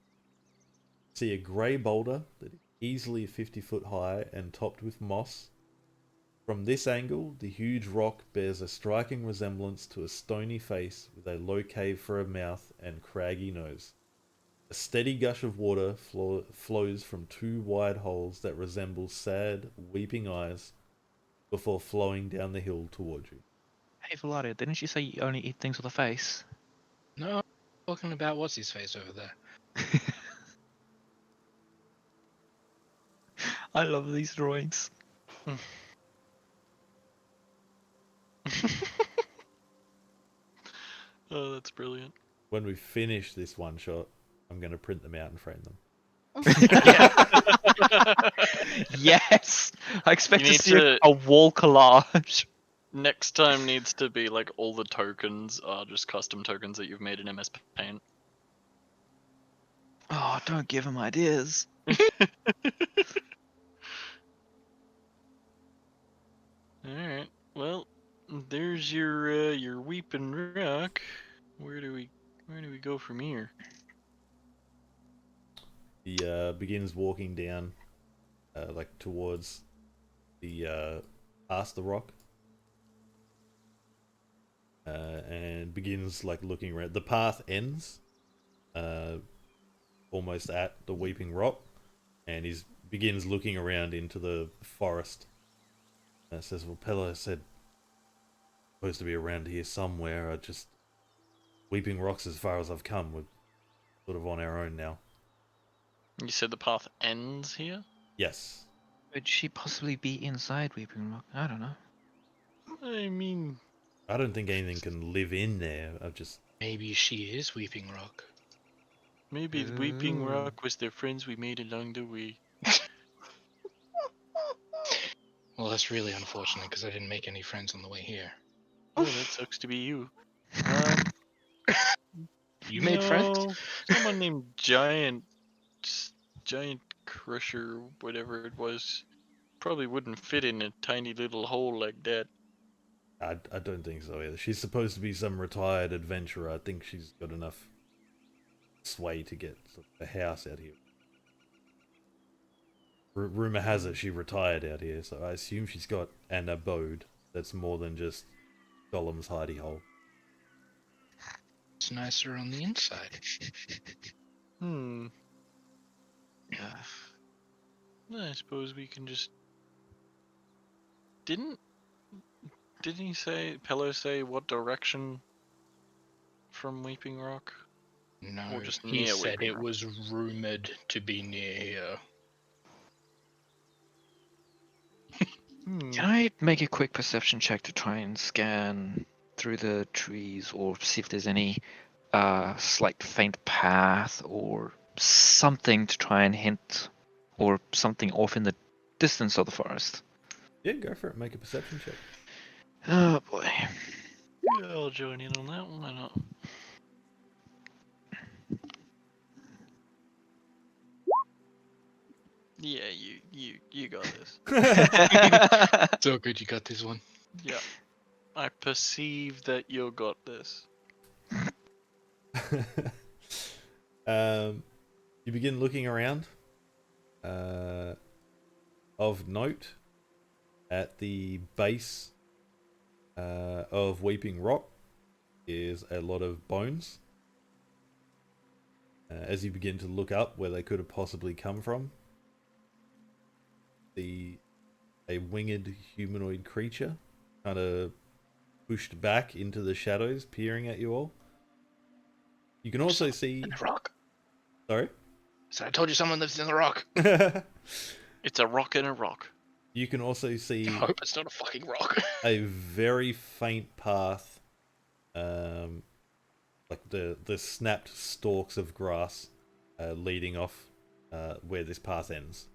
See a grey boulder that is easily 50 foot high and topped with moss. From this angle, the huge rock bears a striking resemblance to a stony face with a low cave for a mouth and craggy nose. A steady gush of water flows from two wide holes that resemble sad, weeping eyes before flowing down the hill towards you. Hey, Valaria, didn't you say you only eat things with a face? No, talking about what's his face over there. I love these drawings. Oh, that's brilliant. When we finish this one shot, I'm going to print them out and frame them. Yes! I expect You to need see to- a wall collage. Next time needs to be like all the tokens are just custom tokens that you've made in MS Paint. Oh, don't give him ideas. Alright, well, there's your Weeping Rock. Where do we go from here? He begins walking down, like towards the past the rock, and begins like looking around. The path ends, almost at the Weeping Rock, and he begins looking around into the forest. Says, "Well, Pella said supposed to be around here somewhere. I just Weeping Rock's as far as I've come. We're sort of on our own now." You said the path ends here? Yes. Could she possibly be inside Weeping Rock? I don't know. I mean, I don't think anything can live in there. I've just Maybe she is Weeping Rock. maybe the Weeping Ooh. Rock was the friends we made along the way. Well, that's really unfortunate because I didn't make any friends on the way here. Oh, that sucks to be you. You made friends? No, someone named Giant Crusher, whatever it was, probably wouldn't fit in a tiny little hole like that. I don't think so either. She's supposed to be some retired adventurer. I think she's got enough sway to get a house out here. Rumor has it she retired out here, so I assume she's got an abode that's more than just Gollum's hidey hole. It's nicer on the inside. I suppose we can just. Didn't he say, Pello say what direction from Weeping Rock? No, Or just he near said Weeping it Rock? was rumored to be near here. Can I make a quick perception check to try and scan through the trees or see if there's any slight faint path or something to try and hint or something off in the distance of the forest? Yeah, go for it. Make a perception check. Oh boy. Yeah, I'll join in on that one. Why not? Yeah, you got this. So good you got this one. Yeah. I perceive that you got this. You begin looking around. Of note, at the base of Weeping Rock is a lot of bones. As you begin to look up where they could have possibly come from, a winged humanoid creature kind of pushed back into the shadows, peering at you all. You can also see... In the rock. Sorry? So I told you someone lives in the rock. It's a rock in a rock. You can also I see hope it's not a fucking rock. a very faint path, like the snapped stalks of grass leading off where this path ends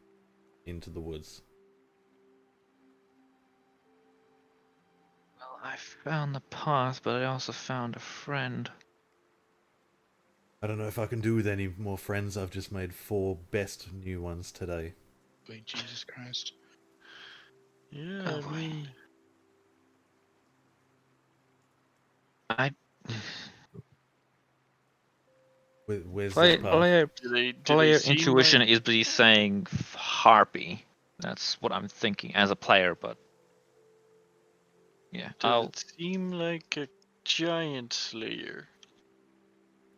into the woods. Well, I found the path, but I also found a friend. I don't know if I can do with any more friends. I've just made 4 best new ones today. Wait, Jesus Christ. Yeah, Oh, I mean, I Where's this path? do they player seem intuition like, is be saying harpy. That's what I'm thinking as a player, but yeah, does it seem like a giant slayer?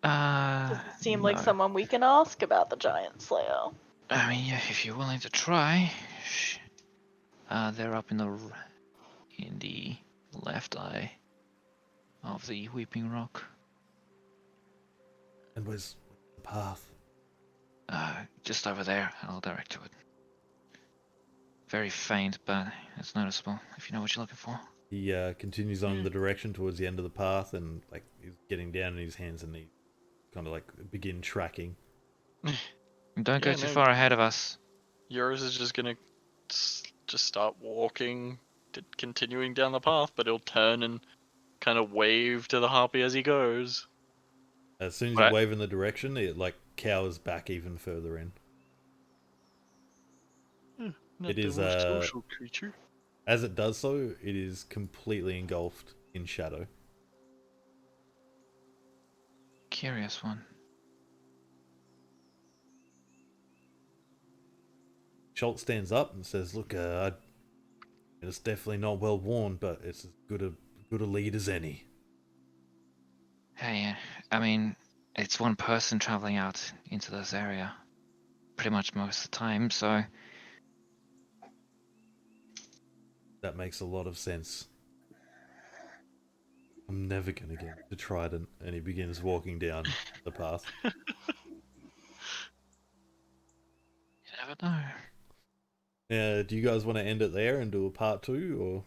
Doesn't seem like no. someone we can ask about the Giant Slayer. I mean, yeah, if you're willing to try, they're up in the left eye of the Weeping Rock. And where's the path? Just over there. I'll direct to it. Very faint, but it's noticeable if you know what you're looking for. He continues on the direction towards the end of the path, and like he's getting down on his hands and knees, kind of like begin tracking. Don't go too far ahead of us. Yours is just gonna just start walking, continuing down the path, but he'll turn and kind of wave to the harpy as he goes. As soon as you wave in the direction, it like cowers back even further in. Not It is the most social creature. As it does so, it is completely engulfed in shadow. Curious one. Schultz stands up and says, "Look, it's definitely not well worn, but it's as good a lead as any." Hey, I mean, it's one person traveling out into this area pretty much most of the time, so... That makes a lot of sense. I'm never gonna get to Trident, and he begins walking down the path. You never know. Do you guys want to end it there and do a part 2, or?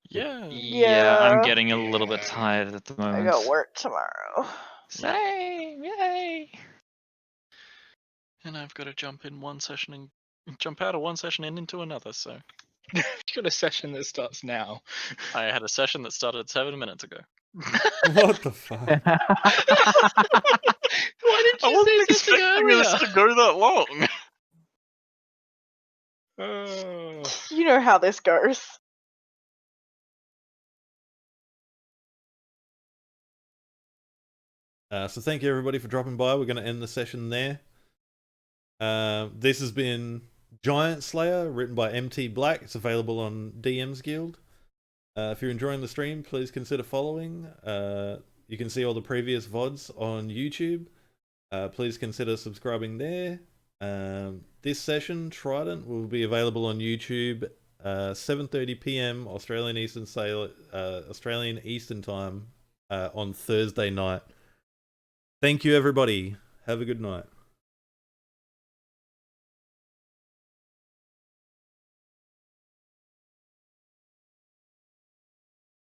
Yeah. Yeah, I'm Yeah. getting a little bit tired at the I moment. got work tomorrow. Same, yay! And I've got to jump out of one session and into another, so. You got a session that starts now. I had a session that started 7 minutes ago. What the fuck? Why didn't I you wasn't say something expecting earlier? this to go that long. Oh. You know how this goes. So thank you everybody for dropping by. We're going to end the session there. This has been Giant Slayer, written by MT Black. It's available on DM's Guild. If you're enjoying the stream, please consider following. You can see all the previous VODs on YouTube. Please consider subscribing there. This session, Trident, will be available on YouTube 7:30 PM Australian Eastern Time on Thursday night. Thank you, everybody. Have a good night.